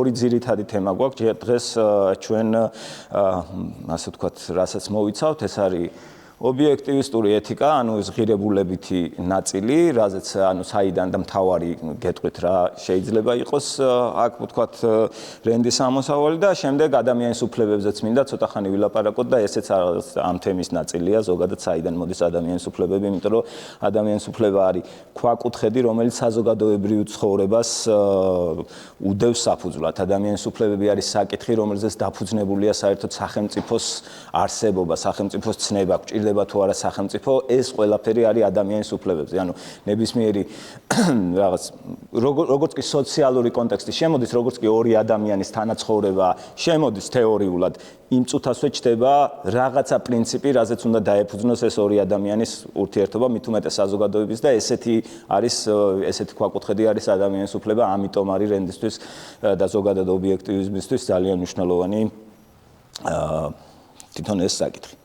ორი ძირითადი თემა გვაქვს დღეს ჩვენ ასე ვთქვათ, რასაც მოვიცავთ, ეს არის ობიექტივისტური ეთიკა, ანუ ეს ღირებულებითი ნაწილი, რაზეც ანუ საიდან და მთავარი გეტყვით რა შეიძლება იყოს აქ ვთქვათ რენდის ამოსავალი და შემდეგ ადამიანის უფლებებზეც მინდა ცოტა ხანი ვილაპარაკოთ და ესეც ამ თემის ნაწილია, ზოგადად საიდან მოდის ადამიანის უფლებები, იმიტომ რომ ადამიანის უფლება არის ქვაკუთხედი, რომელიც საზოგადოებრივ ცხოვრებას უდევს საფუძვლად. ადამიანის უფლებები არის საკითხი, რომელზეც დაფუძნებულია საერთოდ სახელმწიფოს არსებობა, სახელმწიფოს ცნება, თუ არა სახელმწიფო, ეს ყველაფერი არის ადამიანის უფლებებზე. ანუ ნებისმიერი რაღაც როგორც კი სოციალური კონტექსტი შემოდის, როგორც კი ორი ადამიანის თანაცხოვრება შემოდის თეორიულად, იმ წუთასვე ჩდება რაღაცა პრინციპი, რაზეც უნდა დაეფუძნოს ეს ორი ადამიანის ურთიერთობა, მით უმეტეს საზოგადოების და ესეთი ქვაკუთხედი არის ადამიანის უფლება, ამიტომ არის რენდისთვის და ზოგადად ობიექტივიზმისთვის ძალიან მნიშვნელოვანი თვითონ ეს საკითხი.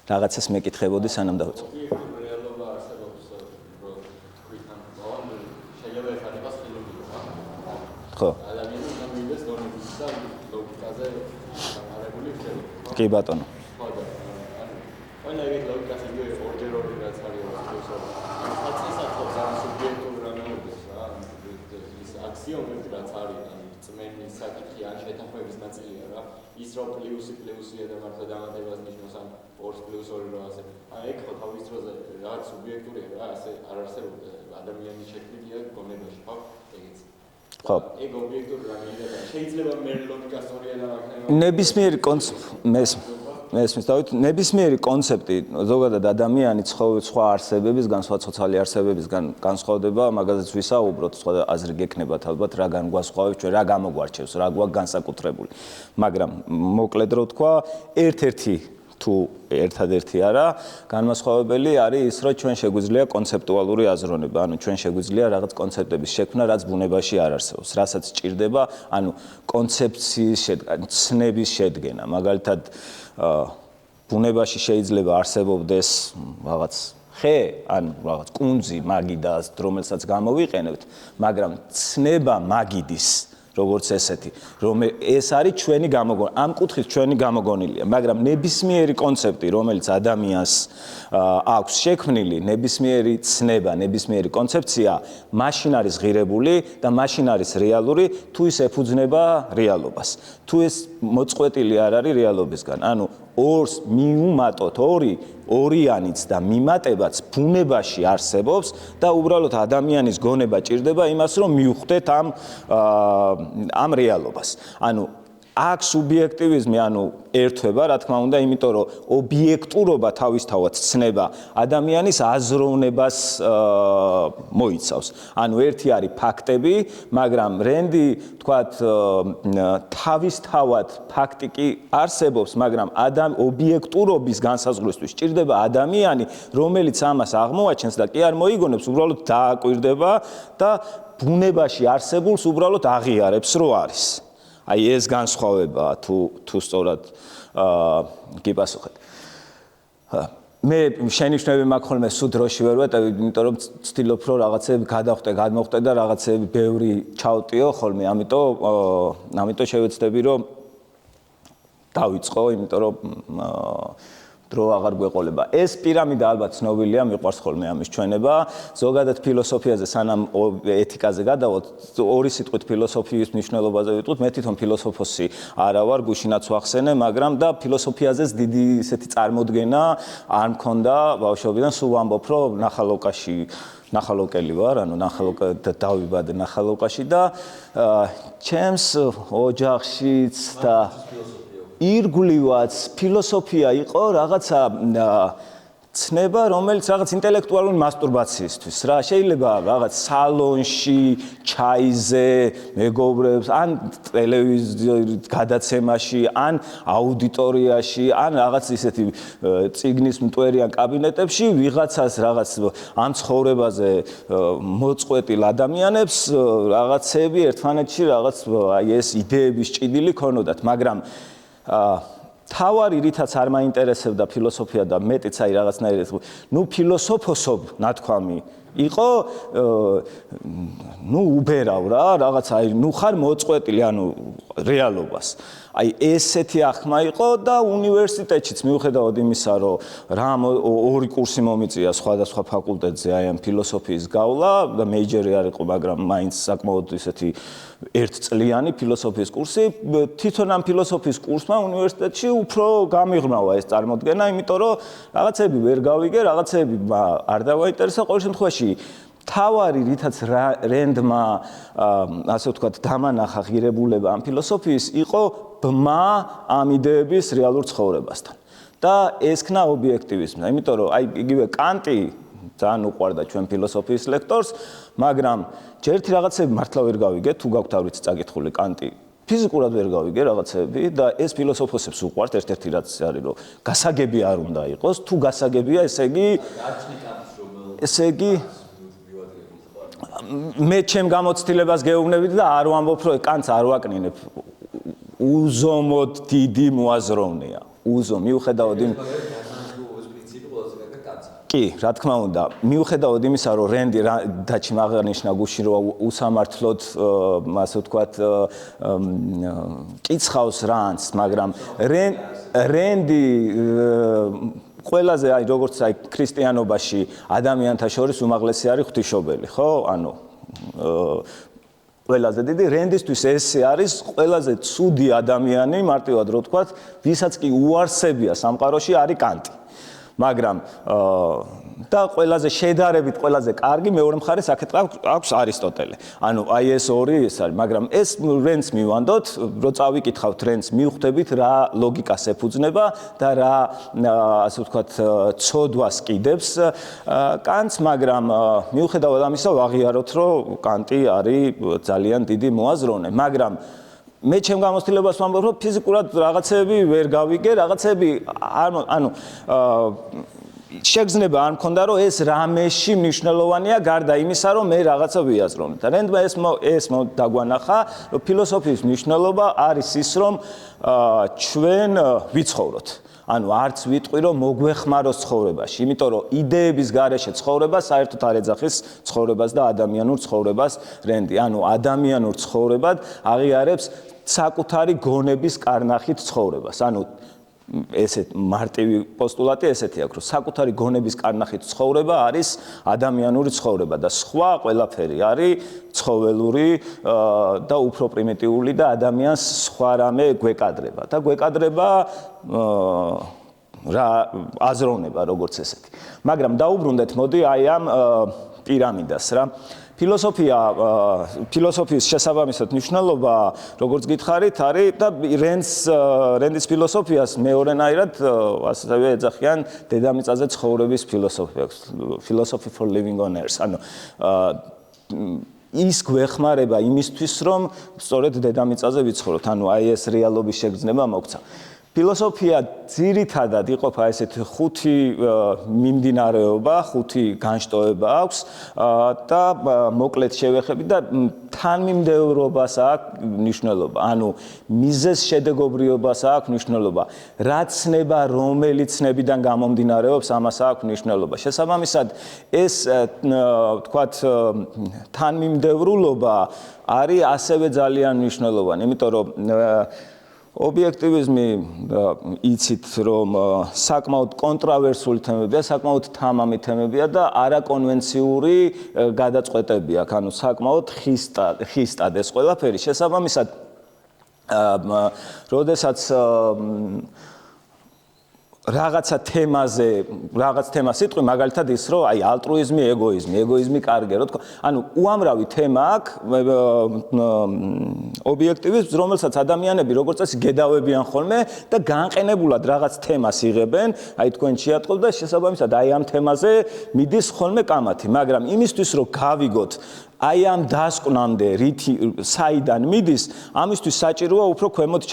რაღაცას მეკითხებოდი სანამ დავიწყო. რეალობა არსებობს, შეიძლება ეს არის ხილული. ხო. ადამიანის ნამდვილად გონების და ლოგიკაზე განარებული ხდება. კი ბატონო. ხო და ყველა ეგ ლოგიკას იგივე ორჯეროდი რაც არის ფილოსოფია. საწესახო ძალიან სუბიექტური რამეობებს რა. ის აქსიომები რაც არის, წმენის საკითხი ან შეთანხმების ნაწილია რა. ის რომ პლუსი და მართლა დამატებას ნიშნავს ან 2+2 რა ასე. ეგ ხო თავის დროზე რაღაც სუბიექტურია რა, ასე არ არსებობს ადამიანის შექმნილია გონებაში, ხო? ეგეც. ხო. ეგ ობიექტური რამეა. შეიძლება მე ლოგიკას სწორია და ნებისმიერი ნებისმიერი კონცეფტი ზოგადად ადამიანის სხვა არსებებისგან, სხვა ცოცხალი არსებებისგან განსხვავდება, მაგაზეც ვისაუბროთ, სხვა აზრი გექნებათ ალბათ, რა განგვასხვავებს ჩვენ, რა გამოგვარჩევს, რა გვაქვს განსაკუთრებული. მაგრამ მოკლედ რო ვთქვა, ერთ-ერთი თუ ერთადერთი არა, განმასხვავებელი არის ის, რომ ჩვენ შეგვიძლია კონცეპტუალური აზროვნება, ანუ ჩვენ შეგვიძლია რაღაც კონცეპტების შექმნა, რაც ბუნებაში არ არსებობს, რასაც სჭირდება, ანუ კონცეფციის ცნების შედგენა. მაგალითად, ბუნებაში შეიძლება არსებობდეს რაღაც ხე, ან რაღაც კუნძი, მაგიდა, რომელსაც გამოვიყენებთ, მაგრამ ცნება მაგიდის როგორც ესეთი, რომ ეს არის ჩვენი გამოგონება, ამ კუთხით ჩვენი გამოგონილია, მაგრამ ნებისმიერი კონცეფტი, რომელიც ადამიანს აქვს შექმნილი, ნებისმიერი ცნება, ნებისმიერი კონცეფცია, მაშინ არის ღირებული და მაშინ არის რეალური, თუ ის ეფუძნება რეალობას. თუ ეს მოწყვეტილი არ არის რეალობისგან, ანუ ორს მიუმატოთ ორიანიც და მიმატებაც ბუნებაში არსებობს და უბრალოდ ადამიანის გონება ჭირდება იმას, რომ მიუხვდეთ ამ რეალობას. ანუ აქ სუბიექტივიზმი ანუ ერთვება, რა თქმა უნდა, იმიტომ რომ ობიექტურობა თავისთავად ცნება ადამიანის აზროვნებას მოიცავს. ანუ ერთი არის ფაქტები, მაგრამ რენდი თქვათ თავისთავად ფაქტი კი არსებობს, მაგრამ ობიექტურობის განსაზღვრისთვის სჭირდება ადამიანი, რომელიც ამას აღმოაჩენს და კი არ მოიგონებს, უბრალოდ დააკვირდება და ბუნებაში არსებულს უბრალოდ აღიარებს, რო არის. აი ეს განსხვავება თუ სწორად გიპასუხეთ. მე შენიშვნები მაქვს ხოლმე სულ დროში ვერ ვეტევი, იმიტომ რომ ვცდილობ რომ რაღაცები გადმოვხტე და რაღაცები ბევრი ჩავტიო ხოლმე, ამიტომ შევეცდები რომ დავიწყო, იმიტომ რომ დრო აღარ გვეყოლება. ეს პირამიდა ალბათ ცნობილია, მიყვარს ხოლმე ამის ჩვენება. ზოგადად ფილოსოფიაზე სანამ ეთიკაზე გადავოთ, ორი სიტყვით ფილოსოფიის მნიშვნელობაზე ვიტყვით. მე თვითონ ფილოსოფოსი არა ვარ, გუშინაც ვახსენე, მაგრამ და ფილოსოფიაზეც დიდი ისეთი წარმოდგენა არ მქონდა ბავშვობიდან, სულ ვამბობ, რომ ნახალოკელი ვარ, ანუ დავიბადე ნახალოკაში და ჩემს ოჯახშიც და ირგვლივაც ფილოსოფია იყო რაღაცა ცნება, რომელიც რაღაც ინტელექტუალური მასტურბაციისთვის რა, შეიძლება რაღაც სალონში, ჩაიზე, მეგობრებს, ან ტელევიზიის გადაცემაში, ან აუდიტორიაში, ან რაღაც ისეთი წიგნის მტვერიან კაბინეტებში ვიღაცას რაღაც ამ ცხოვრებაზე მოწყვეტილ ადამიანებს რაღაცები ერთმანეთში რაღაც აი ეს იდეების ჭიდილი ქონოდათ, მაგრამ თავარი რითაც არ მაინტერესებდა ფილოსოფია და მეტიც აი რაღაცნაირად ფილოსოფოსობ ნათქვამი იყო უბერავ რა რაღაც აი ხარ მოწყვეტილი ანუ რეალობას. აი ესეთი ახმა იყო და უნივერსიტეტშიც მიუხედავად იმისა, რომ რამ ორი კურსი მომიწია სხვადასხვა ფაკულტეტზე, აი ამ ფილოსოფიის გავლა და მეიჯერი არ იყო, მაგრამ მაინც საკმაოდ ისეთი ერთწლიანი ფილოსოფიის კურსი, თვითონ ამ ფილოსოფიის კურსმა უნივერსიტეტში უფრო გამიღრმავა ეს წარმოდგენა, იმიტომ რომ რაღაცები ვერ გავიგე, რაღაცები არ დავაინტერესა, ყოველ შემთხვევაში თავარი, რითაც რენდმა, ასე ვთქვათ, დამანახა ღირებულება ამ ფილოსოფიის, იყო ბმა ამ იდეების რეალურ ცხოვრებასთან. და ესქნა ობიექტივიზმს, იმიტომ რომ აი იგივე კანტი ძალიან უყვარდა ჩვენ ფილოსოფიის ლექტორს, მაგრამ ჯერთი რაღაცები მართლა ვერ გავიგე, თუ გაქვთ ავრიც წაკითხული კანტი. ფიზიკურად ვერ გავიგე რაღაცები და ეს ფილოსოფოსებს უყვართ, ერთ-ერთი რაც არის, რომ გასაგები არ უნდა იყოს, თუ გასაგებია, ესე იგი მე ჩემ გამოცდილებას გეუბნებით და არ ვამბობ, რომ კანტს არ ვაკნინებ. უზომოდ დიდი მოაზროვნეა. მიუხედავად იმ კი, რა თქმა უნდა, მიუხედავად იმისა, რომ რენდი დაჩი აღნიშნა გუშინ, რომ უსამართლოდ, ასე ვთქვათ, კიცხავს რანს, მაგრამ რენდი ყველაზე, აი როგორც აი ქრისტიანობაში ადამიანთა შორის უმაღლესი არის ღვთისმშობელი, ხო? ანუ ყველაზე დიდი რენდისთვის ესე არის ყველაზე ცუდი ადამიანი, მარტივად რო ვთქვათ, ვისაც კი უარსებია სამყაროში არის კანტი. მაგრამ და ყველაზე შედარებით ყველაზე კარგი მეორე მხარეს აქეთ აქვს არისტოტელე. ანუ აი ეს ორი ეს არის, მაგრამ ეს რენდს მივანდოთ, რო წავიკითხავთ რენდს, მივხვდებით რა ლოგიკას ეფუძნება და რა ასე ვთქვათ ცოდვას კიდევს კანტს, მაგრამ მიუხედავად ამისა ვაღიაროთ, რომ კანტი არის ძალიან დიდი მოაზროვნე, მაგრამ მე ჩემ გამოცდილებას ვამბობ, რომ ფიზიკურად რაღაცები ვერ გავიგე, რაღაცები ანუ შეგრძნება არ მქონდა, რომ ეს რამეში მნიშვნელოვანია გარდა იმისა, რომ მე რაღაცა ვიაზროვნე. და რენდმა ეს დაგვანახა, რომ ფილოსოფიის მნიშვნელობა არის ის, რომ ჩვენ ვიცხოვროთ. ანუ არც ვიტყვი, რომ მოგვეხმაროს ცხოვრებაში, იმიტომ რომ იდეების გარეშე ცხოვრება საერთოდ არ ეძახის ცხოვრებას და ადამიანურ ცხოვრებას რენდი. ანუ ადამიანურ ცხოვრებად აღიარებს საკუთარი გონების კარნახით ცხოვრებას. ანუ ესეთ მარტივი პოსტულატი ესეთი აქვს, რომ საკუთარი გონების კარნახით ცხოვრება არის ადამიანური ცხოვრება და სხვა ყველაფერი არის ცხოველური და უფრო პრიმიტიული და ადამიანს სხვა რამე გვეკადრება და გვეკადრება რა აზროვნება როგორც ესეთი. მაგრამ დაუბრუნდეთ მოდი აი ამ პირამიდას რა. ფილოსოფიის შესაბამისად მნიშვნელობა, როგორც გითხარით, არის და რენდის ფილოსოფიას მეორენაირად ასევე ეძახიან დედამიწაზე ცხოვრების ფილოსოფია, philosophy for living on earth. ანუ ის გვეხმარება იმისთვის, რომ სწორედ დედამიწაზე ვიცხოვროთ. ანუ აი ეს რეალობის შეგრძნება მოგცა. ფილოსოფია ძირითადად იყოფა ესეთი ხუთი მიმდინარეობა, ხუთი განშტოება აქვს და მოკლედ შევეხები და თანმიმდევრობას აქვს მნიშვნელობა. ანუ მიზეზ შედეგობრიობას აქვს მნიშვნელობა. რა ცნება რომელი ცნებიდან გამომდინარეობს, ამას აქვს მნიშვნელობა. შესაბამისად, ეს ვთქვათ თანმიმდევრულობა არის ასევე ძალიან მნიშვნელოვანი, იმიტომ რომ ობიექტივიზმი იცით, რომ საკმაოდ კონტრავერსული თემებია, საკმაოდ თამამი თემებია და არაკონვენციური გადაწყვეტები აქვს, ანუ საკმაოდ ხისტად ეს ყველაფერი. შესაბამისად, როდესაც რაღაცა თემაზე, რაღაც თემას იტყვი, მაგალითად ის, რომ აი ალტრუიზმი, ეგოიზმი კარგია, რო თქვა. ანუ უამრავი თემა აქვს ობიექტივიზმს, რომელსაც ადამიანები როგორც წესი გედავებიან ხოლმე და განყენებულად რაღაც თემას იღებენ, აი თქვენ შეატყობთ და შესაბამისად აი ამ თემაზე მიდის ხოლმე კამათი, მაგრამ იმისთვის რომ გავიგოთ აი ამ დასკვნამდე საიდან მიდის, ამისთვის საჭიროა უფრო ქვემოთ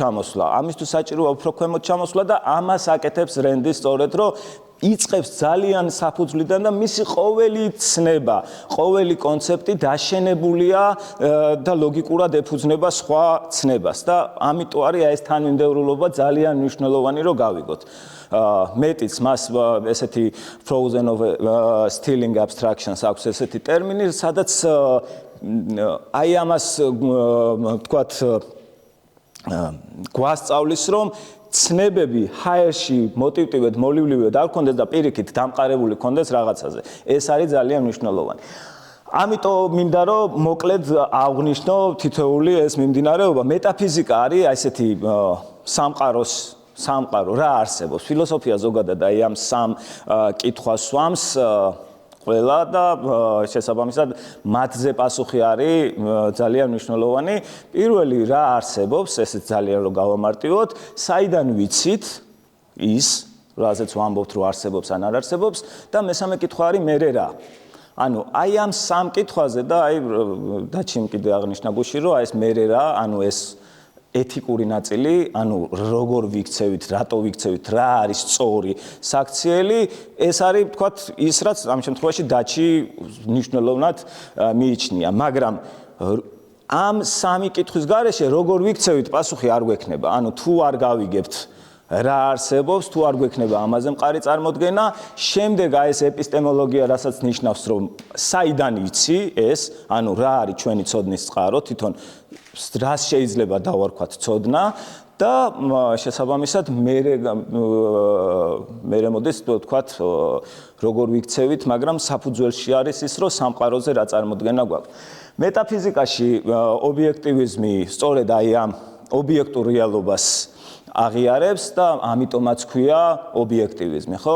ჩამოსვლა და ამას აკეთებს რენდი სწორედ, რომ იწყებს ძალიან საფუძვლიდან და მისი ყოველი ცნება, ყოველი კონცეფტი დაშენებულია და ლოგიკურად ეფუძნება სხვა ცნებას და ამიტომ არის ეს თანმიმდევრულობა ძალიან მნიშვნელოვანი რომ გავიგოთ. მეტიც მას ესეთი frozen of stealing abstractions აქვს ესეთი ტერმინი, სადაც აი ამას ვთქვათ გვასწავლის რომ ცნებები ჰაერში მოტივტივად მოლივლიურად არ ქონდეს და პირიქით დამყარებული ქონდეს რაღაცაზე. ეს არის ძალიან მნიშვნელოვანი. ამიტომ მინდა რომ მოკლედ აღვნიშნო თითოეული ეს მიმდინარეობა. მეტაფიზიკა არის ესეთი სამყარო რა არსებობს. ფილოსოფია ზოგადად აი ამ სამ კითხვას სვამს ყველა და შესაბამისად მათზე პასუხი არის ძალიან მნიშვნელოვანი. პირველი რა არსებობს, ესეც ძალიან რომ გავამარტივოთ, საიდან ვიცით ის, რაზეც ვამბობთ რომ არსებობს ან არ არსებობს და მესამე კითხვა არის მე რა. ანუ აი ამ სამ კითხვაზე და აი დაჩიმ კიდე აღნიშნა გუში რომ აი ეს მე რა, ანუ ეს ეთიკური ნაწილი, ანუ როგორ ვიქცევით, რატო ვიქცევით, რა არის სწორი საქციელი, ეს არის ვთქვათ ის რაც ამ შემთხვევაში დაჩი მნიშვნელოვნად მიიჩნია, მაგრამ ამ სამი კითხვის გარეშე როგორ ვიქცევით, პასუხი არ გვექნება. ანუ თუ არ გავიგებთ რა არსებობს, თუ არ გვექნება ამაზე მყარი წარმოდგენა, შემდეგ აი ეს ეპისტემოლოგია, რასაც ნიშნავს, რომ საიდან იცი ეს, ანუ რა არის ჩვენი ცოდნის წყარო, თვითონ რას შეიძლება დავარქვათ ცოდნა და შესაბამისად მე მოდის ვთქვათ როგორ ვიქცევით, მაგრამ საფუძველში არის ის, რომ სამყაროზე რა წარმოდგენა გვაქვს. მეტაფიზიკაში ობიექტივიზმი სწორედ აი ამ ობიექტურ რეალობას აღიარებს და ამიტომაც ქვია ობიექტივიზმი, ხო?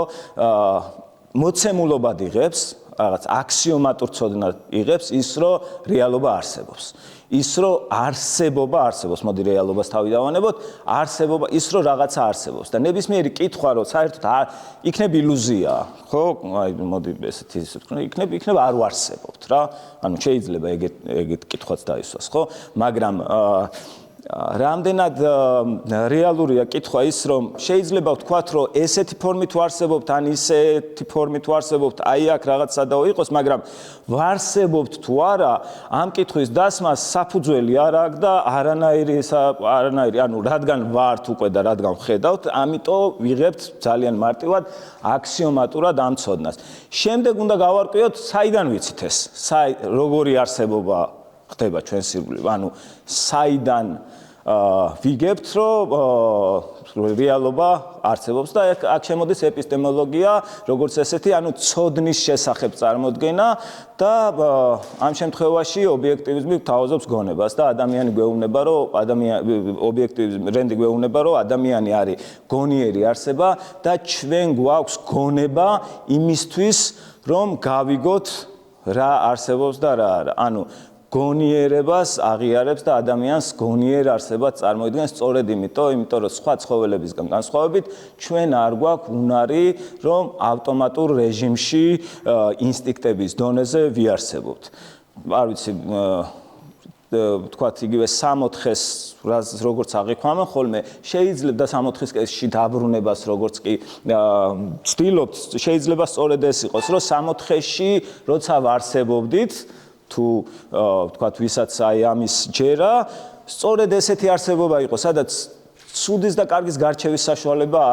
მოცემულობად იღებს, რაღაც აქსიომატურ ცოდნად იღებს ის, რომ რეალობა არსებობს. ის რომ არსებობა არსებობს, მოდი რეალობას თავი დავანებოთ, არსებობა ის რომ რაღაცა არსებობს და ნებისმიერი კითხვა რომ საერთოდ იქნება ილუზია, ხო? აი მოდი ესეთი ვთქვა, იქნება არ ვარსებობთ რა. ანუ შეიძლება ეგეთ კითხვაც დაისვას, ხო? მაგრამ რამდენად რეალურია კითხვა ის რომ შეიძლება ვთქვათ რომ ესეთი ფორმით ვარსებობთ ან ისეთი ფორმით ვარსებობთ აი აქ რაღაც სადაო იყოს მაგრამ ვარსებობთ თუ არა ამ კითხვის დასმას საფუძველი არ აქვს და არანაირი ანუ რადგან ვართ უკვე და რადგან ვხედავთ ამიტომ ვიღებთ ძალიან მარტივად აქსიომატურად ამ ცოდნას შემდეგ უნდა გავარკვიოთ საიდან ვიცით ეს როგორი არსებობა ხდება ჩვენ სირგულე ანუ საიდან ვიგებთ რომ რეალობა არსებობს და აქ შემოდის ეპისტემოლოგია როგორც ესეთი ანუ ცოდნის შესახებ წარმოდგენა და ამ შემთხვევაში ობიექტივიზმი გვთავაზობს გონებას და ადამიანი გვეუბნება რომ ობიექტივიზმი რენდი გვეუბნება რომ ადამიანი არის გონიერი არსება და ჩვენ გვაქვს გონება იმისთვის რომ გავიგოთ რა არსებობს და რა არა ანუ გონიერებას აღიარებს და ადამიანს გონიერ არსებად წარმოიდგენს სწორედ იმიტომ რომ სხვა ცხოველებისგან განსხვავებით ჩვენ არ გვაქვს უნარი რომ ავტომატურ რეჟიმში ინსტინქტების დონეზე ვიარსებობთ. არ ვიცი ვთქვათ იგივე 64-ს როგორც აღიქვამენ ხოლმე შეიძლება და 64-ში დაბრუნებას როგორც კი ვცდილობთ შეიძლება სწორედ ეს იყოს რომ 64-ში როცა ვარსებობდით თუ ვთქვათ ვისაც აი ამის ჯერა სწორედ ესეთი არსებობა იყო სადაც ცუდის და კარგის გარჩევის საშუალება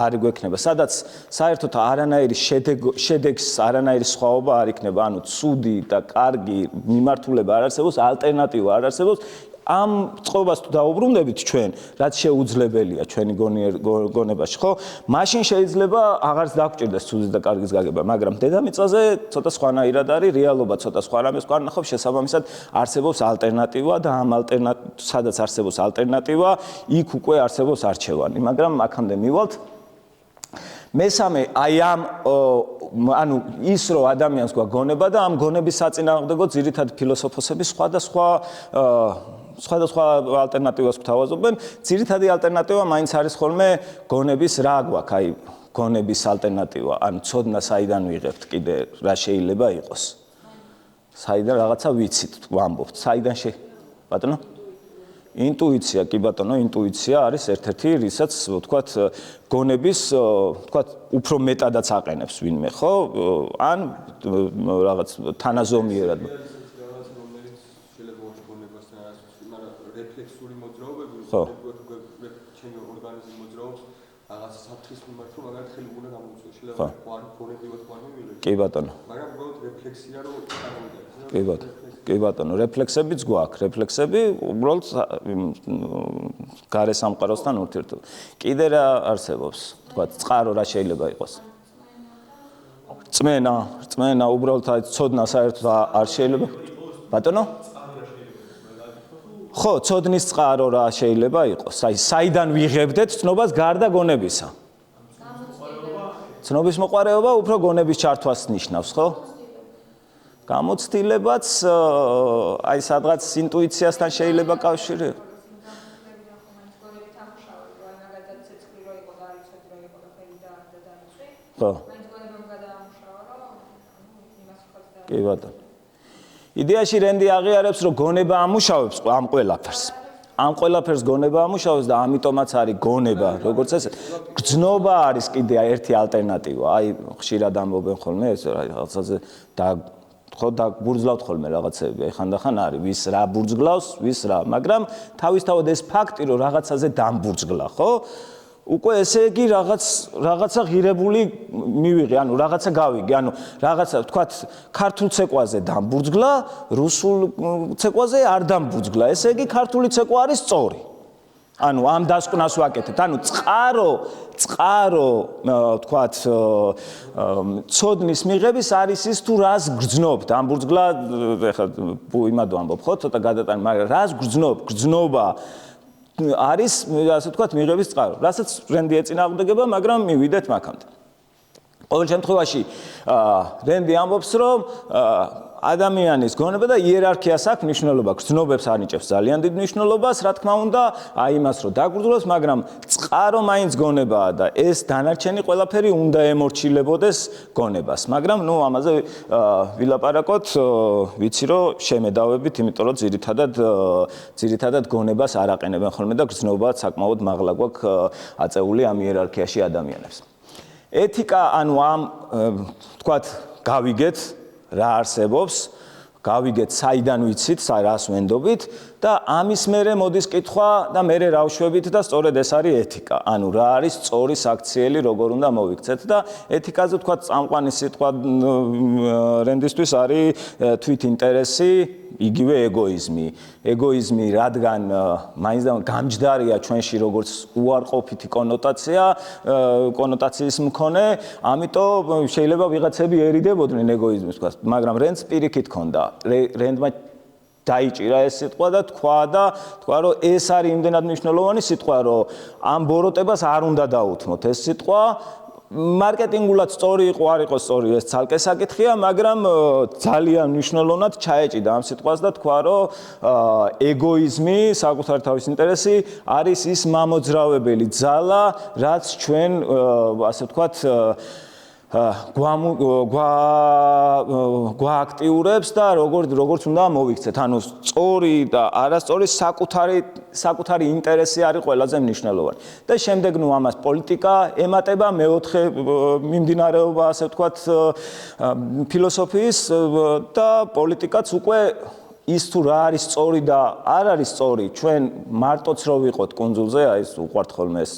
არ გვექნება სადაც საერთოდ არანაირი შედეგს არანაირი სხვაობა არ იქნება ანუ ცუდი და კარგი მიმართულება არ არსებობს ალტერნატივა არ არსებობს ამ წყობას თუ დაუბრუნდებით ჩვენ რაც შეუძლებელია ჩვენი გონებაში ხო მაშინ შეიძლება აღარც დაგჭირდეს ცუდის და კარგის გაგება მაგრამ დედამიწაზე ცოტა სხვანაირად არის რეალობა ცოტა სხვა რამეს გვარნახობს შესაბამისად არსებობს ალტერნატივა და ამ სადაც არსებობს ალტერნატივა იქ უკვე არსებობს არჩევანი მაგრამ აქამდე მივალთ მესამე აი ამ ანუ ის რომ ადამიანს გვაქვს გონება და ამ გონების საწინააღმდეგო ძირითადად ფილოსოფოსები სხვადასხვა ალტერნატივას გვთავაზობენ. ძირითადი ალტერნატივა მაინც არის ხოლმე გონების რა გვაქვს, აი გონების ალტერნატივა, ანუ ცოდნა საიდან ვიღებთ კიდე რა შეიძლება იყოს. საიდან რაღაცა ვიცით, ვამბობთ, საიდან ბატონო? ინტუიცია, კი ბატონო, ინტუიცია არის ერთ-ერთი, რისაც ვთქვათ, გონების, ვთქვათ, უფრო მეტადაც აყენებს ვინმე, ხო? ან რაღაც თანაზომიერად რეფლექსური მოძრაობები, ჩემი ორგანიზმი მოძრაობს რაღაც საფრთხის მიმართ რომ მაგათ ხელი უნდა გამოიწვიოს შეიძლება გონებრივად გვამივიღოთ კი ბატონო მაგრამ უბრალოდ რეფლექსია რომ წარმოვიდგინოთ კი ბატონო კი ბატონო რეფლექსებიც გვაქვს რეფლექსები უბრალოდ გარე სამყაროსთან ურთიერთობა კიდე რა არსებობს თქვა წყარო რა შეიძლება იყოს წმენა უბრალოდ აი ცოდნა საერთოდ არ შეიძლება ბატონო ხო ცოდნის წყარო რა შეიძლება იყოს აი საიდან ვიღებდეთ ცნობას გარდა გონებისა ცნობის მოყარეობა უფრო გონების ჩართვას ნიშნავს ხო გამოცდილებაც აი სადღაც ინტუიციასთან შეიძლება კავშირი ხო კი ბატონო იდეაში რენდი აღიარებს რომ გონება ამუშავებს ამ ყველაფერს გონება ამუშავებს და ამიტომაც არის გონება როგორც ეს გრძნობა არის კიდე ერთი ალტერნატივა აი ხშირად ამბობენ ხოლმე ეს რაღაცაზე და ხო და ბურძლავთ ხოლმე რაღაცები ხანდახან არის ვის რა ბურძგლავს ვის რა მაგრამ თავისთავად ეს ფაქტი რომ რაღაცაზე დამბურძგლა ხო უკვე ესე იგი რაღაცა ღირებული მივიღე, ანუ რაღაცა გავიგე, ანუ რაღაცა თქვათ ქართულ ცეკვაზე დამბურძგლა, რუსულ ცეკვაზე არ დამბურძგლა. ესე იგი ქართული ცეკვა არის სწორი. ანუ ამ დასკვნას ვაკეთებთ. ანუ წყარო თქვათ ცოდნის მიღების არის ის თუ რას გრძნობ, დამბურძგლა ეხლა იმადო ამბობ ხო, ცოტა გადატანი, მაგრამ რას გრძნობ, გრძნობა არის ასე ვთქვათ მიღების წყარო, რასაც რენდი ეწინააღმდეგება, მაგრამ მივიდეთ მაგამდე. ყოველ შემთხვევაში რენდი ამბობს, რომ ადამიანის გონება და იერარქიას აქვს მნიშვნელობა, გრძნობებს ანიჭებს ძალიან დიდ მნიშვნელობას, რა თქმა უნდა, აი იმას რომ დაგბრძოლოს, მაგრამ წყარო მაინც გონებაა და ეს დანარჩენი ყველაფერი უნდა ემორჩილებოდეს გონებას. მაგრამ ნუ ამაზე ვილაპარაკოთ, ვიცი რომ შემედავებით, იმიტომ რომ ძირითადად გონებას არ აყენებენ ხოლმე და გრძნობა საკმაოდ მაღლა გვაქვს აწეული ამ იერარქიაში ადამიანებს. ეთიკა, ანუ ამ თქვათ გავიგეთ რა არსებობს, გავიგეთ საიდან ვიცით, რას ვენდობით და ამის მერე მოდის კითხვა და მერე რა ვშვებით და სწორედ ეს არის ეთიკა. ანუ რა არის სწორი საქციელი, როგორ უნდა მოვიქცეთ და ეთიკაზე თქვა წამყვანი სიტყვა რენდისთვის არის თვით ინტერესი, იგივე ეგოიზმი. ეგოიზმი რადგან მაინც და გამჯდარია ჩვენში როგორც უარყოფითი კონოტაციის მქონე, ამიტომ შეიძლება ვიღაცები ერიდებოდნენ ეგოიზმის თქვა, მაგრამ რენდს პირიქით ჰქონდა. რენდმა დაიჭირა ეს სიტყვა და თქვა რომ ეს არის იმდენად მნიშვნელოვანი სიტყვა, რომ ამ ბოროტებას არ უნდა დაუთმოთ ეს სიტყვა. მარკეტინგულად სწორი იყო არ იყო სწორი ეს ცალკე საკითხია, მაგრამ ძალიან მნიშვნელოვნად ჩაეჭიდა ამ სიტყვას და თქვა რომ ეგოიზმი, საკუთარი თავის ინტერესი არის ის მამოძრავებელი ძალა, რაც ჩვენ ასე ვთქვათ გვააქტიურებს და როგორც უნდა მოვიქცეთ. ანუ სწორი და არასწორი საკუთარი ინტერესი არის ყველაზე მნიშვნელოვანი. და შემდეგ ნუ ამას პოლიტიკა ემატება, მეოთხე მიმდინარეობა, ასე ვთქვათ, ფილოსოფიის და პოლიტიკაც უკვე ის თუ რა არის სწორი და არ არის სწორი, ჩვენ მარტოც რო ვიყოთ კუნძულზე, აი ეს უყვართ ხოლმე ეს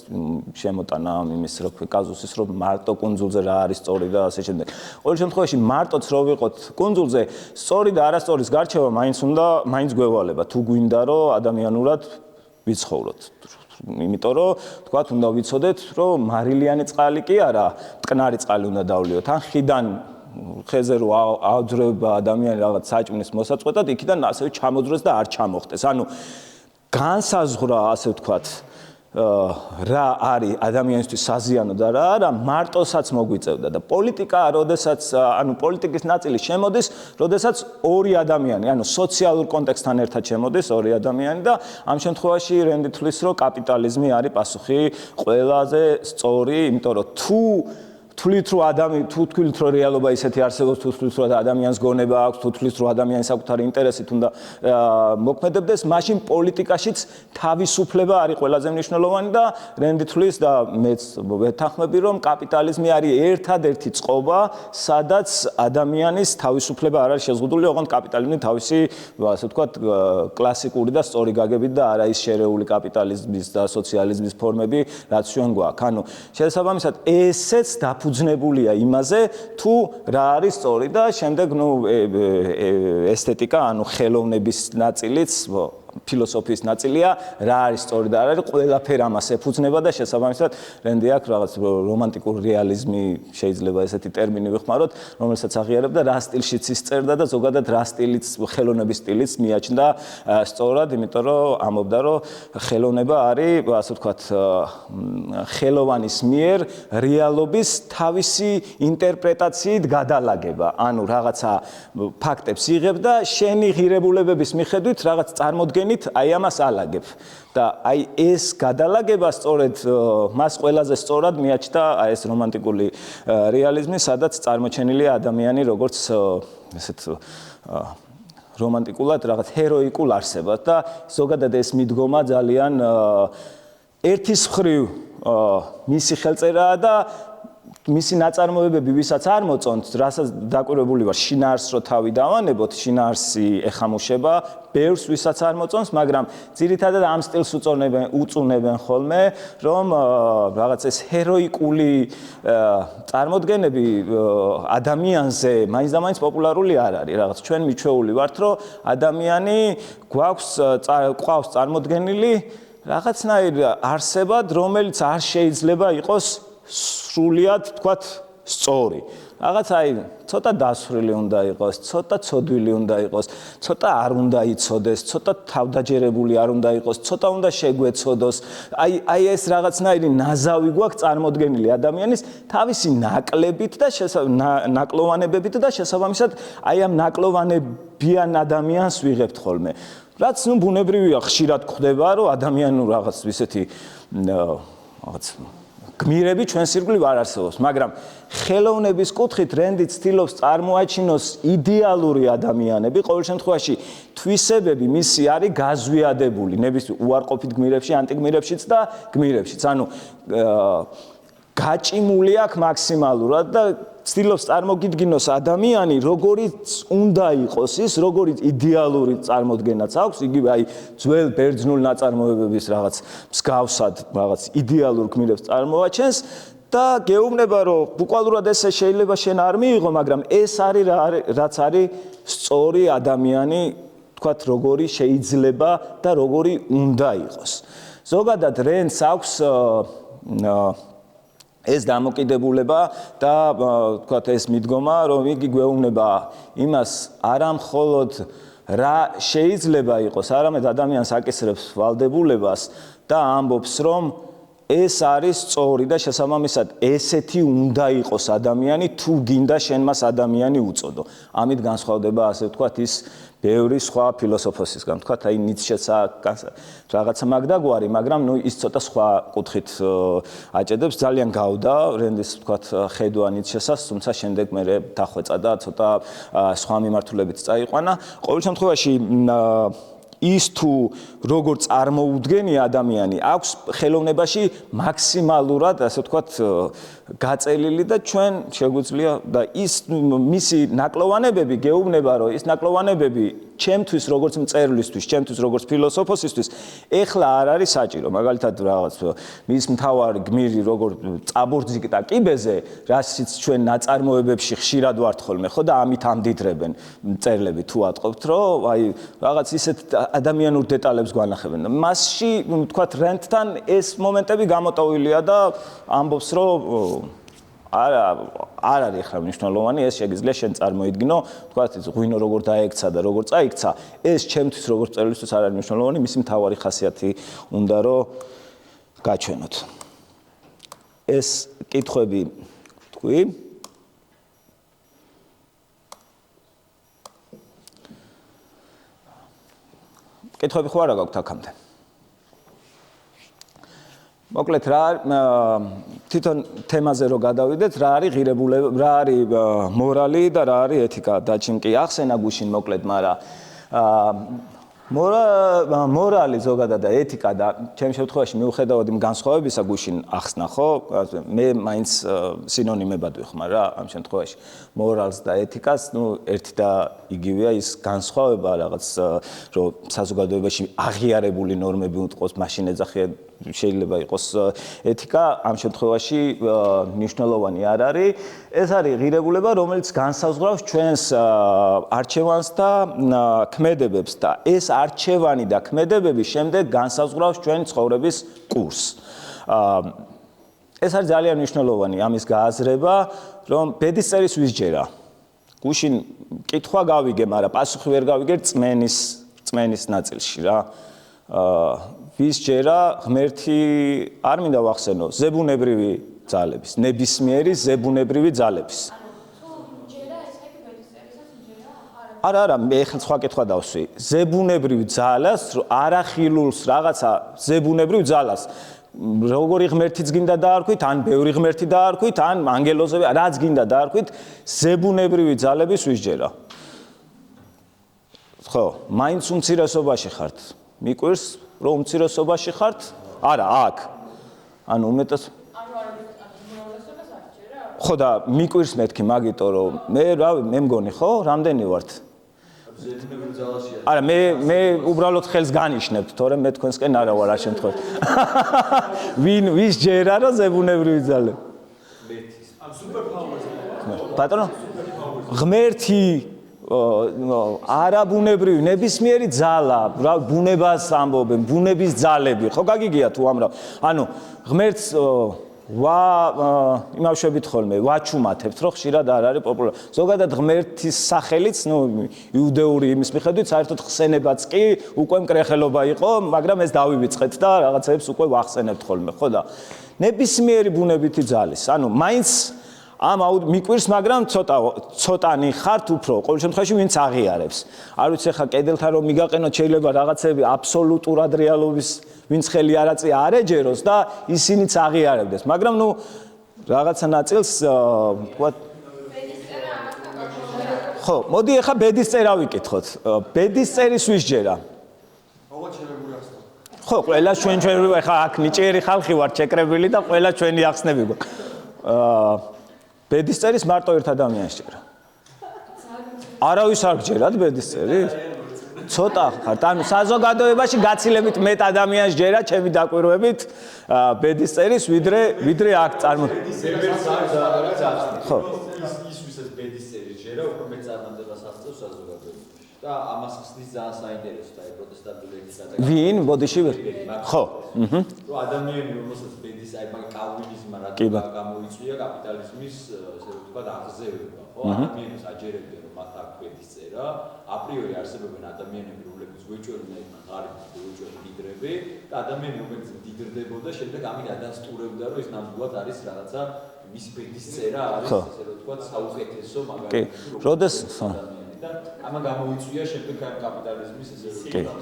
შემოტანა ამის რო კაზუსის რო მარტო კუნძულზე რა არის სწორი და ასე შემდეგ. ყოველ შემთხვევაში მარტოც რო ვიყოთ კუნძულზე, სწორი და არასწორის გარჩევა მაინც გვევალება, თუ გვინდა რომ ადამიანურად ვიცხოვროთ. იმიტომ რომ თქვათ უნდა ვიცოდეთ, რომ მარილიანი წყალი კი არა, მტკნარი წყალი უნდა დავლიოთ. ან ხიდან ხეზე რო აძრება ადამიანი რაღაც საჭმლის მოსაწყვეტად, იქიდან ასევე ჩამოძრეს და არ ჩამოხტეს. ანუ განსაზღვრა, ასე ვთქვათ, რა არის ადამიანისთვის საზიანო და რა არა, მარტოსაც მოგვიწევდა და პოლიტიკა, ანუ პოლიტიკის ნაწილი შემოდის, როდესაც ორი ადამიანი, ანუ სოციალურ კონტექსტთან ერთად შემოდის ორი ადამიანი და ამ შემთხვევაში რენდი თვლის, რომ კაპიტალიზმი არის პასუხი ყველაზე სწორი, იმიტომ რომ თვლით რომ რეალობა ისეთი არსებობს, თუ თვლით რომ ადამიანს გონება აქვს, თუ თვლით რომ ადამიანის საკუთარი ინტერესით უნდა მოქმედებდეს, მაშინ პოლიტიკაშიც თავისუფლება არის ყველაზე მნიშვნელოვანი და რენდი თვლის და მეც ვეთანხმები რომ კაპიტალიზმი არის ერთადერთი წყობა, სადაც ადამიანის თავისუფლება არ არის შეზღუდული, ოღონდ კაპიტალიზმი თავისი, ასე ვთქვათ, კლასიკური და სწორი გაგებით და არა ის შერეული კაპიტალიზმის და სოციალიზმის ფორმები, რაც ჩვენ გვაქვს. ანუ შესაბამისად ესეც დაფუძნებულია იმაზე, თუ რა არის სწორი და შემდეგ ესთეტიკა, ანუ ხელოვნების ნაწილიც ფილოსოფიის ნაწილია, რა არის სწორი და რა არის, ყველაფერი ამას ეფუძნება და შესაბამისად რენდი აქვს რაღაც რომანტიკული რეალიზმი, შეიძლება ესეთი ტერმინი ვიხმაროთ, რომელსაც აღიარებდა რა სტილშიც ის წერდა და ზოგადად რა სტილიც, ხელოვნების სტილიც მიაჩნდა სწორად, იმიტომ რომ ამობდა რომ ხელოვნება არის, ასე ვთქვათ, ხელოვანის მიერ რეალობის თავისი ინტერპრეტაციით გადალაგება, ანუ რაღაცა ფაქტებს იღებ და შენი ღირებულებების მიხედვით რაღაც წარმოდგენით აი ამას ალაგებ და აი ეს გადალაგება სწორედ მას ყველაზე სწორად მიაჩნდა აი ეს რომანტიკული რეალიზმი, სადაც წარმოჩენილია ადამიანი როგორც ესეთ რომანტიკულად რაღაც ჰეროიკულ არსებად და ზოგადად ეს მიდგომა ძალიან ერთის მხრივ მისი ხელწერაა და მისი ნაწარმოებები ვისაც არ მოწონთ, რასაც დაკვირვებული ვარ, შინაარსს რო თავი დავანებოთ, შინაარსი ეხამუშება ბევრს ვისაც არ მოწონს, მაგრამ ძირითადად ამ სტილს უწუნებენ ხოლმე, რომ რაღაც ეს ჰეროიკული წარმოდგენები ადამიანზე მაინც და მაინც პოპულარული არ არის. რაღაც ჩვენ მიჩვეული ვართ, რომ ადამიანი გვყავს წარმოდგენილი რაღაცნაირ არსებად, რომელიც არ შეიძლება იყოს სრულიად თქვათ სწორი. რაღაც აი ცოტა დასრული უნდა იყოს, ცოტა ცოდვილი უნდა იყოს, ცოტა არ უნდა იცოდეს, ცოტა თავდაჯერებული არ უნდა იყოს, ცოტა უნდა შეგვეცოდოს. აი ეს რაღაცნაირი ნაზავი გვაქვს წარმოდგენილი ადამიანის თავისი ნაკლებით და ნაკლოვანებებით და შესაბამისად აი ამ ნაკლოვანებიან ადამიანს ვიღებთ ხოლმე. რაც ბუნებრივია, ხშირად გვხდება, რომ ადამიანურ რაღაც ისეთი რაღაც გმირები ჩვენს ირგვლივ არ არსებობს, მაგრამ ხელოვნების კუთხით რენდი ცდილობს წარმოაჩინოს იდეალური ადამიანები, ყოველ შემთხვევაში თვისებები მისი არის გაზვიადებული, ნებისმიერ უარყოფით გმირებში, ანტიგმირებშიც და გმირებშიც. ანუ გაჭიმული აქვს მაქსიმალურად და ცდილობს წარმოგიდგინოს ადამიანი, როგორიც უნდა იყოს ის, როგორიც იდეალური წარმოდგენაც აქვს, იგივე აი ძველ ბერძნულ ნაწარმოებების რაღაც მსგავსად, რაღაც იდეალურ გმირებს წარმოაჩენს და გეუბნება, რომ ბუკვალურად ესე შეიძლება შენ არ მიიღო, მაგრამ ეს არის რაც არის სწორი ადამიანი, თქვათ, როგორი შეიძლება და როგორი უნდა იყოს. ზოგადად რენს აქვს ეს დამოკიდებულება და თქვათ ეს მიდგომა, რომ იგი გვეუბნება იმას არა მხოლოდ რა შეიძლება იყოს, არამედ ადამიანს აკისრებს ვალდებულებას და ამბობს, რომ ეს არის სწორი და შესაბამისად ესეთი უნდა იყოს ადამიანი, თუ გინდა შენ მას ადამიანი უწოდო. ამით განსხვავდება, ასე ვთქვათ, ის ბევრი სხვა ფილოსოფოსისგან, თქვათ, აი ნიცშეც რაღაცა მაგდაგვარი, მაგრამ ის ცოტა სხვა კუთხით აჭედებს, ძალიან გავდა რენდის, თქვათ, ხედვა ნიცშესას, თუმცა შემდეგ მე დახვეწა და ცოტა სხვა მიმართულებით წაიყვანა. ყოველ შემთხვევაში ის თუ როგორ წარმოუდგენია ადამიანი, აქვს ხელოვნებაში მაქსიმალურად, ასე ვთქვათ, გაწელილი და ჩვენ შეგვიძლია და ის მისი ნაკლოვანებები გეუბნება, რომ ის ნაკლოვანებები ჩემთვის როგორც მწერლისთვის, ჩემთვის როგორც ფილოსოფოსისთვის, ეხლა არ არის საჭირო. მაგალითად, რაღაც მის მთავარი გმირი როგორ წაბორძიკდა კიბეზე, რასაც ჩვენ ნაწარმოებებში ხშირად ვართ ხოლმე, ხო და ამით ამდიდრებენ მწერლები თუ ატყობთ, რომ აი რაღაც ისეთ ადამიანურ დეტალებს გვანახებენ. მასში, თქვათ, რენტთან ეს მომენტები გამოტოვილია და ამბობს, რომ არ არის ახლა მნიშვნელოვანი, ეს შეგიძლია შენ წარმოიდგინო, თქვათ, ღვინო როგორ დაექცა და როგორ წაიქცა, ეს ჩემთვის როგორც წერლისთვის არ არის მნიშვნელოვანი, მისი მთავარი ხასიათი უნდა რომ გაჩვენოთ. ეს კითხვები თქვი. კითხვები ხო არა გაქვთ აქამდე? მოკლედ რა თვითონ თემაზე რო გადავიდეთ, რა არის ღირებულება, რა არის მორალი და რა არის ეთიკა. დაჩიმ კი ახსენა გუშინ მოკლედ, მაგრამ მორალი ზოგადად და ეთიკა და ჩემ შემთხვევაში მიუხედავად იმ განსხვავებისა გუშინ ახსნა, ხო? მე მაინც სინონიმებად ვიხმარ რა ამ შემთხვევაში. მორალს და ეთიკას, ერთი და იგივეა ის განსხვავება რაღაც რომ საზოგადოებაში აღიარებული ნორმები უტყოს, მაშინ ეძახიან შეიძლება იყოს ეთიკა, ამ შემთხვევაში მნიშვნელოვანი არ არის. ეს არის ღირებულება, რომელიც განსაზღვრავს ჩვენს არჩევანს და ქმედებებს და ეს არჩევანი და ქმედებები შემდეგ განსაზღვრავს ჩვენი ცხოვრების კურსს. ეს არის ძალიან მნიშვნელოვანი ამის გააზრება, რომ ბედისწერის ვისჯერა. გუშინ კითხვა გავიგე, მაგრამ პასუხი ვერ გავიგე წმენის ნაწილში რა. ვისჯერა ღმერთი არ მინდა ვახსენო, ზებუნებრივი ძალების, ნებისმიერი ზებუნებრივი ძალების. არა, მე ახლა სხვა კითხვა დავსვი. ზებუნებრივ ძალას, არახილულს რაღაცა ზებუნებრივ ძალას. როგორი ღმერთიც გინდა დაარქვით, ან ბევრი ღმერთი დაარქვით, ან ანგელოზები, რაც გინდა დაარქვით, ზებუნებრივი ძალების ვისჯერა. ხო, მაინც უმცირესობაში ხართ. მიკვირს, რომ უმცირესობაში ხართ? არა, აქ. ანუ უმეტეს ხო და მიკვირს მეთქი მაგიტო რომ მე მე მგონი ხო რამდენი ვართ? არა მე უბრალოდ ხელს განიშნებთ, თორემ მე თქვენსკენ არა ვარ ამ შემთხვევაში. ვის ჯერა რა ზებუნებრივი ძალები? ბატონო? ღმერთი არაბუნებრივი ნებისმიერი ძალა, რა ბუნებას ამბობენ, ბუნების ძალები, ხო გაგიგია თუ ამრავ. ანუ ღმერთს იმავშებით ხოლმე ვაჩუმათებთ, რომ ხშირად არ არის პოპულარული. ზოგადად ღმერთის სახელიც, იუდეური იმის მიხედვით, საერთოდ ხსენებაც კი უკვე მკრეხელობა იყო, მაგრამ ეს დავივიწყეთ და რაღაცებს უკვე ვახსენებთ ხოლმე, ხო და ნებისმიერი ბუნებითი ძალის. ანუ მაინც ამ მიკვირს, მაგრამ ცოტანი ხართ უფრო, ყოველ შემთხვევაში ვინც აღიარებს. არ ვიცი ხა კედელთან რომ მიგაყენოთ, შეიძლება რაღაცები აბსოლუტურად რეალობის ვინც ხელი არაწია არ ეჯეროს და ისინიც აღიარებდეს. მაგრამ რაღაცა ნაწილს ვთქვათ ხო, მოდი ახლა ბედისწერა ვიკითხოთ. ბედისწერის ვისჯერა? ხო, ყველა ჩვენ ახლა აქ ნიჭიერი ხალხი ვართ შეკრებილი და ყველა ჩვენი ახსნები გვაქვს. ბედისწერის მარტო ერთ ადამიანს ჯერა. არავის არ გჯერათ ბედისწერის? ცოტა ხართ. ანუ საზოგადოებაში გაცილებით მეტ ადამიანს ჯერა ჩემი დაკვირვებით ბედისწერის ვიდრე აქ ხო. ის ვისაც ბედისწერის ჯერა, უფრო მეტ წარმატებას აღწევს საზოგადოებაში. და ამას ხსნის ძალიან საინტერესო და პროტესტანტული ეთიკა. ვინ? ბოდიში ვერ? ხო. რომ ადამიანი რომელსაც ბედის აი მაგ კალვინიზმმა რა გამოიწვია კაპიტალიზმის ესე ვთქვათ აღზევება, ხო? ადამიანებს აჯერებდნენ რომ მათ აქვს ბედისწერა, აპრიორი არსებობენ ადამიანები, რომლებიც გვეჭვებიან ღარიბი და უჭველი მდიდრები და ადამიანი რომელიც მდიდრდებოდა, შემდეგ ამით ადასტურებდა რომ ის ნამდვილად არის რაღაცა მის ბედისწერა არის ესე ვთქვათ საუკეთესო მაგალითად. კი. როდეს და ამან გამოიწვია შემდეგ კაპიტალიზმის ესე ვთქვათ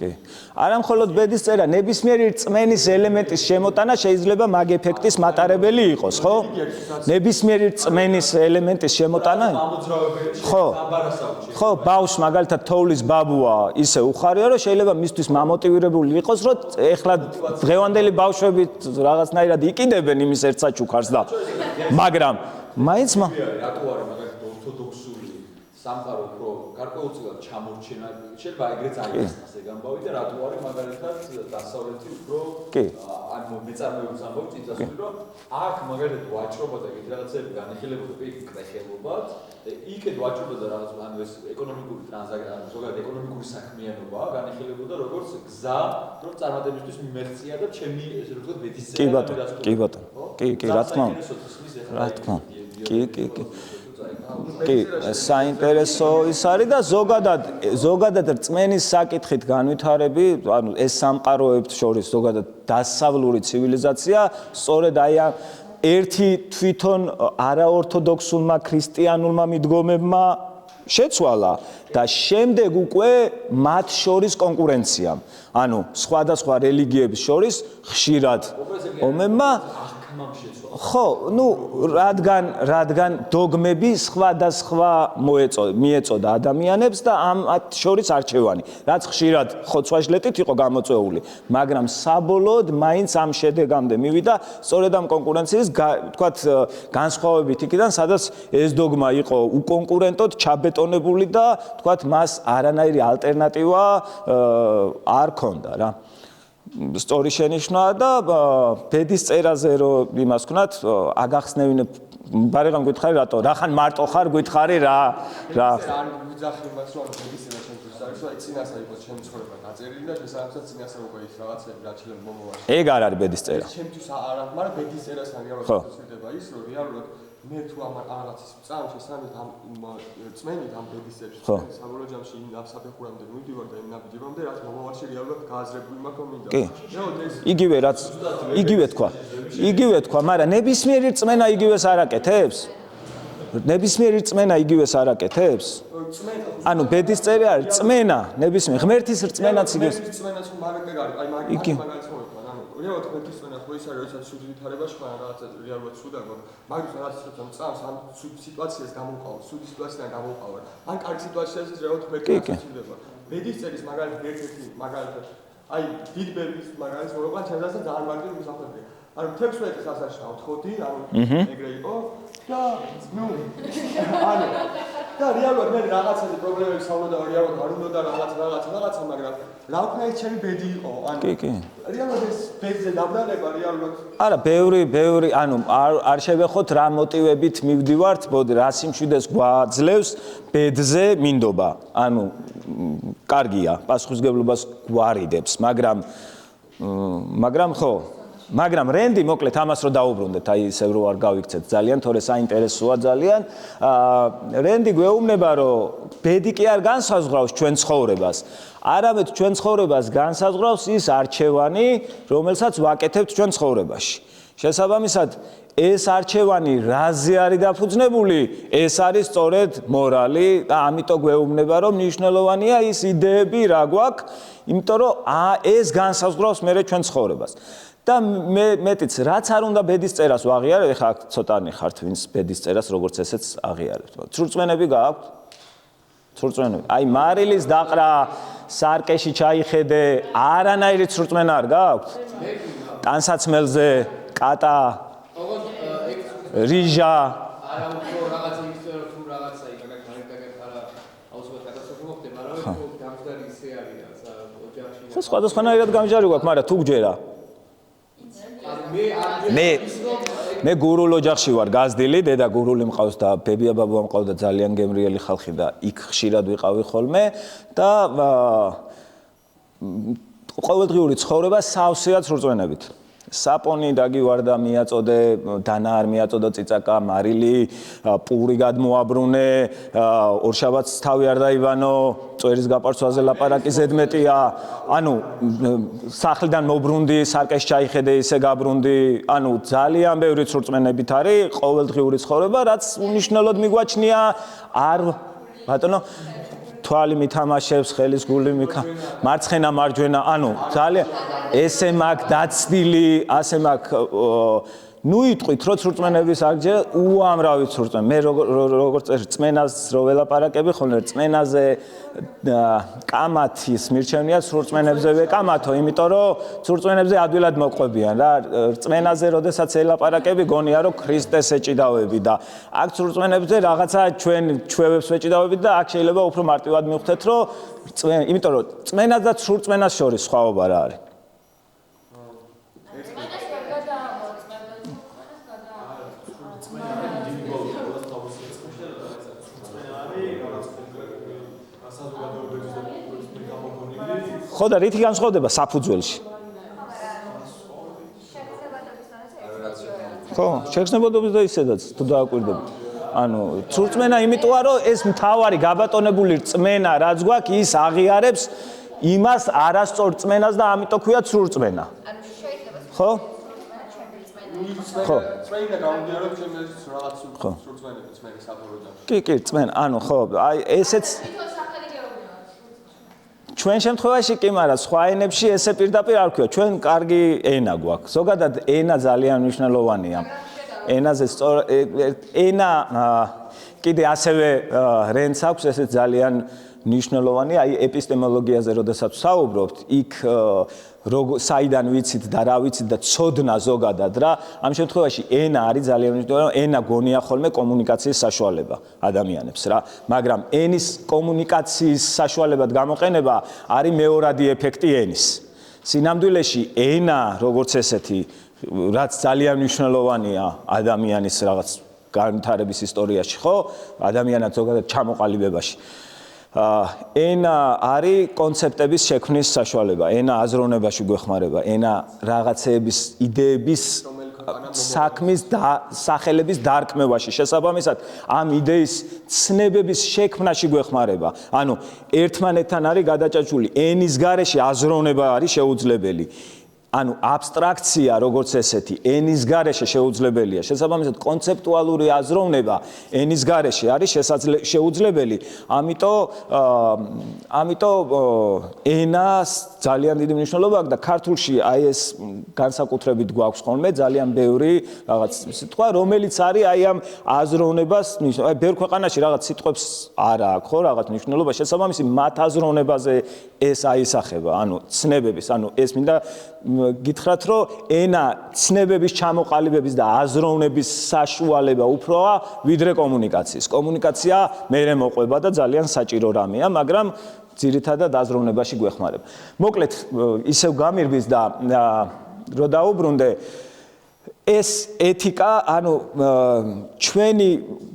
კი. არა მხოლოდ ბედისწერა, ნებისმიერი რწმენის ელემენტის შემოტანა შეიძლება მაგ ეფექტის მატარებელი იყოს, ხო? ნებისმიერი რწმენის ელემენტის შემოტანა? ხო. ხო, ბავშვს მაგალითად თოვლის ბაბუა ისე უხარია, რომ შეიძლება მისთვის მამოტივირებული იყოს, რომ ეხლა დღევანდელი ბავშვები რაღაცნაირად იყიდებენ იმის ერთ საჩუქარს და მაგრამ მაინც რატო არის მაგალითად ორთოდოქსული სამყარო უფრო გარკვეულწილად ჩამორჩენა შეიძლება ეგრეც აიხსნას ეგ ამბავი და რატო არის მაგალითად დასავლეთი უფრო ანუ მეწარმეობის ამბავი წინასწარი რომ აქ მაგალითად ვაჭრობა და ეგ რაღაცები განიხილებოდა პირიქით კრეხებობად იქეთ ვაჭრობა და რაღაც ანუ ეს ეკონომიკური ტრანზაქცია ანუ ზოგადად ეკონომიკური საქმიანობა განიხილებოდა როგორც გზა რომ წარმატებისთვის მიმერწია და ჩემი ესე ვთქვათ ბედისწერა კი ბატონო კი რა თქმა უნდა კი საინტერესო ის არის და ზოგადად რწმენის საკითხით განვითარები, ანუ ეს სამყაროებს შორის ზოგადად დასავლური ცივილიზაცია სწორედ აი ამ ერთი თვითონ არაორთოდოქსულმა ქრისტიანულმა მიდგომებმა შეცვალა და შემდეგ უკვე მათ შორის კონკურენციამ. ანუ სხვადასხვა რელიგიების შორის ხშირად ომებმა ხმამ შეცვალა. ხო, ну, რადგან დოგმები სხვადასხვა მიეწოდა ადამიანებს და ამათ შორის არჩევანი, რაც ხშირად ხოცვა-ჟლეტით იყო გამოწვეული, მაგრამ საბოლოოდ მაინც ამ შედეგამდე მივიდა სწორედ ამ კონკურენციის, თქვათ, განსხვავებით იქიდან, სადაც ეს დოგმა იყო უკონკურენტოდ ჩაბეტონებული და თქვათ, მას არანაირი ალტერნატივა არ ქონდა რა. სწორი შენიშვნაა და ბედის წერაზე რომ იმას ვქნათ, აგახსნევინებ ბარიღამ გითხარი რატო? რახან მარტო ხარ გითხარი რა? არ ვიძახი იმას რომ ბედის წერა ჩემთვის არის, აი წინასა იყო ჩემი ცხოვრება დაწერილი და შესაძლოა წინასა უკვე ის რაღაცები რაც შეიძლება მომოვარდე. ეგ არ არის ბედის წერა. ჩემთვის არა, მაგრამ ბედის წერასთან რეალურად შეცვლიდება ის, რომ რეალურად მე თუ ამ რაღაცის წამ შესაძლოა ამ წმენით ამ ბედის წერაში საბოლოო ჯამში იმ საფეხურამდე მივდივარ და იმ ნაბიჯებამდე რაც მომავალში რეალურად გააზრებული მაქვს მინდა. იგივე თქვა, მაგრამ ნებისმიერი წმენა იგივეს არ აკეთებს? ნებისმიერი წმენა იგივეს არ აკეთებს? ანუ ბედის წერა არის წმენა, ნებისმიერი ღმერთის რწმენაც იგივეს. წმენაც მაგალითად არის, აი მაგალითად მოვიყვან. რეალურად ღმერთის წმენას ხო ის არის, როდესაც სულ ვითარებაში ხარ რაღაცა რეალურად სუდა, მაგრამ რაღაცა წამს ამ სიტუაციას გამოვყავ, სუდი სიტუაციიდან გამოვყავ. ან კარგი სიტუაციაზეც რეალურად ღმერთი შეცვლიდება. ბედის წერის მაგალითად ერთ-ერთი მაგალითად აი დიდ ბების მაგალითად მოვიყვან, ჩემსაც ძალიან მაგარი მსახურია. ანუ 16 წელს ავთხოვდი, ანუ ეგრე იყო და ნუ ანუ და რეალურად მე რაღაცაზე პრობლემები საუბრობდა რეალურად არ უნდა და რაღაცა, მაგრამ რა ვქნა ეს ჩემი ბედი იყო, ანუ რეალურად ეს ბედზე დაბრალება რეალურად არა, ბევრი, ანუ არ შევეხოთ რა მოტივებით მივდივართ, ბოდი, რა სიმშვიდეს გვაძლევს ბედზე მინდობა. ანუ კარგია, პასუხისმგებლობას გვარიდებს, მაგრამ ხო მაგრამ რენდი მოკლედ ამას რო დაუბრუნდეთ, აი ისე რო არ გავიქცეთ ძალიან, თორე საინტერესოა ძალიან. რენდი გვეუბნება, რომ ბედი კი არ განსაზღვრავს ჩვენ ცხოვრებას. არამედ ჩვენ ცხოვრებას განსაზღვრავს ის არჩევანი, რომელსაც ვაკეთებთ ჩვენ ცხოვრებაში. შესაბამისად, ეს არჩევანი რაზე არის დაფუძნებული, ეს არის სწორედ მორალი და ამიტომ გვეუბნება, რომ მნიშვნელოვანია ის იდეები რა გვაქვს, იმიტომ რომ ეს განსაზღვრავს მერე ჩვენ ცხოვრებას. და მეტიც რაც არ უნდა ბედის წერას ვაღიარებ, ეხლა აქ ცოტანი ხართ ვინც ბედის წერას როგორც ესეც აღიარებთ. ცრურწმენები გააქვთ? ცრურწმენები. აი მარილის დაყრა, სარკეში ჩაიხედე, არანაირი ცრურწმენა არ გააქვთ? ტანსაცმელზე, კატა, რიჟა. არა უფრო რაღაცა ისე თუ რაღაცა იქ არა აუცილებლად კატასტროფა მოხდება, მაგრამ გამჯდარი ისე არის ოჯახში. ხო, სხვადასხვანაირად გამჯდარი გვაქვს, მაგრამ თუ გჯერა მე გურულ ოჯახში ვარ გაზრდილი, დედა გურული მყავს და ბებია ბაბუა მყავდა ძალიან გემრიელი ხალხი და იქ ხშირად ვიყავი ხოლმე და ყოველდღიური ცხოვრება სავსეა ცრურწმენებით. საპონი დაგივარდა მიაწოდე, დანა არ მიაწოდა წიწაკა, მარილი, პური გადმოაბრუნე, ორშაბათს თავი არ დაიბანო, წვერის გაპარცვაზე ლაპარაკი ზედმეტია, ანუ სახლიდან მობრუნდი, სარკეში ჩაიხედე, ისე გაბრუნდი, ანუ ძალიან ბევრი ცრურწმენებით არის ყოველდღიური ცხოვრება, რაც უნიშნელოდ მიგვაჩნია არ ბატონო თვალი მითამაშებს, ხელის გული მარცხენა მარჯვენა, ანუ ძალიან ესე მაქვს დაცდილი, ასე მაქვს ნუ იტყვით, რომ ცრურწმენების არჯერ უამრავი ცრურწმენა. მე როგორც რწმენას რო ველაპარაკები, ხოლმე რწმენაზე კამათის მირჩევნია ცრურწმენებზე ვეკამათო, იმიტომ რომ ცრურწმენებზე ადვილად მოყვებიან რა. რწმენაზე როდესაც ელაპარაკები, გონია რომ ქრისტეს ეჭიდავები და აქ ცრურწმენებზე რაღაცა ჩვენ ჩვევებს ვეჭიდავები და აქ შეიძლება უფრო მარტივად მივხვდეთ, რომ იმიტომ რომ რწმენას და ცრურწმენას შორის სხვაობა რა არის. ხო და რითი განსხვავდება საფუძველში? ხო, შეგრძნებოდობის და ისედაც თუ დააკვირდებით. ანუ ცრურწმენა იმიტოა რომ ეს მთავარი გაბატონებული რწმენა რაც გვაქვს ის აღიარებს იმას არასწორ რწმენას და ამიტომ ქვია ცრურწმენა. ანუ შეიძლება ხო? ხო. წმენა გამოდიარებს ჩემს რაღაც ცრურწმენებს მე საბოლოოდ. კი, რწმენა. ანუ ხო, აი ესეც ჩვენ შემთხვევაში კი, მაგრამ სხვა ენებში ესე პირდაპირ არ ვქია. ჩვენ კარგი ენა გვაქვს. ზოგადად ენა ძალიან მნიშვნელოვანია. ენაზე ენა კიდე ასევე რენც აქვს ესე ძალიან მნიშვნელოვანი, აი ეპისტემოლოგიაზე როდესაც ვსაუბრობთ, იქ საიდან ვიცით და რა ვიცით და ცოდნა ზოგადად რა, ამ შემთხვევაში ენა არის ძალიან მნიშვნელოვანი, ენა გონია ხოლმე კომუნიკაციის საშუალება ადამიანებს რა, მაგრამ ენის კომუნიკაციის საშუალებად გამოყენება არის მეორადი ეფექტი ენის. სინამდვილეში ენა როგორც ესეთი, რაც ძალიან მნიშვნელოვანია ადამიანის რაღაც განვითარების ისტორიაში, ხო? ადამიანად ზოგადად ჩამოყალიბებაში. ენა არის კონცეპტების შექმნის საშუალება, ენა აზროვნებაში გვეხმარება, ენა რაღაცეების იდეების საქმის სახელების დარქმევაში, შესაბამისად ამ იდეის ცნებების შექმნაში გვეხმარება. ანუ ერთმანეთთან არის გადაჭაჭული ენის გარეშე აზროვნება არის შეუძლებელი. ანუ აბსტრაქცია როგორც ესეთი ენის გარეშე შეუძლებელია. შესაბამისად კონცეპტუალური აზროვნება ენის გარეშე არის შეუძლებელი. ამიტომ ენას ძალიან დიდი მნიშვნელობა აქვს და ქართულში აი ეს განსაკუთრებით გვაქვს ხოლმე ძალიან ბევრი რაღაც სიტყვა, რომელიც არის აი ამ აზროვნებას, აი ბევრ ქვეყანაში რაღაც სიტყვებს არ აქვს, ხო, რაღაც მნიშვნელობა. შესაბამისად მათ აზროვნებაზე ეს აისახება, ანუ ცნებების, ანუ ეს მინდა გითხრათ, რომ ენა ცნებების ჩამოყალიბების და აზროვნების საშუალება უფროა ვიდრე კომუნიკაციის. კომუნიკაცია მერე მოყვება და ძალიან საჭირო რამეა, მაგრამ ძირითადად აზროვნებაში გვეხმარება. მოკლედ, ისევ გამირბის და რო დაუბრუნდე, ეს ეთიკა, ანუ ჩვენი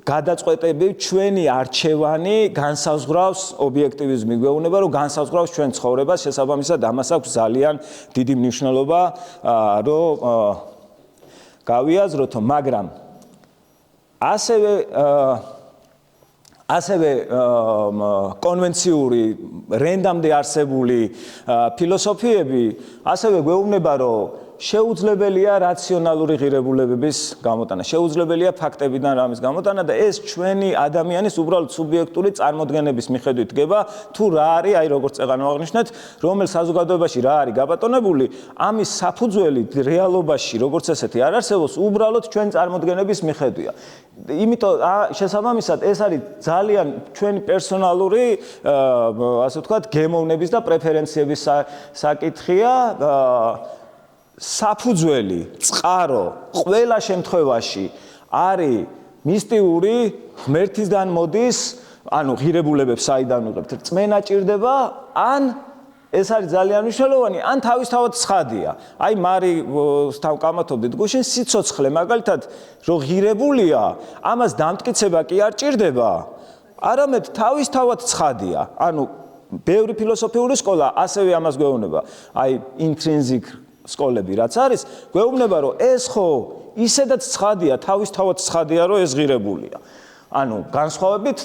გადაწყვეტები, ჩვენი არჩევანი განსაზღვრავს ობიექტივიზმი გვეუბნება, რომ განსაზღვრავს ჩვენ ცხოვრებას, შესაბამისად ამას აქვს ძალიან დიდი მნიშვნელობა, რომ გავიაზროთ, მაგრამ ასევე კონვენციური, რენდამდე არსებული ფილოსოფიები ასევე გვეუბნება, რომ შეუძლებელია რაციონალური ღირებულებების გამოტანა, შეუძლებელია ფაქტებიდან რამის გამოტანა და ეს ჩვენი ადამიანის უბრალოდ სუბიექტური წარმოდგენების მიხედვით დგება, თუ რა არის, აი როგორც წეგანო აღნიშნეთ, რომელ საზოგადოებაში რა არის გაბატონებული, ამის საფუძველი რეალობაში როგორც ესეთი არ არსებობს, უბრალოდ ჩვენ წარმოდგენების მიხედვია. იმიტომ შესაბამისად ეს არის ძალიან ჩვენი პერსონალური, ასე ვთქვათ, გემოვნების და პრეფერენციების საკითხია. საფუძველი, წყარო ყველა შემთხვევაში არის მისტიური, ღმერთისგან მოდის, ანუ ღირებულებებს საიდან ვიღებთ, რწმენა ჭირდება, ან ეს არის ძალიან მნიშვნელოვანი, ან თავისთავად ცხადია. აი მარითან ვკამათობდით გუშინ სიცოცხლე მაგალითად, რომ ღირებულია, ამას დამტკიცება კი არ ჭირდება, არამედ თავისთავად ცხადია. ანუ ბევრი ფილოსოფიური სკოლა ასევე ამას გვეუბნება, აი ინტრინზიკ სკოლები რაც არის, გვეუბნება, რომ ეს ხო ისედაც ცხადია, თავისთავად ცხადია, რომ ეს ღირებულია. ანუ განსხვავებით,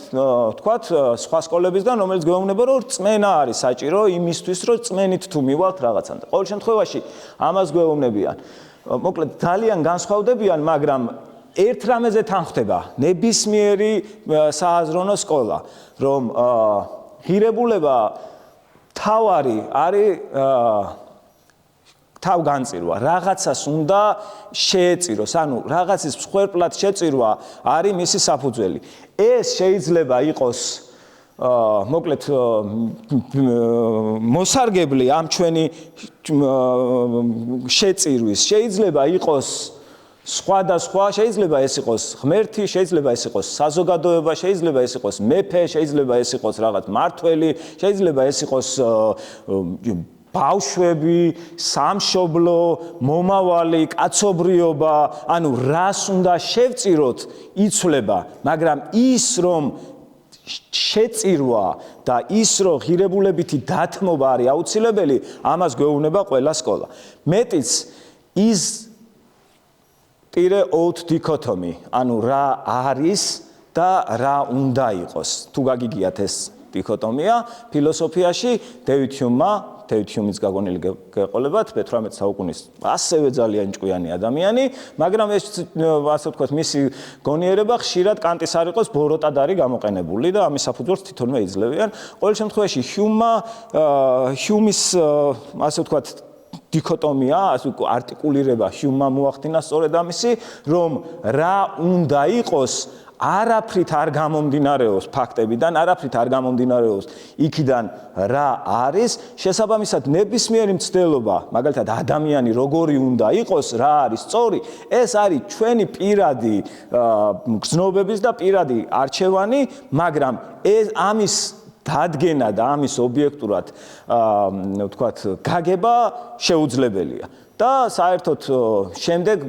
თქვათ, სხვა სკოლებისგან, რომელიც გვეუბნება, რომ რწმენა არის საჭირო იმისთვის, რომ რწმენით თუ მივალთ რაღაცამდე. ყოველ შემთხვევაში ამას გვეუბნებიან. მოკლედ ძალიან განსხვავდებიან, მაგრამ ერთ რამეზე თანხდება ნებისმიერი სააზროვნო სკოლა, რომ ღირებულება თავარი არის თავგანწირვა, რაღაცას უნდა შეეწიროს, ანუ რაღაცის მსხვერპლად შეწირვა არის მისი საფუძველი. ეს შეიძლება იყოს მოკლედ მოსარგებლი ამ ჩვენი შეწირვის, შეიძლება იყოს სხვადასხვა, შეიძლება ეს იყოს ღმერთი, შეიძლება ეს იყოს საზოგადოება, შეიძლება ეს იყოს მეფე, შეიძლება ეს იყოს რაღაც მართველი, შეიძლება ეს იყოს ბავშვები, სამშობლო, მომავალი, კაცობრიობა, ანუ რას უნდა შევწიროთ, იცვლება, მაგრამ ის რომ შეწირვა და ის რომ ღირებულებითი დათმობა არის აუცილებელი, ამას გვეუბნება ყველა სკოლა. მეტიც ის ტირე out dichotomy, ანუ რა არის და რა უნდა იყოს. თუ გაგიგიათ ეს დიქოტომია, ფილოსოფიაში დევიდ ჰიუმმა დეივიდ ჰიუმის გაგონილი გეყოლებათ 18 საუკუნის ასევე ძალიან ჭკვიანი ადამიანი, მაგრამ ეს ასე ვთქვათ, მისი გონიერება ხშირად კანტის არ იყოს ბოროტად არის გამოყენებული და ამის საფუძველს თვითონვე იძლევიან. ყოველ შემთხვევაში ჰიუმის ასე ვთქვათ დიქოტომია, არტიკულირება ჰიუმმა მოახდინა სწორედ ამისი, რომ რა უნდა იყოს არაფრით არ გამომდინარეობს ფაქტებიდან, არაფრით არ გამომდინარეობს იქიდან რა არის, შესაბამისად ნებისმიერი მცდელობა, მაგალითად ადამიანი როგორი უნდა იყოს, რა არის სწორი, ეს არის ჩვენი პირადი გრძნობების და პირადი არჩევანი, მაგრამ ამის დადგენა და ამის ობიექტურად ვთქვათ, გაგება შეუძლებელია. და საერთოდ შემდეგ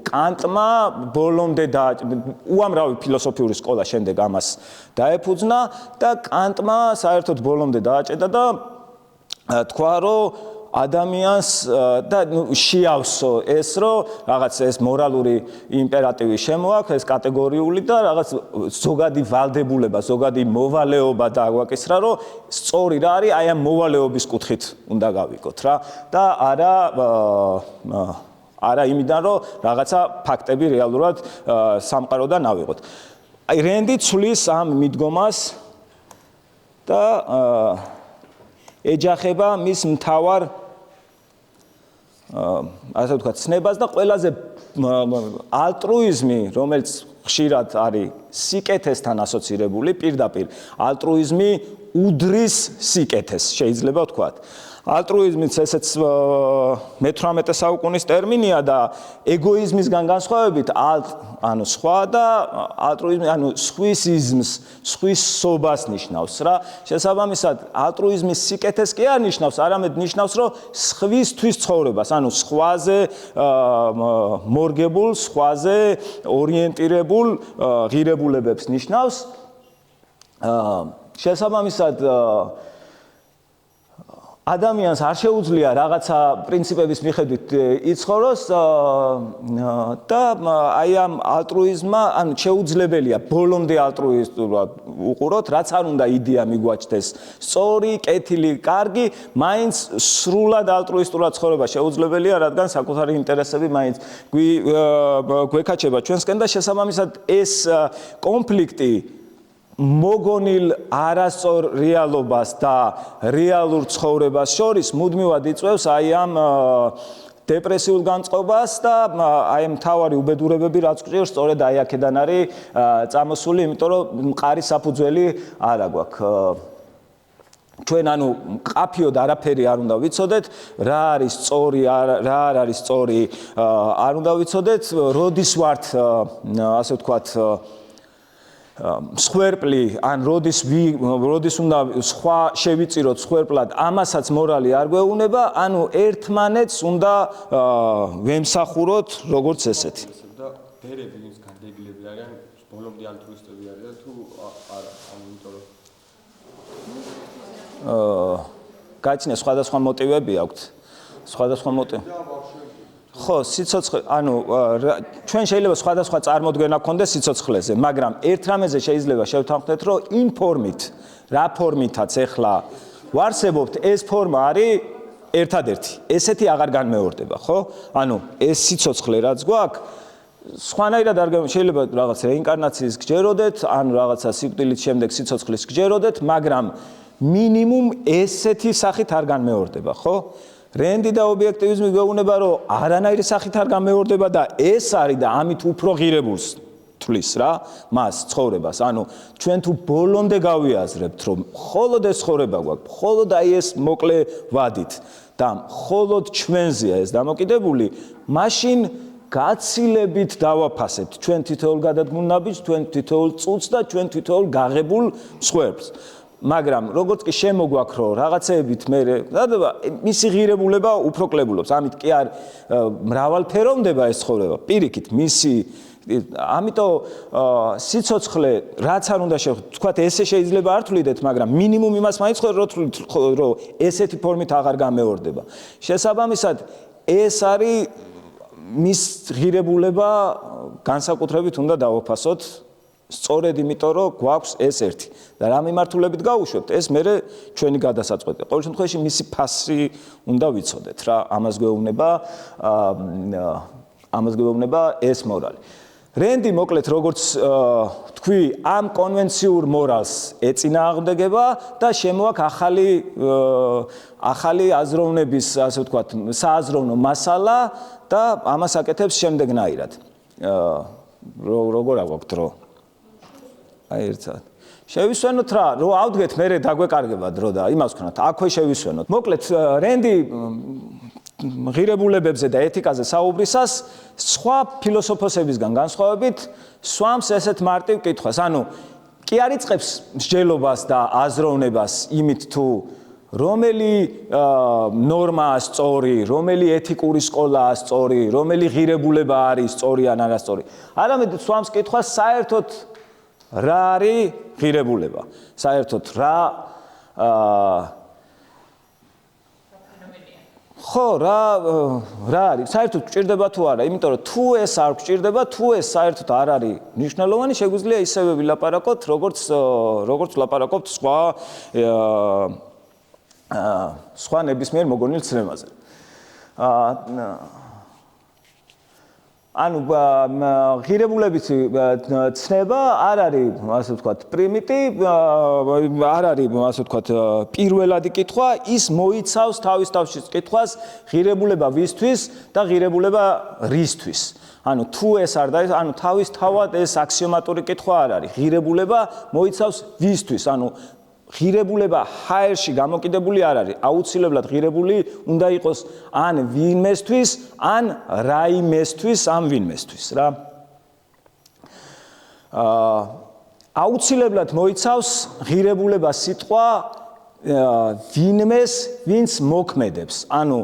კანტმა ბოლომდე უამრავი ფილოსოფიური სკოლა შემდეგ ამას დაეფუძნა და კანტმა საერთოდ ბოლომდე დააჭედა და თქვა, რომ ადამიანს და შეავსო ეს, რომ რაღაც ეს მორალური იმპერატივი შემოაქვს, ეს კატეგორიული და რაღაც ზოგადი ვალდებულება, ზოგადი მოვალეობა დაგვაკისრა, რომ სწორი რა არის, აი ამ მოვალეობის კუთხით უნდა გავიკოთ რა და არა იმიდან, რომ რაღაცა ფაქტები რეალურად სამყაროდან ავიღოთ. აი რენდი ცვლის ამ მიდგომას და ეჯახება მის მთავარ ასე ვთქვათ, ცნებას და ყველაზე ალტრუიზმი, რომელიც ხშირად არის სიკეთესთან ასოცირებული, პირდაპირ ალტრუიზმი უდრის სიკეთეს, შეიძლება ვთქვათ. ალტრუიზმიც ესეც მე-18 საუკუნის ტერმინია და ეგოიზმისგან განსხვავებით ანუ სხვა და ალტრუიზმი ანუ სხვისიზმს, სხვისობას ნიშნავს რა. შესაბამისად, ალტრუიზმის სიკეთეს კი არ ნიშნავს, არამედ ნიშნავს, რომ სხვისთვის ცხოვრებას, ანუ სხვაზე მორგებულ, სხვაზე ორიენტირებულ ღირებულებებს ნიშნავს. შესაბამისად ადამიანს არ შეუძლია რაღაცა პრინციპების მიხედვით იცხოვროს და აი ამ ალტრუიზმმა, ანუ შეუძლებელია ბოლომდე ალტრუისტულად უყუროთ, რაც არ უნდა იდეა მიგვაჩნდეს სწორი, კეთილი, კარგი, მაინც სრულად ალტრუისტულად ცხოვრება შეუძლებელია, რადგან საკუთარი ინტერესები მაინც გვექაჩება ჩვენსკენ და შესაბამისად ეს კონფლიქტი მოგონილ არასწორ რეალობას და რეალურ ცხოვრებას შორის მუდმივად იწვევს აი ამ დეპრესიულ განწყობას და აი მთავარი უბედურებები რაც გვჭირს სწორედ აი აქედან არის წამოსული, იმიტომ რომ მყარი საფუძველი არ აგვაქვს. ჩვენ ანუ მყაფიოდ არაფერი არ უნდა ვიცოდეთ, რა არის სწორი, რა არ არის სწორი, არ უნდა ვიცოდეთ, როდის ვართ ასე ვთქვათ სხვერპლი ან როდის უნდა სხვა შევიწიროთ სხვერპლად, ამასაც მორალი არ გვეუბნება, ანუ ერთმანეთს უნდა ვემსახუროთ როგორც ესეთი. და ბერები ვინც განდეგილები არიან, ბოლომდე ალტრუისტები არიან თუ არა, იმიტომ რომ გაიცნია სხვადასხვა მოტივები აქვთ. სხვადასხვა მოტივები. ხო, სიცოცხლე, ანუ ჩვენ შეიძლება სხვადასხვა წარმოდგენა გქონდეს სიცოცხლეზე, მაგრამ ერთ რამეზე შეიძლება შევთანხმდეთ, რომ იმ ფორმით, რა ფორმითაც ეხლა ვარსებობთ, ეს ფორმა არის ერთადერთი. ესეთი აღარ განმეორდება, ხო? ანუ ეს სიცოცხლე რაც გვაქვს, სხვანაირად არ შეიძლება რაღაც რეინკარნაციის გჯეროდეთ, ან რაღაცა სიკვდილის შემდეგ სიცოცხლის გჯეროდეთ, მაგრამ მინიმუმ ესეთი სახით არ განმეორდება, ხო? რენდი და ობიექტივიზმი გვეუბნება, რომ არანაირი სახით არ გამეორდება და ეს არის და ამით უფრო ღირებულს თვლის რა, მას ცხოვრებას. ანუ ჩვენ თუ ბოლომდე გავიაზრებთ, რომ მხოლოდ ეს ცხოვრება გვაქვს, მხოლოდ აი ეს მოკლე ვადით და მხოლოდ ჩვენზეა ეს დამოკიდებული, მაშინ გაცილებით დავაფასებთ ჩვენ თითოეულ გადადგმულ ნაბიჯს, ჩვენ თითოეულ წუთს და ჩვენ თითოეულ გაღებულ მსხვერპლს. მაგრამ როგორც კი შემოგვაქვს რომ რაღაცეებით მე მისი ღირებულება უფრო კლებულობს, ამით კი არ მრავალფეროვნდება ეს ცხოვრება. პირიქით, მისი ამიტომ სიცოცხლე რაც არ უნდა შევხვდეთ, თქვათ ესე შეიძლება არ თვლიდეთ, მაგრამ მინიმუმ იმას მაინც რომ ესეთი ფორმით აღარ გამეორდება. შესაბამისად, ეს არის მის ღირებულება განსაკუთრებით უნდა დავაფასოთ სწორედ იმიტომ რომ გვაქვს ეს ერთი და რა მიმართულებით გავუშვებთ ეს მე ჩვენი გადასაწყვეტია. ყოველ შემთხვევაში მისი ფასი უნდა ვიცოდეთ რა ამას გვეუბნება ეს მორალი. რენდი მოკლედ როგორც თქვი ამ კონვენციურ მორალს ეწინააღმდეგება და შემოაქვს ახალი აზროვნების ასე ვთქვათ სააზროვნო მასალა და ამას აკეთებს შემდეგნაირად. როგორ აგვაქვს დრო? აი ერთად. შევისვენოთ რა, რომ ავდგეთ მე დაგვეკარგება დრო და იმას ვქნათ. აქვე შევისვენოთ. მოკლედ რენდი ღირებულებებზე და ეთიკაზე საუბრისას სხვა ფილოსოფოსებისგან განსხვავებით სვამს ესეთ მარტივ კითხვას. ანუ კი არ იწყებს მსჯელობას და აზროვნებას იმით თუ რომელი ნორმაა სწორი, რომელი ეთიკური სკოლაა სწორი, რომელი ღირებულება არის სწორი ან არასწორი. არამედ სვამს კითხვას საერთოდ რა არის ღირებულება? საერთოდ რა ხო, რა არის? საერთოდ გჭირდება თუ არა? იმიტომ რომ თუ ეს არ გჭირდება, თუ ეს საერთოდ არ არის მნიშვნელოვანი, შეგვიძლია ისევე ვილაპარაკოთ, როგორც ვლაპარაკობთ სხვა ნებისმიერ მოგონილ ცნებაზე. ანუ ღირებულების ცნება არ არის, ასე ვთქვათ, პრიმიტი, არ არის, ასე ვთქვათ, პირველადი კითხვა, ის მოიცავს თავის კითხვას ღირებულება ვისთვის და ღირებულება რისთვის. ანუ თუ ეს არ და ანუ თავისთავად ეს აქსიომატური კითხვა არ არის. ღირებულება მოიცავს ვისთვის, ანუ ღირებულება ჰაერში გამოკიდებული არ არის. აუცილებლად ღირებული უნდა იყოს ან ვინმესთვის, ან რაიმესთვის, ან ვინმესთვის, რა. აუცილებლად მოიცავს ღირებულება სიტყვა ვინმეს, ვინც მოქმედებს. ანუ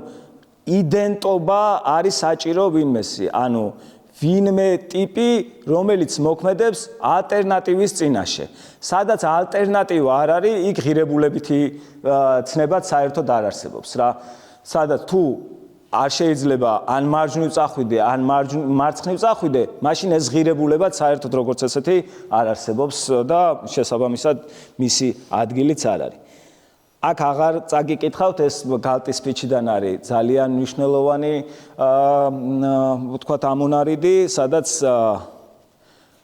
იდენტობა არის საჭირო ვინმესი. ანუ ვინმე ტიპი, რომელიც მოქმედებს ალტერნატივის წინაშე. სადაც ალტერნატივა არ არის, იქ ღირებულებითი ცნებაც საერთოდ არ არსებობს, რა. სადაც თუ არ შეიძლება ან მარჯვნივ წახვიდე, ან მარცხნივ წახვიდე, მაშინ ეს ღირებულებაც საერთოდ როგორც ესეთი არ არსებობს და შესაბამისად მისი ადგილიც არ არის. აქ აღარ წაგიკითხავთ, ეს გალტის სპიჩიდან არის ძალიან მნიშვნელოვანი ვთქვათ ამონარიდი, სადაც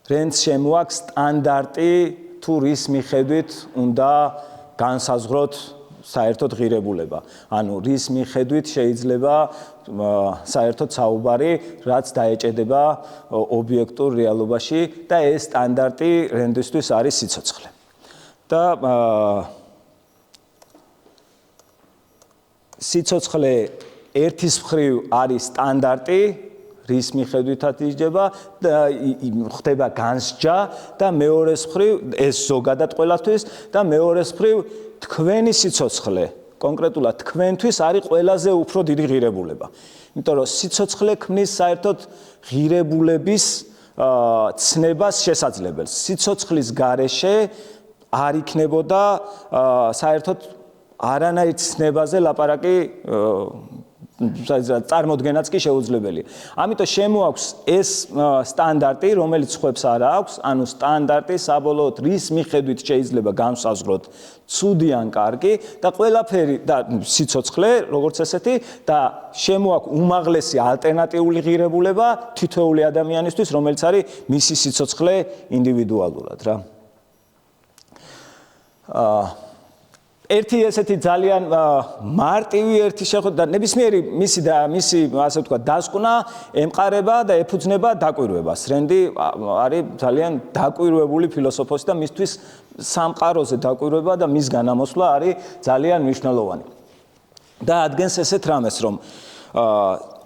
რენდს შემოაქვს სტანდარტი თუ რის მიხედვით უნდა განსაზღვროთ საერთოდ ღირებულება. ანუ რის მიხედვით შეიძლება საერთოდ საუბარი, რაც დაეჭედება ობიექტურ რეალობაში და ეს სტანდარტი რენდისთვის არის სიცოცხლე. და სიცოცხლე ერთის მხრივ არის სტანდარტი, რის მიხედვითაც იჯდება და ხდება განსჯა და მეორეს მხრივ ეს ზოგადად ყველასთვის და მეორეს მხრივ თქვენი სიცოცხლე, კონკრეტულად თქვენთვის არის ყველაზე უფრო დიდი ღირებულება. იმიტომ რომ სიცოცხლე ქმნის საერთოდ ღირებულების ცნებას შესაძლებელს. სიცოცხლის გარეშე არ იქნებოდა საერთოდ არანაირ ცნებაზე ლაპარაკი წარმოდგენაც კი შეუძლებელია. ამიტომ შემოაქვს ეს სტანდარტი, რომელიც ხვებს არ აქვს, ანუ სტანდარტი საბოლოოდ რის მიხედვით შეიძლება განსაზღვროთ ცუდი ან კარგი და ყველაფერი და სიცოცხლე, როგორც ესეთი და შემოაქვს უმაღლესი ალტერნატიული ღირებულება თითოეული ადამიანისთვის, რომელიც არის მისი სიცოცხლე ინდივიდუალურად, რა. ერთი ესეთი ძალიან მარტივი ერთი შეხვედრა და ნებისმიერი მისი ასე ვთქვათ დასკვნა ემყარება და ეფუძნება დაკვირვებას. რენდი არის ძალიან დაკვირვებული ფილოსოფოსი და მისთვის სამყაროზე დაკვირვება და მის განამოსვლა არის ძალიან მნიშვნელოვანი. და ადგენს ესეთ რამეს, რომ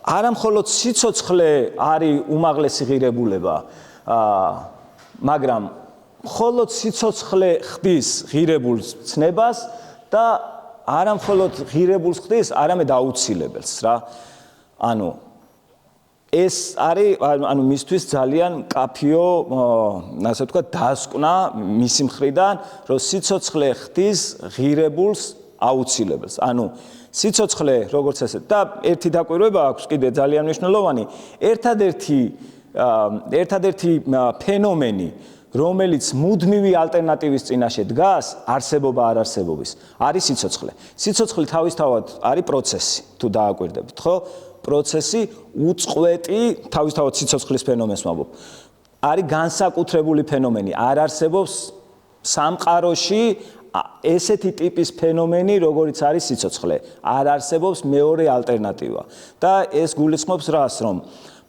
არა მხოლოდ სიცოცხლე არის უმაღლესი ღირებულება, მაგრამ მხოლოდ სიცოცხლე ხდის ღირებულს ცნებას და არა მხოლოდ ღირებულს ხდის, არამედ აუცილებელს, რა. ანუ ეს არის, ანუ მისთვის ძალიან კაფიო, ასე ვთქვათ, დასკვნა მისი მხრიდან, რომ სიცოცხლე ხდის ღირებულს აუცილებელს. ანუ სიცოცხლე, როგორც ესეთ და ერთი დაკვირვება აქვს კიდე ძალიან მნიშვნელოვანი, ერთადერთი ფენომენი, რომელიც მუდმივი ალტერნატივის წინაშე დგას, არსებობა არ არსებობის, არის სიცოცხლე. სიცოცხლე თავისთავად არის პროცესი, თუ დააკვირდებით, ხო? პროცესი უწყვეტი, თავისთავად სიცოცხლის ფენომენს ვამბობ. არის განსაკუთრებული ფენომენი, არ არსებობს სამყაროში ესეთი ტიპის ფენომენი, როგორიც არის სიცოცხლე. არ არსებობს მეორე ალტერნატივა. და ეს გულისხმობს რას, რომ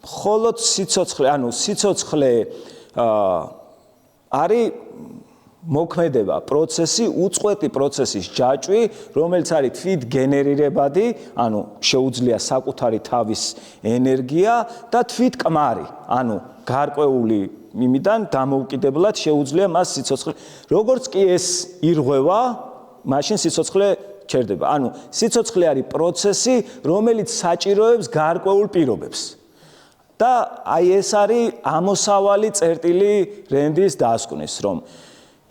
მხოლოდ სიცოცხლე, ანუ სიცოცხლე არის მოქმედება, პროცესი, უწყვეტი პროცესის ჯაჭვი, რომელიც არის თვით გენერირებადი, ანუ შეუძლია საკუთარი თავის ენერგია და თვით კმარი, ანუ გარკვეული იმიდან დამოუკიდებლად შეუძლია მას სიცოცხლე. როგორც კი ეს ირღვევა, მაშინ სიცოცხლე ჩერდება. ანუ სიცოცხლე არის პროცესი, რომელიც საჭიროებს გარკვეულ პირობებს. და აი ეს არის ამოსავალი წერტილი რენდის დასკვნის, რომ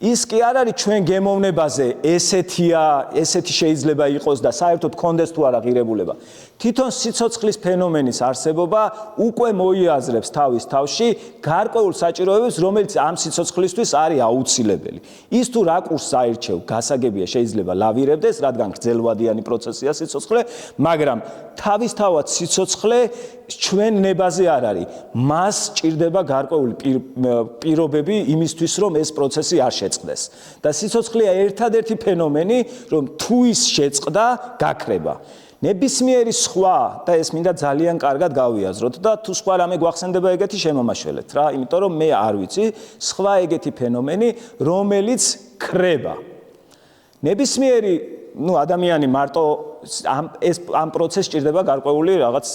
ის კი არ არის ჩვენ გემოვნებაზე ესეთი შეიძლება იყოს და საერთოდ კონდეს თუ არა ღირებულება. თვითონ სიცოცხლის ფენომენის არსებობა უკვე მოიაზრებს თავის თავში გარკვეულ საჭიროებებს, რომელიც ამ სიცოცხლისთვის არის აუცილებელი. ის თუ რა კურსს აირჩევ, გასაგებია შეიძლება ლავირებდეს, რადგან გრძელვადიანი პროცესია სიცოცხლე, მაგრამ თავისთავად სიცოცხლე ჩვენ ნებაზე არ არის. მას სჭირდება გარკვეული პირობები იმისთვის, რომ ეს პროცესი არ შეწყდეს. და სიცოცხლეა ერთადერთი ფენომენი, რომ თუ ის შეწყდა, გაქრება. ნებისმიერი სხვა და ეს მინდა ძალიან კარგად გავიაზროთ და თუ სხვა რამე გვახსენდება ეგეთი შემომაშველეთ რა, იმიტომ რომ მე არ ვიცი სხვა ეგეთი ფენომენი, რომელიც ქრება. ნებისმიერი ადამიანი მარტო ამ პროცესს სჭირდება გარკვეული რაღაც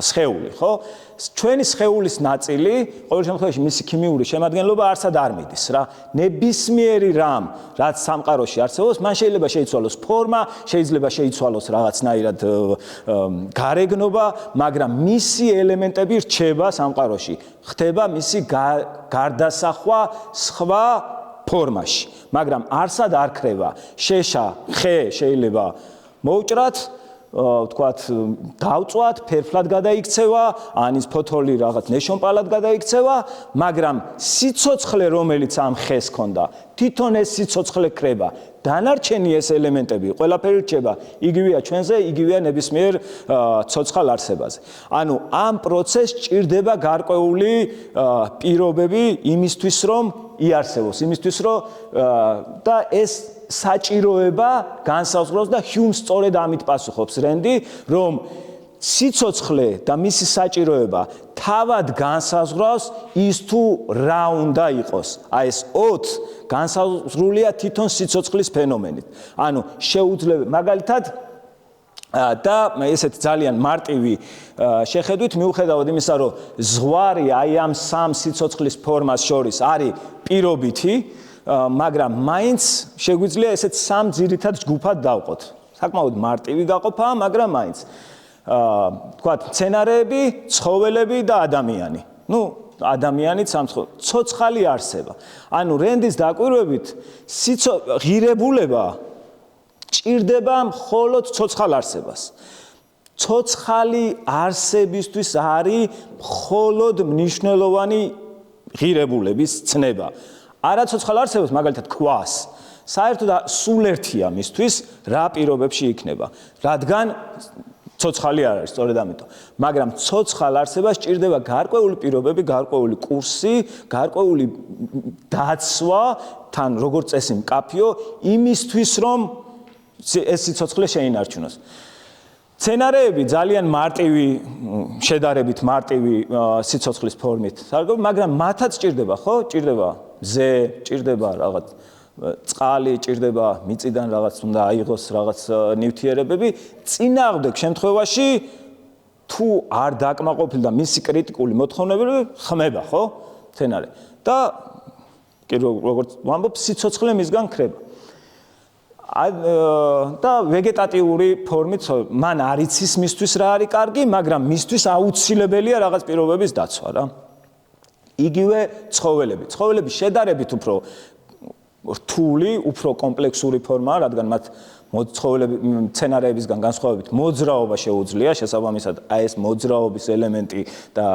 სხეული, ხო? ჩვენი სხეულის ნაწილი, ყოველ შემთხვევაში მისი ქიმიური შემადგენლობა არსად არ მიდის რა. ნებისმიერი რამ, რაც სამყაროში არსებობს, მან შეიძლება შეიცვალოს ფორმა, შეიძლება შეიცვალოს რაღაცნაირად გარეგნობა, მაგრამ მისი ელემენტები რჩება სამყაროში. ხდება მისი გარდასახვა სხვა ფორმაში, მაგრამ არსად არ ქრება. შეშა, ხე შეიძლება მოვჭრათ, ვთქვათ, დავწვათ, ფერფლად გადაიქცევა, ან ის ფოთოლი რაღაც ნეშონპალად გადაიქცევა, მაგრამ სიცოცხლე, რომელიც ამ ხეს ქონდა, თვითონ ეს სიცოცხლე ქრება. დანარჩენი ეს ელემენტები ყველაფერი რჩება, იგივეა ჩვენზე, იგივეა ნებისმიერ ცოცხალ არსებაზე. ანუ ამ პროცესს სჭირდება გარკვეული პირობები იმისთვის, რომ იარსებოს, იმისთვის, რომ და ეს საჭიროება განსაზღვროს და ჰიუმს სწორედ ამით პასუხობს რენდი, რომ სიცოცხლე და მისი საჭიროება თავად განსაზღვრავს ის თუ რა უნდა იყოს. აი ეს 20 განსაზღვრულია თვითონ სიცოცხლის ფენომენით. ანუ შეუძლია მაგალითად და ესეთ ძალიან მარტივი შეხედვით მიუხედავად იმისა, რომ ზღვარი აი ამ სამ სიცოცხლის ფორმას შორის არის პირობითი, მაგრამ მაინც შეგვიძლია ესეთ სამ ძირითად ჯგუფად დავყოთ. საკმაოდ მარტივი გაყოფაა, მაგრამ მაინც ვთქვათ, მცენარეები, ცხოველები და ადამიანი. ადამიანით ცოცხალი არსება. ანუ რენდის დაკვირვებით, ღირებულება ჭირდება მხოლოდ ცოცხალ არსებას. ცოცხალი არსებისთვის არის მხოლოდ მნიშვნელოვანი ღირებულების ცნება. არა ცოცხალ არსებას, მაგალითად ქვას. საერთოდ სულ ერთია მისთვის რა პირობებში იქნება. რადგან ცოცხალი არ არის, სწორედ ამიტომ. მაგრამ ცოცხალ არსებას სჭირდება გარკვეული პირობები, გარკვეული კურსი, გარკვეული დაცვა, თან როგორც წესი მკაფიო, იმისთვის რომ ეს სიცოცხლე შეინარჩუნოს. მცენარეები ძალიან მარტივი, შედარებით მარტივი სიცოცხლის ფორმით, მაგრამ მათაც სჭირდება, ხო? სჭირდება მზე, სჭირდება რაღაც წყალი, სჭირდება მიწიდან რაღაც უნდა აიღოს რაღაც ნივთიერებები. წინააღმდეგ შემთხვევაში თუ არ დაკმაყოფილდა მისი კრიტიკული მოთხოვნებები, ხმება, ხო? მცენარე. და როგორც ვამბობ, სიცოცხლე მისგან ქრება. და ვეგეტატიური ფორმით მან არ იცის მისთვის რა არის კარგი, მაგრამ მისთვის აუცილებელია რაღაც პირობების დაცვა რა. იგივე ცხოველები. ცხოველები შედარებით უფრო რთული, უფრო კომპლექსური ფორმაა, რადგან მათ ცხოველები მცენარეებისგან განსხვავებით მოძრაობა შეუძლია, შესაბამისად აი ეს მოძრაობის ელემენტი და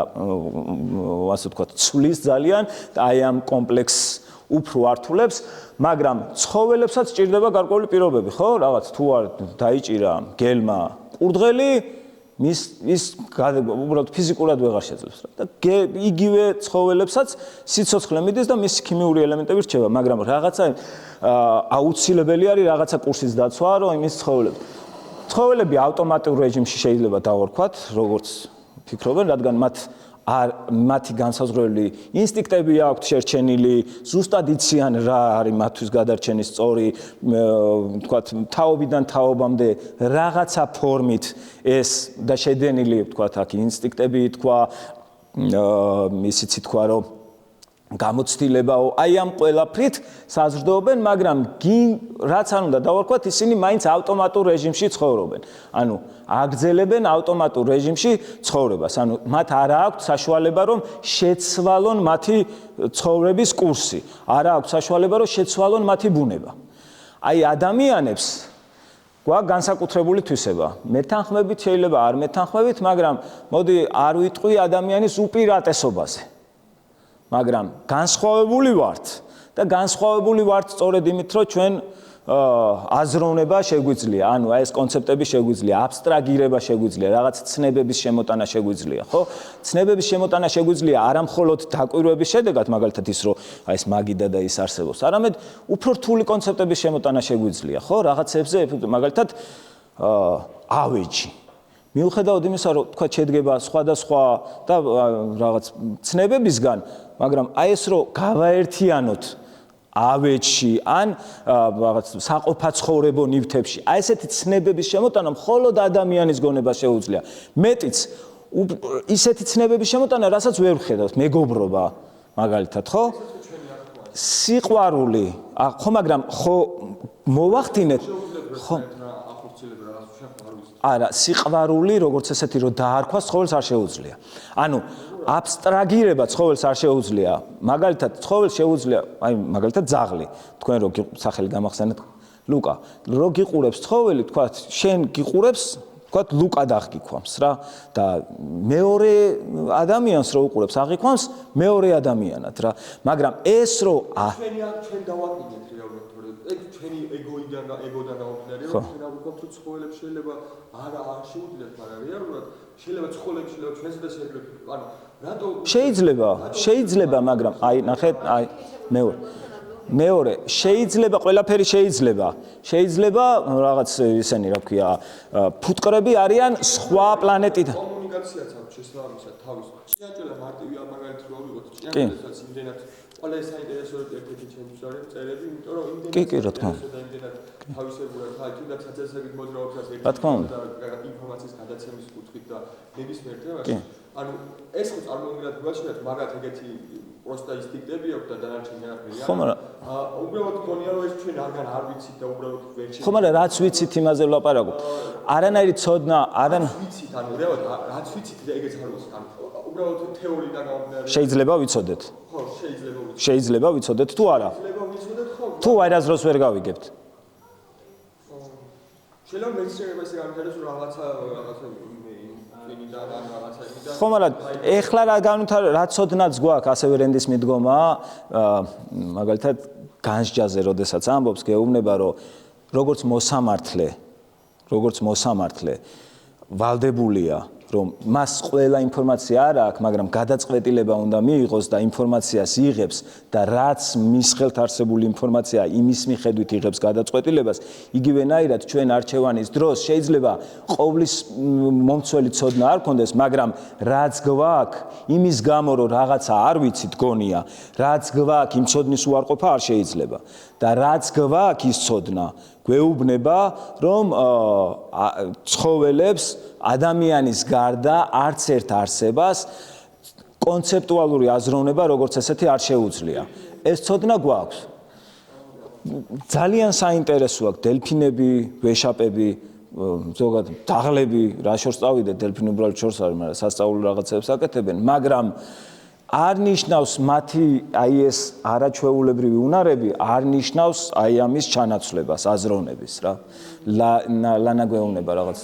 ასე ვთქვათ, ცვლის ძალიან აი ამ კომპლექსს უფრო ართულებს, მაგრამ ცხოველებსაც სჭირდება გარკვეული პირობები, ხო? რაღაც თუ არ დაიჭირა გელმა ყურდღელი, ის უბრალოდ ფიზიკურად ვეღარ შეძლებს რა. და იგივე ცხოველებსაც სიცოცხლე მიდის და მისი ქიმიური ელემენტები რჩება, მაგრამ რაღაცა აუცილებელი არის რაღაცა კურსის დაცვა, რომ იმის ცხოველები ავტომატურ რეჟიმში შეიძლება დავარქვათ, როგორც ფიქრობენ, რადგან მათი განსაზღვრელი ინსტინქტები აქვთ შერჩენილი, ზუსტად იციან რა არის მათთვის გადარჩენის სწორი, ვთქვათ, თაობიდან თაობამდე რაღაცა ფორმით ეს და შედენილი, ვთქვათ, აქ ინსტინქტები თქვა, ისიც თქვა, რომ გამოცდილებაო, აი ამ ყველაფრით საზრდოობენ, მაგრამ რაც არ უნდა დავარქვათ, ისინი მაინც ავტომატურ რეჟიმში ცხოვრობენ. ანუ აგრძელებენ ავტომატურ რეჟიმში ცხოვრებას. ანუ მათ არ აქვთ საშუალება, რომ შეცვალონ მათი ცხოვრების კურსი. არ აქვთ საშუალება, რომ შეცვალონ მათი ბუნება. აი ადამიანებს გვაქვს განსაკუთრებული თვისება. მეთანხმებით შეიძლება არ მეთანხმებით, მაგრამ მოდი არ ვიტყვი ადამიანის უპირატესობაზე. მაგრამ განსხვავებული ვართ და განსხვავებული ვართ სწორედ იმით, რომ ჩვენ აზროვნება შეგვიძლია, ანუ აი ეს კონცეპტები შეგვიძლია, აბსტრაგირება შეგვიძლია, რაღაც ცნებების შემოტანა შეგვიძლია, ხო? ცნებების შემოტანა შეგვიძლია არა მხოლოდ დაკვირვების შედეგად, მაგალითად ის, რომ აი ეს მაგიდა და ის არსებობს, არამედ უფრო რთული კონცეპტების შემოტანა შეგვიძლია, ხო? რაღაცებზე, მაგალითად ავეჯი. მიუხედავად იმისა, რომ თქვა შედგება სხვადასხვა და რაღაც ცნებებისგან, მაგრამ აი ეს რომ გავაერთიანოთ ავეჯში ან რაღაც საყოფაცხოვრებო ნივთებში, აი ესეთი ცნებების შემოტანა მხოლოდ ადამიანის გონება შეუძლია. მეტიც ისეთი ცნებების შემოტანა, რასაც ვერ ვხედავთ, მეგობრობა, მაგალითად, ხო? სიყვარული, ხო, მაგრამ ხო მოვახდინეთ, ხო? არა, სიყვარული, როგორც ესეთი, რომ დაარქვა ცხოველს არ შეუძლია. ანუ აბსტრაგირება ცხოველს არ შეუძლია. მაგალითად, ცხოველს შეუძლია, აი, მაგალითად, ძაღლი. თქვენ რო სახელი გამახსენეთ, ლუკა. რო გიყურებს ცხოველი, თქვა, შენ გიყურებს, თქვა, ლუკა დაღგიქვამს რა და მეორე ადამიანს რო უყურებს, აღიქვამს მეორე ადამიანად რა. მაგრამ ეს რო ჩვენ დავაკიდეთ რეალურად, ეგ ჩვენი ეგოდან გამომდინარე, რომ ჩვენ აღვქვათ, რომ ცხოველებს შეიძლება არ შეუძლიათ, მაგრამ რეალურად შეიძლება ცხოველებს შეიძლება ჩვენს და შეგრეთ, ანუ რატო შეიძლება, მაგრამ აი ნახეთ, აი მეორე შეიძლება ყველაფერი შეიძლება რაღაც ისენი რა ქვია ფუტკრები არიან სხვა პლანეტიდან კომუნიკაციაც აქვს შესაბამისად თავის ჭიანჭველა მარტივია მაგალითად რო ვიღოთ ჭიანჭველასაც იმდენად ყველა საინტერესო ერთ-ერთი ჩემთვის არის წერები იმიტომ რომ იმდენად რა თქმა უნდა იმდენად თავისებურად თუნდაც საწესებით მოძრაობასაც და ინფორმაციის გადაცემის კუთხით და ნებისმიერ თემაში ანუ ეს ხო წარმოვიდგინოთ გვაჩვენოთ მაგათ ეგეთი პროსტა ინსტინქტები აქვს და დანარჩენი არაფერი ხო მაგრამ უბრალოდ გონია რომ ეს ჩვენ არგან არ ვიცით და უბრალოდ ვერ ხო მაგრამ რაც ვიცით იმაზე ვლაპარაკობ არანაირი ცოდნა ვიცით ანუ რეალურად რაც ვიცით და ეგეც არ ვიცით ანუ უბრალოდ თეორიიდან გამომდინარე შეიძლება ვიცოდეთ ხო შეიძლება ვიცოდეთ თუ არა თუ არასდროს ვერ გავიგებთ შეიძლება მეცნიერება ისე განვითარდეს რომ რაღაცა ხო მაგრამ ეხლა რა განვითარდა რა ცოდნაც გვაქვს ასევე რენდის მიდგომა მაგალითად განსჯაზე როდესაც ამბობს გეუბნება რომ როგორც მოსამართლე ვალდებულია რომ მას ყველა ინფორმაცია არ აქვს, მაგრამ გადაწყვეტილება უნდა მიიღოს და ინფორმაციას იღებს და რაც მის ხელთ არსებული ინფორმაცია იმის მიხედვით იღებს გადაწყვეტილებას, იგივენაირად ჩვენ არჩევანის დროს შეიძლება ყოვლის მომცველი ცოდნა არ გქონდეს, მაგრამ რაც გვაქვს, იმის გამო რომ რაღაცა არ ვიცით გონია, რაც გვაქვს, იმ ცოდნის უარყოფა არ შეიძლება და რაც გვაქვს ის ცოდნა გვეუბნება რომ ცხოველებს ადამიანის გარდა არც ერთ არსებას კონცეპტუალური აზროვნება როგორც ესეთი არ შეუძლია. ეს ცოდნა გვაქვს. ძალიან საინტერესო აქვს დელფინები, ვეშაპები, ზოგადად დაღლები, რა შორს წავიდეთ, დელფინი უბრალოდ შორს არის, მაგრამ სასწაულ რაღაცებს აკეთებენ, მაგრამ არ ნიშნავს მათი აი ეს არაჩვეულებრივი უნარები არ ნიშნავს აი ამის ჩანაცვლებას აზროვნების რა ლანა გვეუბნება რაღაც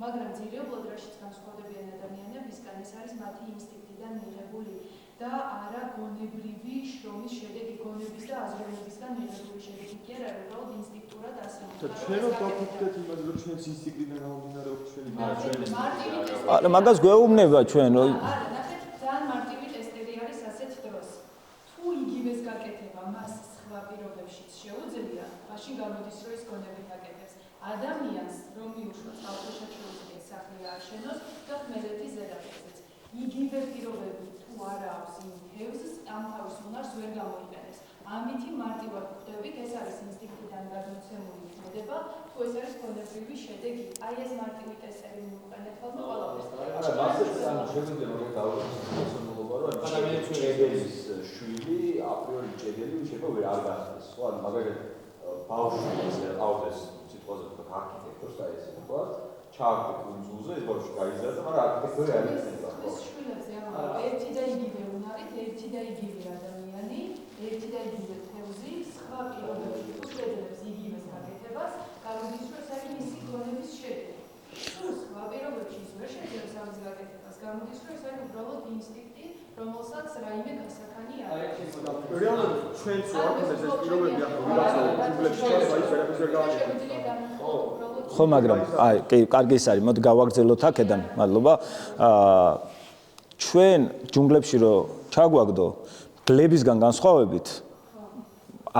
მაგრამ ძირეულად რაშიც განსხვავდებიან ადამიანებისგან ეს არის მათი ინსტინქტიდან მიღებული და არა გონებრივი შრომის შედეგი გონების და აზროვნებისგან მიღებული შედეგი კი არა უბრალოდ ინსტინქტურად ასე ჩვენ ვდაფიქრდეთ იმაზე რომ ჩვენს ინსტინქტიდან გამომდინარეობს ჩვენი არა მაგას გვეუბნება ჩვენ არა ნახეთ ძალიან მარტივი ტესტები არის ასეთ დროს თუ იგივეს გაკეთება მას სხვა პირობებშიც შეუძლია მაშინ გამოდის რომ ის გონებით აკეთებს ადამიანს რომ მიუშვა წყალქვეშა შეუძლია სახლი ააშენოს და ხმელეთის ზედაპირზეც იგივე პირობები თუ არა აქვს იმ თევზს ამ თავის უნარს ვერ გამოიყენებს ამითი მარტივად ხვდებით ეს არის ინსტინქტიდან გადმოცემული ქმედება თუ ეს არის გონებრივი შედეგი აი ეს მარტივი ტესტები მივუყენეთ ხოლმე ყველაფერს არა მასეც ანუ შეგვიძლია რომ დავუყურებთ რომ ადამიანის ჭედელის შვილი აპრიორი ჭედელი შეიძლება ვერ არ გახდეს ხო ანუ მაგალითად ბავშვი ესე ავდეს სიტყვაზე ვთქვათ არქიტექტორს და ესე ვთქვათ ჩააგდე კუნძულზე ეს ბავშვი გაიზარდა მაგრამ არქიტექტორი არ იქნება ხო შვილებზე ამბობ ერთი და იგივე უნარით ერთი და იგივე ადამიანი ერთი და იგივე თევზი სხვა პირობებში თუ შეძლებს იგივეს გაკეთებას გამოდის რომ ეს არის მისი გონების შედეგი სხვა პირობებში ის ვერ შეძლებს ამის გაკეთებას გამოდის რომ ეს არის უბრალოდ ინსტინქტი რომელსაც რაიმე გასახანი არის რეალურად ჩვენც ვართ ეს პირობები ახლა ვიღაცა ჯუნგლებში ჩას აი ვერაფერს ვერ გავაკეთებ ხო მაგრამ აი კი კარგი ის არის მოდი გავაგრძელოთ აქედან მადლობა ჩვენ ჯუნგლებში რო ჩაგვაგდო გლებისგან განსხვავებით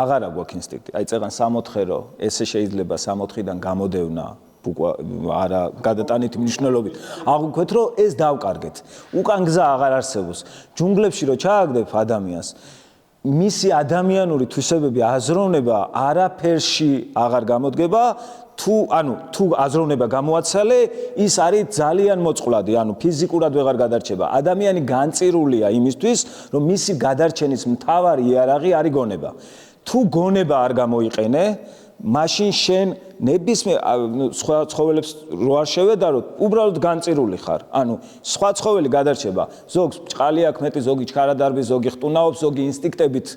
აღარა გვაქვს ინსტინქტი აი წეგან 64 ესე შეიძლება 64-დან გამოდევნა არა გადატანითი მნიშვნელობით აღვქვეთ რომ ეს დავკარგეთ უკან გზა აღარ არსებობს ჯუნგლებში რო ჩააგდებ ადამიანს მისი ადამიანური თვისებები აზროვნება არაფერში აღარ გამოდგება თუ აზროვნება გამოაცალე ის არის ძალიან მოწყვლადი ანუ ფიზიკურად ვეღარ გადარჩება ადამიანი განწირულია იმისთვის რომ მისი გადარჩენის მთავარი იარაღი არის გონება თუ გონება არ გამოიყენე მაშინ შენ ნებისმიერ სხვა ცხოველებს რო არ შევედაროთ უბრალოდ განწირული ხარ ანუ სხვა ცხოველი გადარჩება ზოგს ბჭყალი აქვს მეტი ზოგი ჩქარადარბი ზოგი ხტუნაობს ზოგი ინსტინქტებით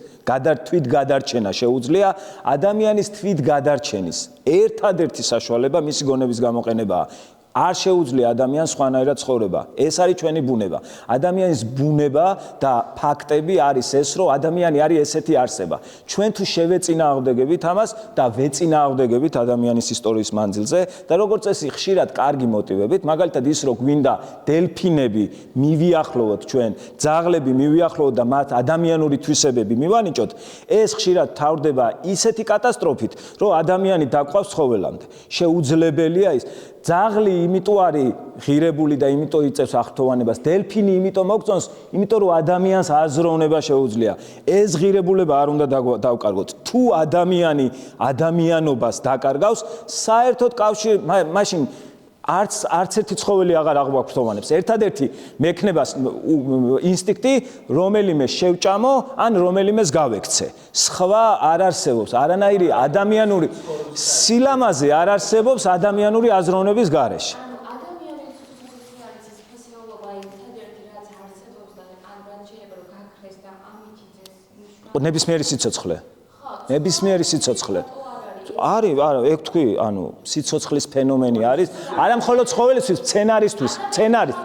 თვით გადარჩენა შეუძლია ადამიანის თვით გადარჩენის ერთადერთი საშუალება მისი გონების გამოყენებაა არ შეუძლია ადამიანს სხვანაირად ცხოვრება ეს არის ჩვენი ბუნება ადამიანის ბუნება და ფაქტები არის ეს რომ ადამიანი არის ესეთი არსება ჩვენ თუ შევეწინააღმდეგებით ამას და ვეწინააღმდეგებით ადამიანის ისტორიის მანძილზე და როგორც წესი ხშირად კარგი მოტივებით მაგალითად ის რომ გვინდა დელფინები მივიახლოვოთ ჩვენ ძაღლები მივიახლოვოთ და მათ ადამიანური თვისებები მივანიჭოთ ეს ხშირად თავდება ისეთი კატასტროფით რომ ადამიანი დაკვავს ცხოველამდე შეუძლებელია ის ძაღლი იმიტომ არის ღირებული და იმიტომ იწევს აღფრთოვანებას დელფინი იმიტომ მოგწონს იმიტომ რომ ადამიანს აზროვნება შეუძლია ეს ღირებულება არ უნდა დავკარგოთ თუ ადამიანი ადამიანობას დაკარგავს საერთოდ კავშირი მაშინ არც ერთი ცხოველი აღარ აღვაფრთოვანებს ერთადერთი მექნებას ინსტინქტი რომელიმე შევჭამო ან რომელიმეს გავექცე სხვა არ არსებობს არანაირი ადამიანური სილამაზე არ არსებობს ადამიანური აზროვნების გარეშე ადამიანის სოციალიზაციის ფსიქოლოგია ერთადერთი რაც არსებობს და ან რაც შეიძლება რომ გაქრეს და ამითი ძეს ნებისმიერი სიცოცხლე ნებისმიერი სიცოცხლე არის არა ეგ თქვი ანუ სიცოცხლის ფენომენი არის არა მხოლოდ ცხოველისთვის მცენარისთვის მცენარის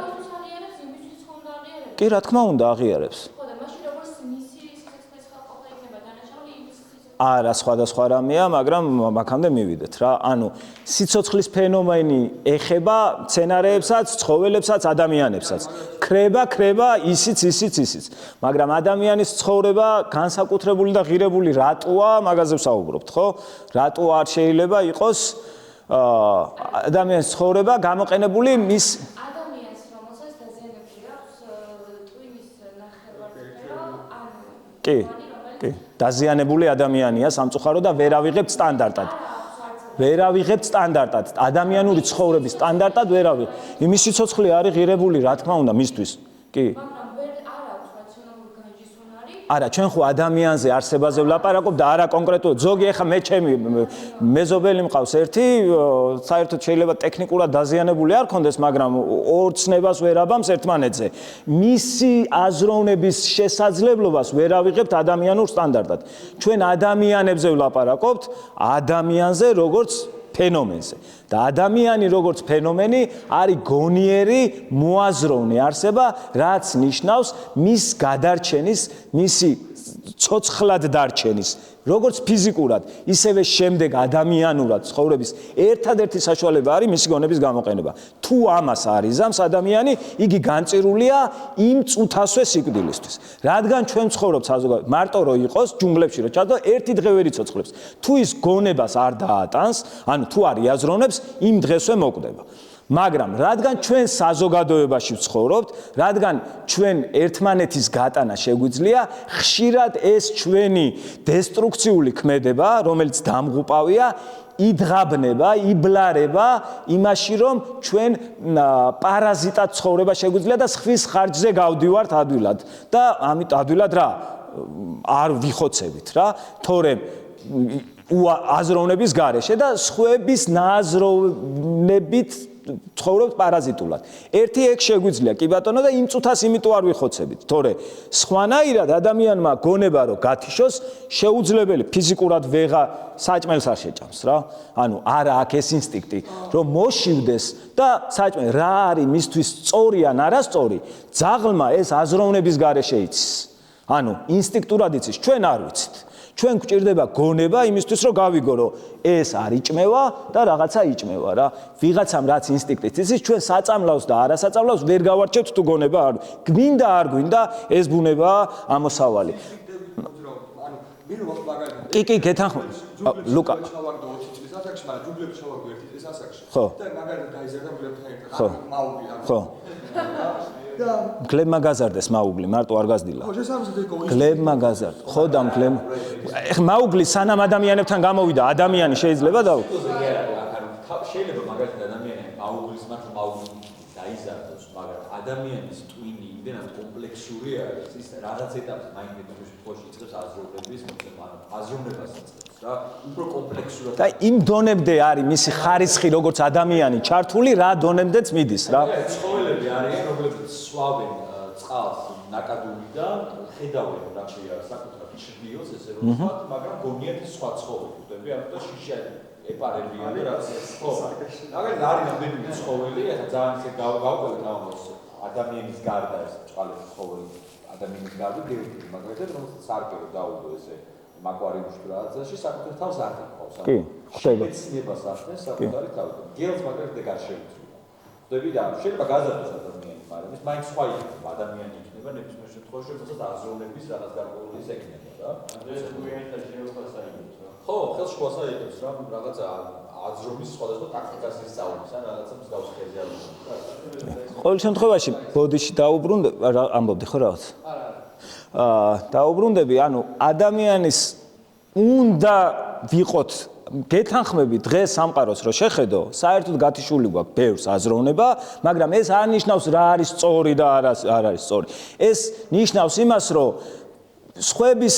კი რა თქმა უნდა აღიარებს ხო და მაშინ როგორც მისი სიცოცხლის ხალხობა იქნება დანაშაული იმის სიცოცხლის არა სხვადასხვა რამეა, მაგრამ მაგამდე მივიდეთ რა. ანუ სიცოცხლის ფენომენი ეხება მცენარეებსაც, ცხოველებსაც, ადამიანებსაც. ქრება ისიც. მაგრამ ადამიანის ცხოვრება განსაკუთრებული და ღირებული რატოა, მაგაზე ვსაუბრობთ, ხო? რატო არ შეიძლება იყოს ადამიანის ცხოვრება გამოყენებული მის ადამიანს რომელსაც დაზიანებული აქვს ტვინის ნახევარფერა ან კი, დაზიანებული ადამიანია სამწუხარო და ვერ ავიღებთ სტანდარტად. ადამიანური ცხოვრების სტანდარტად ვერ ავიღებთ. იმის სიცოცხლე არის ღირებული, რა თქმა უნდა, მისთვის. კი. მაგრამ ვერ არ აქვს რაციონალური განჯისუნარი. არა, ჩვენ ხო ადამიანზე არსებაზე ვლაპარაკობ და არა კონკრეტულად. ზოგი ახლა მე ჩემი მეზობელი მყავს ერთი, საერთოდ შეიძლება ტექნიკურად დაზიანებული არ ქონდეს, მაგრამ ორცნებას ვერ აბამს ერთმანეთზე. მისი აზროვნების შესაძლებლობას ვერ ავიღებთ ადამიანურ სტანდარტად. ჩვენ ადამიანებზე ვლაპარაკობთ, ადამიანზე როგორც ფენომენზე. და ადამიანი როგორც ფენომენი არის გონიერი, მოაზროვნე არსება, რაც ნიშნავს მის გადარჩენის, მისი ცოცხლად დარჩენის, როგორც ფიზიკურად, ისევე შემდეგ ადამიანურად ცხოვრების ერთადერთი საშუალება არის მისი გონების გამოყენება. თუ ამას არ იზამს ადამიანი, იგი განწირულია იმ წუთასვე სიკვდილისთვის. რადგან ჩვენ ცხოვრობთ საზოგადოებაში, მარტო რო იყოს ჯუნგლებში რო ჩადო, ერთი დღე ვერ იცოცხლებს. თუ ის გონებას არ დაატანს, ანუ თუ არ იაზროვნებს, იმ დღესვე მოკვდება. მაგრამ რადგან ჩვენ საზოგადოებაში ვცხოვრობთ, რადგან ჩვენ ერთმანეთის გატანა შეგვიძლია, ხშირად ეს ჩვენი დესტრუქციული ქმედება, რომელიც დამღუპავია, იდღაბნება, იბლარება იმაში, რომ ჩვენ პარაზიტად ცხოვრება შეგვიძლია და სხვის ხარჯზე გავდივართ ადვილად. და ამით ადვილად რა არ ვიხოცებით რა, თორემ აზროვნების გარეშე და სხვების ნააზროვნებით ცხოვრობთ პარაზიტულად. ერთი ეგ შეგვიძლია, კი ბატონო და იმ წუთას იმიტომ არ ვიხოცებით, თორე სხვანაირად ადამიანმა გონება რომ გათიშოს, შეუძლებელი ფიზიკურად ვეღა საჭმელს არ შეჭამს რა. ანუ არა აქ ეს ინსტინქტი, რომ მოშივდეს და საჭმელი რა არის მისთვის სწორი ან არასწორი, ძაღლმა ეს აზროვნების გარეშე იცის. ანუ ინსტინქტურად იცის, ჩვენ არ ვიცით. ჩვენ გვჭირდება გონება იმისთვის რომ გავიგო რომ ეს არ იჭმევა და რაღაცა იჭმევა რა. ვიღაცამ რაც ინსტინქტით იცის, ჩვენ საწამლავს და არასაწამლავს ვერ გავარჩევთ თუ გონება არ გვინდა არ გვინდა, ეს ბუნებაა ამოსავალი. კი, გეთანხმები. ლუკა. ჩავარდო 20 წლის ასაკში, მაგრამ ჯუნგლებში ჩავარდო 1 წლის ასაკში. ხო. და მაგალითად გაიზარდა მგლებთან ერთად. ხო. მაუგლი. ხო. და გლებმა გაზარდეს მაუგლი, მარტო არ გაზრდილა. ხო, შესაბამისად ეგ გლებმა გაზარდა. ხო და გლებმა. ეხლა მაუგლი სანამ ადამიანებთან გამოვიდა, ადამიანი შეიძლება და შეიძლება მაგალითად ადამიანი მაუგლის მართლა მაუგლი დაიზარდოს, მაგრამ ადამიანის ტვინი იმდენად კომპლექსური არის, ის რაღაც ეტაპზე მაინც შემთხვევაში იწყებს აზროვნების მოცემა, აზროვნებას იწყებს რა, უფრო კომპლექსურად. და იმ დონემდე არის მისი ხარისხი როგორც ადამიანი ჩართული, რა დონემდეც მიდის რა. ცხოველები არიან, რომლებიც სვავენ წყალს ნაკადულიდან, ხედავენ რა ქვია, საკუთარ ჩრდილს ესე რომ ვთქვათ, მაგრამ გონიათ სხვა ცხოველები, ამიტომ შიშა ეპარებიან რაც ხო. მაგალითად არის რამდენიმე ცხოველი, ახლა ძალიან ისე გავყვეთ ამას ადამიანის გარდა ეს წყალები ცხოველი, ადამიანის გარდა გეუბნები, მაგალითად რომელსაც სარკერო დაუდო ესე მაკვარიუმში რაღაცაში საკუთარ თავს არ იკავს. კი, ხდება. მეცნიერებას ახდენს საკუთარი თავი. გელს მაგალითად ეგ არ შეუძლია. ხდები და შეიძლება გაზარდოს ადამიანი, მაგრამ ის მაინც სხვა იქნება, ადამიანი იქნება ნებისმიერ შემთხვევაში, რომელსაც აზროვნების რაღაც გარკვეული ის ექნება რა. ეს უერთდა შეუძლებს აიგებს რა. ხო, ხელს შუას აიგებს რა, რაღაცა აზრობის სხვადასხვა ტაქტიკას ისწავლის ან რაღაცა მსგავს ხეზე არის. ყოველ შემთხვევაში ბოდიში დაუბრუნდები, ამბობდი ხო რაღაც? დაუბრუნდები, ანუ ადამიანის უნდა ვიყოთ გეთანხმები დღეს სამყაროს რო შეხედო, საერთოდ გათიშული გვაქვს ბევრს აზროვნება, მაგრამ ეს არ ნიშნავს რა არის სწორი და არ არის სწორი. ეს ნიშნავს იმას, რომ სხვების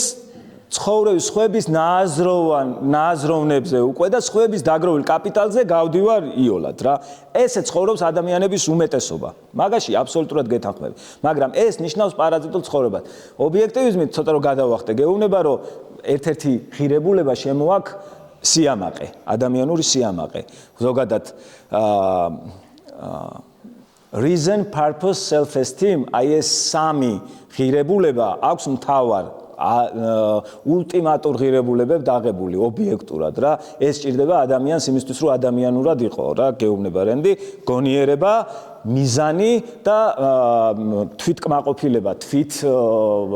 ცხოვრების, სხვების ნააზროვნებზე უკვე და სხვების დაგროვილ კაპიტალზე გავდივარ იოლად რა. ესე ცხოვრობს ადამიანების უმეტესობა. მაგაში აბსოლუტურად გეთანხმები. მაგრამ ეს ნიშნავს პარაზიტულ ცხოვრებას. ობიექტივიზმით ცოტა რომ გადავახტე, გეუბნება რომ ერთ-ერთი ღირებულება შემოაქვს სიამაყე, ადამიანური სიამაყე. ზოგადად reason, purpose, self-esteem, აი ეს სამი ღირებულება აქვს მთავარ ულტიმატურ ღირებულებებს დაღებული ობიექტურად რა ეს ჭირდება ადამიანს იმისთვის რომ ადამიანურად იყო რა გეუბნება რენდი გონიერება მიზანი და თვითკმაყოფილება თვით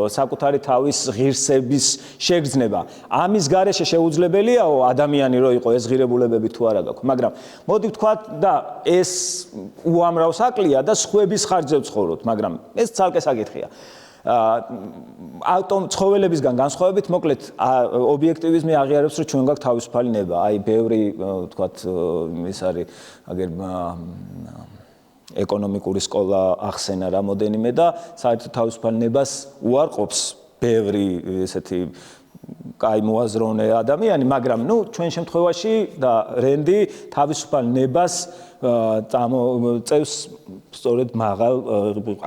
საკუთარი თავის ღირსების შეგრძნება ამის გარეშე შეუძლებელიაო ადამიანი რო იყო ეს ღირებულებები თუ არა გაქვს მაგრამ მოდი ვთქვათ და ეს უამრავ საკლია და სხვების ხარჯზე ვცხოვრობთ მაგრამ ეს ცალკე საკითხია ცხოველებისგან განსხვავებით მოკლედ ობიექტივიზმი აღიარებს რომ ჩვენ გაქვს თავისუფალი ნება აი ბევრი ვთქვათ ის არის აგერ ეკონომიკური სკოლა ახსენა რამოდენიმე და საერთოდ თავისუფალ ნებას უარყოფს ბევრი ესეთი კაი მოაზროვნე ადამიანი მაგრამ ნუ ჩვენ შემთხვევაში და რენდი თავისუფალ ნებას წამოწევს სწორედ მაღალ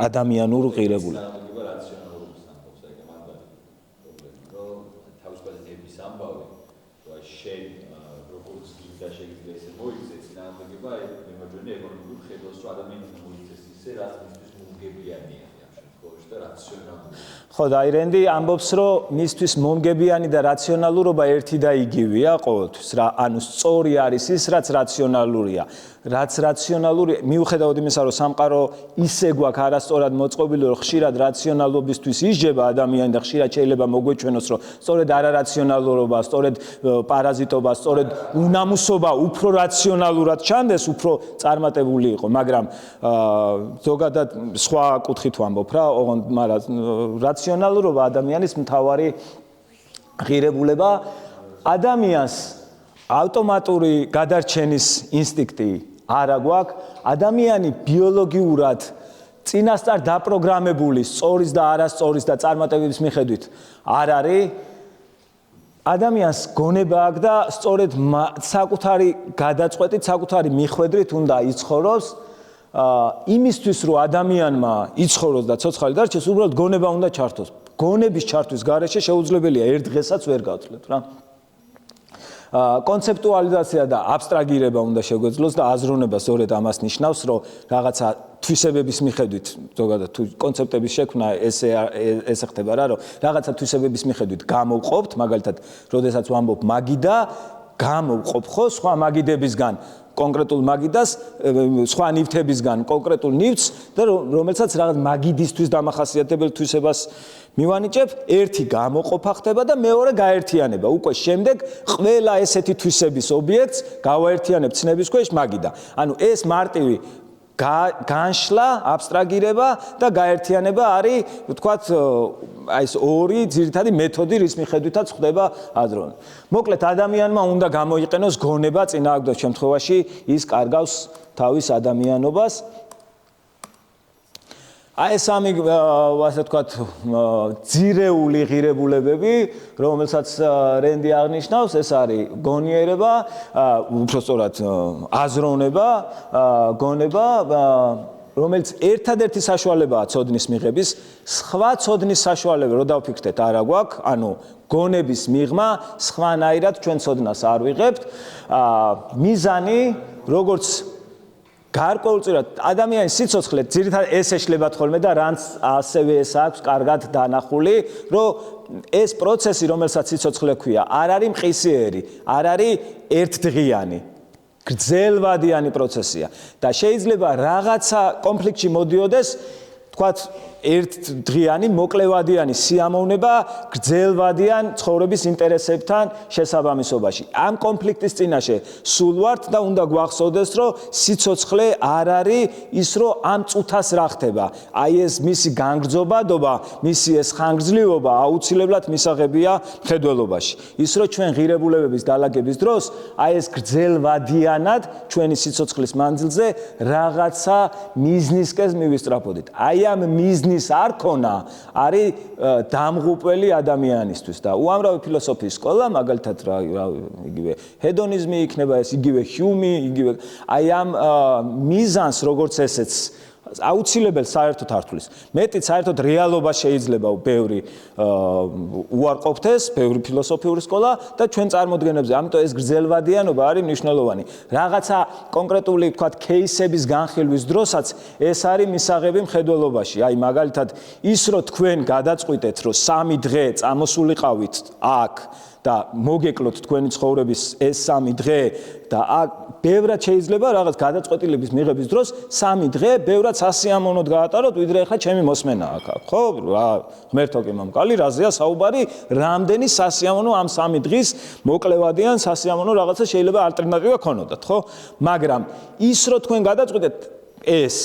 ადამიანურ ღირებულებას ხო და აი რენდი ამბობს რომ მისთვის მომგებიანი და რაციონალურობა ერთი და იგივეა ყოველთვის რა ანუ სწორი არის ის რაც რაციონალურია რაც რაციონალური მიუხედავად იმისა რომ სამყარო ისე გვაქვს არასწორად მოწყობილი რომ ხშირად რაციონალობისთვის ისჯება ადამიანი და ხშირად შეიძლება მოგვეჩვენოს რომ სწორედ არარაციონალურობა სწორედ პარაზიტობა სწორედ უნამუსობა უფრო რაციონალურად ჩანდეს უფრო წარმატებული იყო მაგრამ ზოგადად სხვა კუთხით ვამბობ რა ოღონდ მაგრამ რაციონალურობა ადამიანის მთავარი ღირებულება ადამიანს ავტომატური გადარჩენის ინსტინქტი არ აქვს ადამიანი ბიოლოგიურად წინასწარ დაპროგრამებული სწორის და არასწორის და წარმატებების მიხედვით არ არის ადამიანს გონება აქვს და სწორედ საკუთარი გადაწყვეტით საკუთარი მიხვედრით უნდა იცხოვროს იმისთვის რომ ადამიანმა იცხოვროს და ცოცხალი დარჩეს უბრალოდ გონება უნდა ჩართოს გონების ჩართვის გარეშე შეუძლებელია ერთ დღესაც ვერ გავცლებთ რა კონცეპტუალიზაცია და აბსტრაგირება უნდა შეგვეძლოს და აზროვნება სწორედ ამას ნიშნავს რომ რაღაცა თვისებების მიხედვით ზოგადად თუ კონცეპტების შექმნა ესე ხდება რა რომ რაღაცა თვისებების მიხედვით გამოვყოფთ მაგალითად როდესაც ვამბობ მაგიდა გამოვყოფ ხო სხვა მაგიდებისგან კონკრეტულ მაგიდას სხვა ნივთებისგან კონკრეტულ ნივთს და რომელსაც რაღაც მაგიდისთვის დამახასიათებელ თვისებას მივანიჭებ ერთი გამოყოფა ხდება და მეორე გაერთიანება უკვე შემდეგ ყველა ესეთი თვისების ობიექტს გავაერთიანებ ცნების ქვეშ მაგიდა ანუ ეს მარტივი განშლა აბსტრაგირება და გაერთიანება არის ვთქვათ აი ეს ორი ძირითადი მეთოდი რის მიხედვითაც ხდება აზროვნა მოკლედ ადამიანმა უნდა გამოიყენოს გონება წინააღმდეგ შემთხვევაში ის კარგავს თავის ადამიანობას აი ეს ამი ასე ვთქვათ ძირეული ღირებულებები რომელსაც რენდი აღნიშნავს ეს არის გონიერება უფრო სწორად აზროვნება გონება რომელიც ერთადერთი საშუალებაა ცოდნის მიღების სხვა ცოდნის საშუალება რო დავფიქრდეთ არა გვაქვს ანუ გონების მიღმა სხვანაირად ჩვენ ცოდნას არ ვიღებთ მიზანი როგორც გარკვეულწილად ადამიანის სიცოცხლე ძირითადად ეს ეშლებათ ხოლმე და რანც ასევე ეს აქვს კარგად დანახული რომ ეს პროცესი რომელსაც სიცოცხლე ქვია არ არის მყისიერი არ არის ერთდღიანი გრძელვადიანი პროცესია და შეიძლება რაღაცა კონფლიქტში მოდიოდეს თქვათ ერთდღიანი მოკლევადიანი სიამოვნება გრძელვადიან ცხოვრების ინტერესებთან შესაბამისობაში. ამ კონფლიქტის წინაშე სულ ვართ და უნდა გვახსოვდეს, რომ სიცოცხლე არ არის ის, რომ ამ წუთას რა ხდება. აი ეს მისი განგრძობადობა, მისი ეს ხანგრძლივობა აუცილებლად მისაღებია მხედველობაში. ის, რომ ჩვენ ღირებულებების დალაგების დროს, აი ეს გრძელვადიანად ჩვენი სიცოცხლის მანძილზე რაღაცა მიზნისკენ მივისწრაფოდით. აი ამ მიზნის არ ქონა არის დამღუპველი ადამიანისთვის და უამრავი ფილოსოფიის სკოლა მაგალითად რა იგივე ჰედონიზმი იქნება ეს იგივე ჰიუმი იგივე აი ამ მიზანს როგორც ესეც აუცილებელს საერთოდ არ თulis. მეტიც საერთოდ რეალობა შეიძლება ბევრი უარყოფდეს, ბევრი ფილოსოფიური სკოლა და ჩვენ წარმოდგენებზე. ამიტომ ეს გრძელვადიანობა არის მნიშვნელოვანი. რაღაცა კონკრეტული თქვათ кейსების განხილვის დროსაც ეს არის მისაღები მხედველობაში. აი მაგალითად ის რომ თქვენ გადაწყვიტეთ რომ 3 დღე წამოსულიყავით აქ და მოგეკლოთ თქვენი ცხოვრების ეს 3 დღე და აქ ბევრად შეიძლება რაღაც გადაწყვეტილების მიღების დროს 3 დღე ბევრად სასიამოვნოდ გაატაროთ ვიდრე ახლა ჩემი მოსმენა აქ ხო ღმერთო კი მომკალი რაზეა საუბარი რამდენი სასიამოვნო ამ 3 დღის მოკლევადიან სასიამოვნო რაღაცა შეიძლება ალტერნატივა ქონოდათ ხო მაგრამ ის რომ თქვენ გადაწყვეტეთ ეს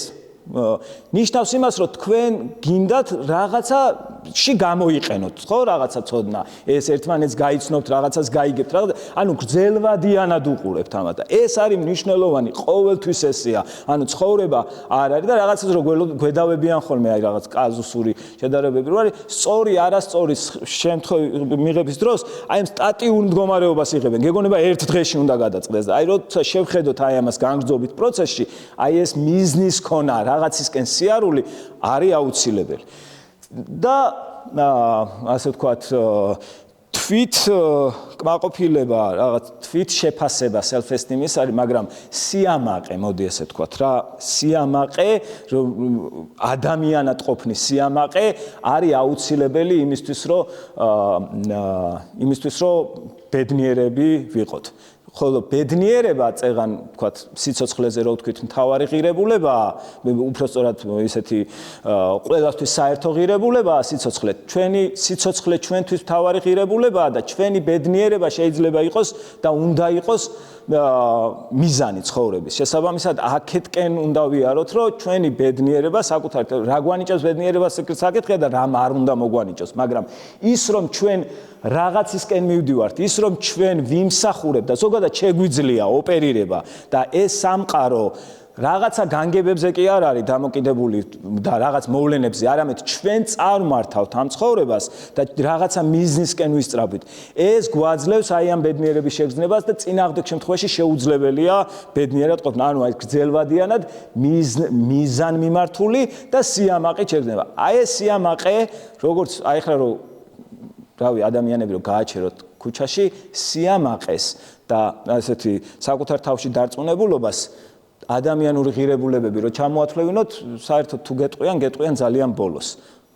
ნიშნავს იმას რომ თქვენ გინდათ რაღაცაში გამოიყენოთ ხო რაღაცა ცოდნა ეს ერთმანეთს გაიცნობთ რაღაცას გაიგებთ რაღაცა ანუ გრძელვადიანად უყურებთ ამათ და ეს არის მნიშვნელოვანი ყოველთვის ესეა ანუ ცხოვრება არ არის და რაღაცას რო გვედავებიან ხოლმე აი რაღაც კაზუსური შედარებები რო არის სწორი არასწორი შემთხვევების მიღების დროს აი ამ სტატიურ მდგომარეობას იღებენ გეგონება ერთ დღეში უნდა გადაწყდეს და აი როცა შევხედოთ აი ამას განგრძობით პროცესში აი ეს მიზნის ქონა რაღაცისკენ სიარული არის აუცილებელი და ასე ვთქვათ თვით კმაყოფილება რაღაც თვით შეფასება self-esteem-ის არის მაგრამ სიამაყე მოდი ესე ვთქვათ რა სიამაყე ადამიანად ყოფნის სიამაყე არის აუცილებელი იმისთვის რომ ბედნიერები ვიყოთ ხოლო ბედნიერება წეგან ვთქვათ სიცოცხლეზე რო ვთქვით მთავარი ღირებულებაა უпростоრად ისეთი ყველასთვის საერთო ღირებულებაა სიცოცხლე ჩვენი სიცოცხლე ჩვენთვის მთავარი ღირებულებაა და ჩვენი ბედნიერება შეიძლება იყოს და უნდა იყოს მიზანი ცხოვრების შესაბამისად აქეთკენ უნდა ვიაროთ რომ ჩვენი ბედნიერება საკუთარ რა გვანიჭებს ბედნიერებას საკითხია და რა არ უნდა მოგვანიჭოს მაგრამ ის რომ ჩვენ რაღაცისკენ მივდივართ ის რომ ჩვენ ვიმსახურებთ და ზოგადად შეგვიძლია ოპერირება და ეს სამყარო რაღაცა განგებებზე კი არ არის დამოკიდებული და რაღაც მოვლენებზე არამედ ჩვენ წარმართავთ ამ ცხოვრებას და რაღაცა მიზნისკენ ვისწრაფვით ეს გვაძლევს აი ამ ბედნიერების შეგრძნებას და წინააღმდეგ შემთხვევაში შეუძლებელია ბედნიერად ყოფნა ანუ აი გრძელვადიანად მიზანმიმართული და სიამაყით შეგრძნება აი ეს სიამაყე როგორც აი ახლა რომ რავი ადამიანები რომ გააჩეროთ ქუჩაში სიამაყეს და ასეთი საკუთარ თავში დარწმუნებულობას ადამიანური ღირებულებები რომ ჩამოათვლევინოთ საერთოდ თუ გეტყვიან ძალიან ბოლოს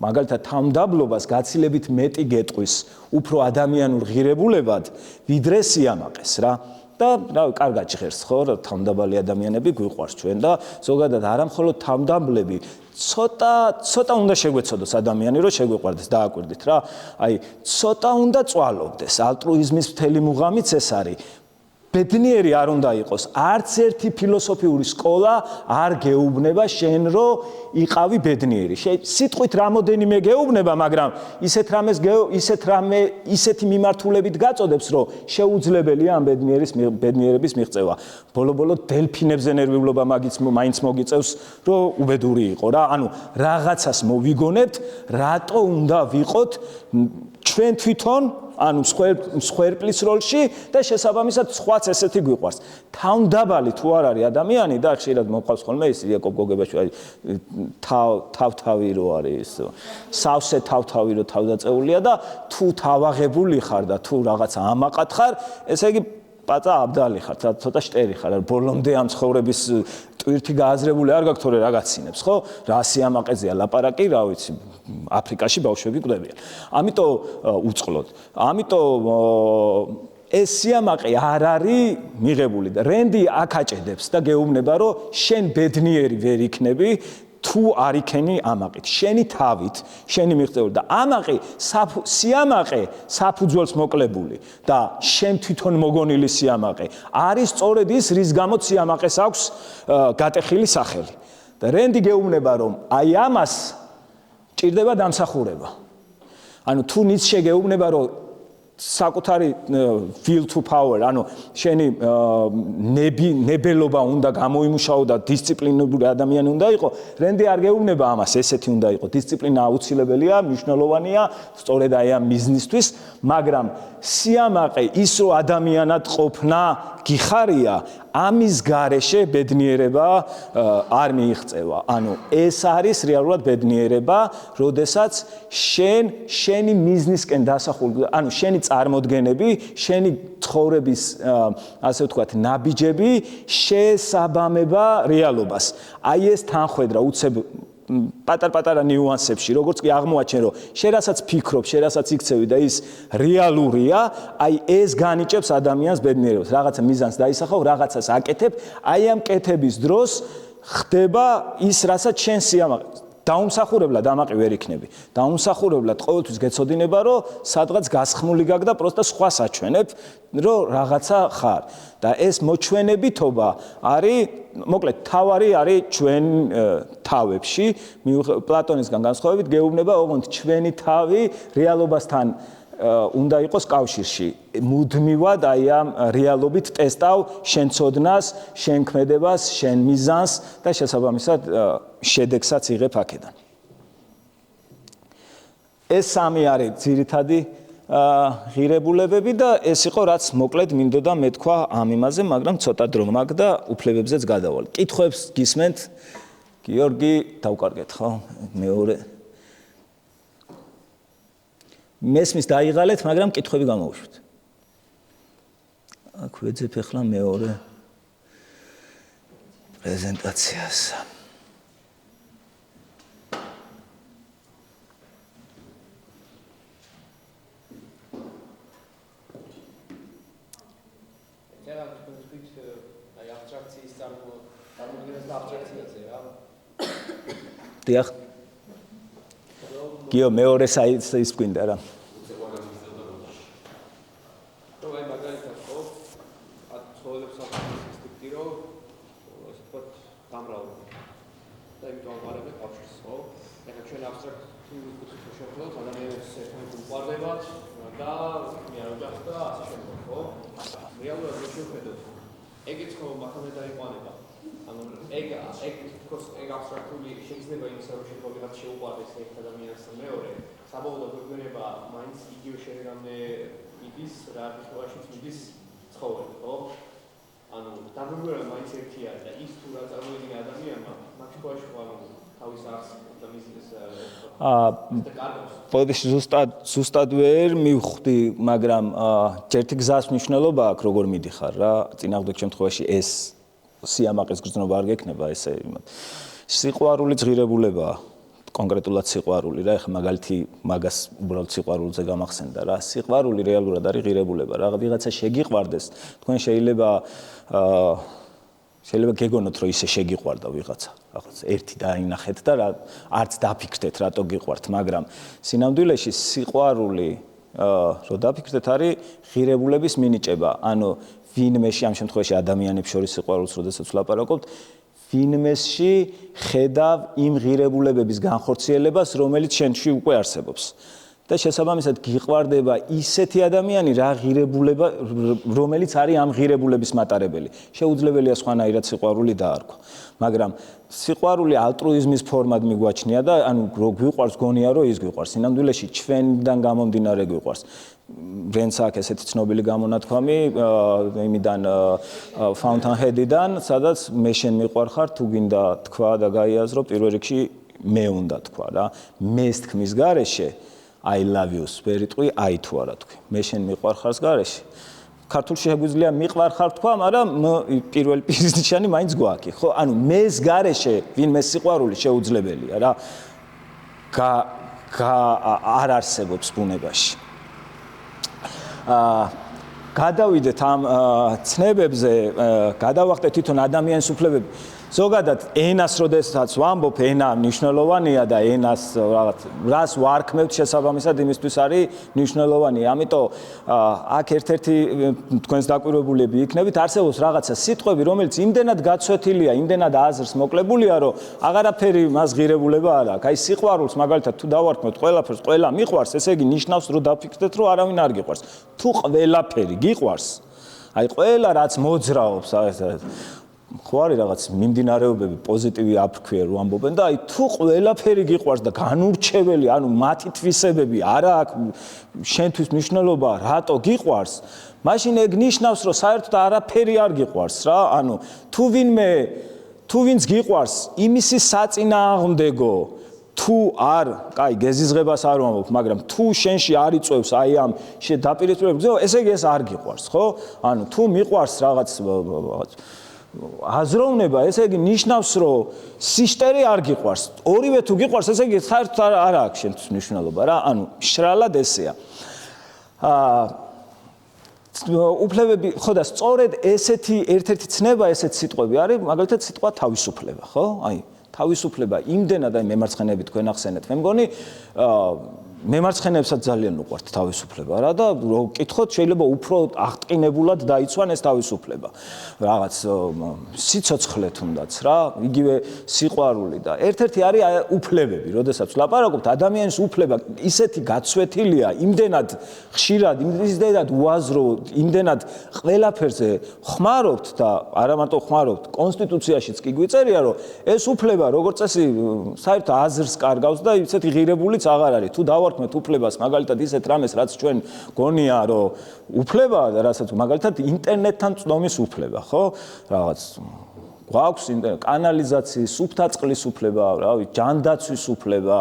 მაგალითად თავმდაბლობას გაცილებით მეტი გეტყვის უფრო ადამიანურ ღირებულებად ვიდრე სიამაყეს რა და რავი კარგად ჟღერს ხო რა თავმდაბალი ადამიანები გვიყვარს ჩვენ და ზოგადად არა მხოლოდ თავმდაბლები ცოტა უნდა შეგვეცოდოს ადამიანი რომ შეგვიყვარდეს დააკვირდით რა აი ცოტა უნდა წვალობდეს ალტრუიზმის მთელი მუღამიც ეს არის ბედნიერი არ უნდა იყოს არც ერთი ფილოსოფიური სკოლა არ გეუბნება შენ რომ იყავი ბედნიერი სიტყვით რამოდენიმე გეუბნება მაგრამ ისეთი მიმართულებით გაწოდებს რომ შეუძლებელია ამ ბედნიერების მიღწევა ბოლო დელფინებზე ნერვიულობა მაინც მოგიწევს რომ უბედური იყო რა ანუ რაღაცას მოვიგონებთ რატო უნდა ვიყოთ ჩვენ თვითონ ანუ მსხვერპლის როლში და შესაბამისად სხვაც ესეთი გვიყვარს. თავმდაბალი თუ არ არის ადამიანი და ხშირად მოყავს ხოლმე ის იაკობ გოგებაშვილი თავთავი რო არის სავსე თავთავი რო თავდაწეულია და თუ თავაღებული ხარ და თუ რაღაცა ამაყად ხარ, ესე იგი პაცა აბდალი ხარ, ცოტა შტერი ხარ, ბოლომდე ამ ცხოვრების ტვირთი გააზრებული არ გაქვს თორე რაღაცინებს, ხო? რა სიამაყეზეა ლაპარაკი, რა ვიცი, აფრიკაში ბავშვები კვდებიან. ამიტომ უწყლოდ. ამიტომ ეს სიამაყე არ არის მიღებული და რენდი აკაჭედებს და გეუბნება, რომ შენ ბედნიერი ვერ იქნები თუ არ იქენი ამაყით, შენი თავით, შენი მიღწეული და ამაყი სიამაყე საფუძველს მოკლებული და შენ თვითონ მოგონილი სიამაყე არის სწორედ ის, რის გამოც სიამაყეს აქვს გატეხილი სახელი. და რენდი გეუბნება, რომ აი ამას ჭირდება დამსახურება. ანუ თუ ნიშე გეუბნება, რომ საკუთარი will to power, ანუ შენი ნებელობა უნდა გამოიმუშაო და დისციპლინებული ადამიანი უნდა იყო, რენდი არ გეუბნება ამას, ესეთი უნდა იყო. დისციპლინა აუცილებელია, მნიშვნელოვანია, სწორედ აი ამ მიზნისთვის, მაგრამ სიამაყე ის რომ ადამიანად ყოფნა გიხარია, ამის გარეშე ბედნიერება არ მიიღწევა. ანუ ეს არის რეალურად ბედნიერება, როდესაც შენი მიზნისკენ დასახული, ანუ შენი წარმოდგენები, შენი ცხოვრების, ასე ვთქვათ, ნაბიჯები შეესაბამება რეალობას. აი ეს თანხვედრა უცებ პატარ-პატარა ნიუანსებში, როგორც კი აღმოაჩენ, რომ შენ რასაც ფიქრობ, შენ რასაც იქცევი და ის რეალურია, აი ეს განიჭებს ადამიანს ბედნიერებას. რაღაცა მიზანს დაისახავ, რაღაცას აკეთებ, აი ამ კეთების დროს ხდება ის, რასაც შენ სიამაყე. დაუმსახურებლად ამაყი ვერ იქნები. დაუმსახურებლად ყოველთვის გეცოდინება, რომ სადღაც გასხმული გაქვს და პროსტა სხვა საჩვენებ, რომ რაღაცა ხარ. და ეს მოჩვენებითობა არის, მოკლედ, თავარი არის ჩვენ თავებში, პლატონისგან განსხვავებით, გეუბნება, ოღონდ ჩვენი თავი რეალობასთან უნდა იყოს კავშირში. მუდმივად აი ამ რეალობით ტესტავ შენ ცოდნას, შენ ქმედებას, შენ მიზანს და შესაბამისად შედეგსაც იღებ აქედან. ეს სამი არის ძირითადი ღირებულებები და ეს იყო რაც მოკლედ მინდოდა მეთქვა ამ იმაზე, მაგრამ ცოტა დრო მაქვს და უფლებებზეც გადავალ. კითხვებს გისმენთ? გიორგი, დავკარგეთ ხო? მეორე მესმის დაიღალეთ, მაგრამ კითხვები გამოვუშვით. აქ ვეძებ ახლა მეორე პრეზენტაციას. აი აბსტრაქციის წარმოდგენას და აბსტრაქციაზე რა. დიახ. გიო მეორე საიტს გვინდა რა. რომ აი მაგალითად ხო, ცხოველებს აქვს ინსტინქტი, რომ ასე ვთქვათ, გამრავლება. და იმიტომ ამბარები კავშირს ხო? ეხლა ჩვენ აბსტრაქტული კუთხით შევხედოთ, ადამიანებს ერთმანეთს უყვარდებათ და მე არ ვჯახს და ასე შემდგომ ხო? რეალურად რო შევხედოთ, ეგეც ხო მაქამდე დაიყვანება. ანუ ეგ აბსტრაქტული შეიძლება იმისა რომ შეიძლება ვიღაც შეუყვარდეს ერთ ადამიანს მეორე საბოლოოდ გვეუბნება მაინც იგივე შეგამე მიდის რა შემთხვევაშიც მიდის ცხოველი ხო ანუ დაგვეუბნება მაინც ერთი არის და ის თუ რა წარმოიდგინე ადამიანმა მაგ შემთხვევაში ხო ანუ თავის არს და მიზნეს პოდეში ზუსტად ვერ მივხვდი, მაგრამ ერთი გზას მნიშვნელობა აქვს როგორ მიდიხარ რა წინააღმდეგ შემთხვევაში ეს სიამაყის გრძნობა არ გექნება ესე სიყვარული ღირებულებაა კონკრეტულად სიყვარული რა ეხლა მაგალითი მაგას უბრალოდ სიყვარულზე გამახსენდა რა სიყვარული რეალურად არის ღირებულება რა ვიღაცა შეგიყვარდეს თქვენ შეიძლება გეგონოთ რომ ისე შეგიყვარდა ვიღაცა ახლა ერთი დაინახეთ და რა არც დაფიქრდეთ რატო გიყვართ მაგრამ სინამდვილეში სიყვარული რო დაფიქრდეთ არის ღირებულების მინიჭება ანუ ვინმეში ამ შემთხვევაში ადამიანებს შორის სიყვარულს როდესაც ვლაპარაკობთ ვინმეში ხედავ იმ ღირებულებების განხორციელებას რომელიც შენში უკვე არსებობს და შესაბამისად გიყვარდება ისეთი ადამიანი რა ღირებულება რომელიც არის ამ ღირებულების მატარებელი შეუძლებელია სხვანაირად სიყვარული დაარქვა მაგრამ სიყვარული ალტრუიზმის ფორმად მიგვაჩნია და ანუ რო გვიყვარს გონია რომ ის გვიყვარს სინამდვილეში ჩვენიდან გამომდინარე გვიყვარს რენც აქვს ესეთი ცნობილი გამონათქვამი იმიდან Fountainhead-დან სადაც მე შენ მიყვარხარ თუ გინდა თქვა და გაიაზრო პირველ რიგში მე უნდა თქვა რა მეს თქმის გარეშე I love you-ს ვერ იტყვი I თუ არა თქვი მე შენ მიყვარხარს გარეშე ქართულში შეგვიძლია მიყვარხარ თქვა მაგრამ პირველ პირის ნიშანი მაინც გვაქვს ხო ანუ მეს გარეშე ვინმე სიყვარული შეუძლებელია რა არ არსებობს ბუნებაში გადავიდეთ ამ ცნებებზე, გადავახტეთ თვითონ ადამიანის უფლებები. ზოგადად ენას როდესაც ვამბობ, ენა მნიშვნელოვანია და ენას რას ვარქმევთ შესაბამისად იმისთვის არის მნიშვნელოვანი. ამიტომ აქ ერთ-ერთი თქვენს დაკვირვებულები იქნებით, არსებობს რაღაცა სიტყვები, რომელიც იმდენად გაცვეთილია, იმდენად აზრს მოკლებულია, რომ აღარაფერი მას ღირებულება არ აქვს. აი სიყვარულს მაგალითად თუ დავარქმევთ ყველაფერს, ყველა მიყვარს, ესე იგი ნიშნავს, რომ დაფიქრდეთ, რომ არავინ არ გიყვარს. თუ ყველაფერი გიყვარს, აი ყველა რაც მოძრაობს, ხო არის რაღაც მიმდინარეობები პოზიტივი აფრქვია რომ ამბობენ და აი თუ ყველაფერი გიყვარს და განურჩეველი, ანუ მათი თვისებები არა აქვს შენთვის მნიშვნელობა, რატო გიყვარს, მაშინ ეგ ნიშნავს, რომ საერთოდ არაფერი არ გიყვარს რა, ანუ თუ ვინც გიყვარს, იმისი საწინააღმდეგო თუ არ, კაი, გეზიზღებას არ ვამბობ, მაგრამ თუ შენში არ იწევს აი ამ დაპირისპირებებს, ესე იგი ეს არ გიყვარს, ხო? ანუ თუ მიყვარს რაღაც აზროვნება, ესე იგი ნიშნავს, რომ სიშტერი არ გიყვარს. ორივე თუ გიყვარს, ესე იგი საერთოდ არ აქვს შენთვის მნიშვნელობა რა. ანუ შრალად ესეა. უფლებები, ხო და სწორედ ესეთი ერთ-ერთი ცნება, ესეთი სიტყვები არის, მაგალითად სიტყვა თავისუფლება, ხო? აი, თავისუფლება იმდენად აი მემარცხენეები თქვენ ახსენეთ. მე მგონი მემარცხენეებსაც ძალიან უყვართ თავისუფლება რა და რო ვკითხოთ შეიძლება უფრო აღტყინებულად დაიცვან ეს თავისუფლება რაღაც სიცოცხლე თუნდაც რა იგივე სიყვარული და ერთ-ერთი არის უფლებები როდესაც ვლაპარაკობთ ადამიანის უფლება ისეთი გაცვეთილია იმდენად ხშირად იმდენად უაზრო იმდენად ყველაფერზე ხმარობთ და არა მარტო ხმარობთ კონსტიტუციაშიც კი გვიწერია რომ ეს უფლება როგორც წესი საერთოდ აზრს კარგავს და ისეთი ღირებულიც აღარ არის თუ დავარქმევთ უფლებას მაგალითად ისეთ რამეს რაც ჩვენ გონია რომ უფლება რასაც მაგალითად ინტერნეტთან წვდომის უფლება ხო რაღაც გვაქვს კანალიზაციის სუფთა წყლის უფლება რავი ჯანდაცვის უფლება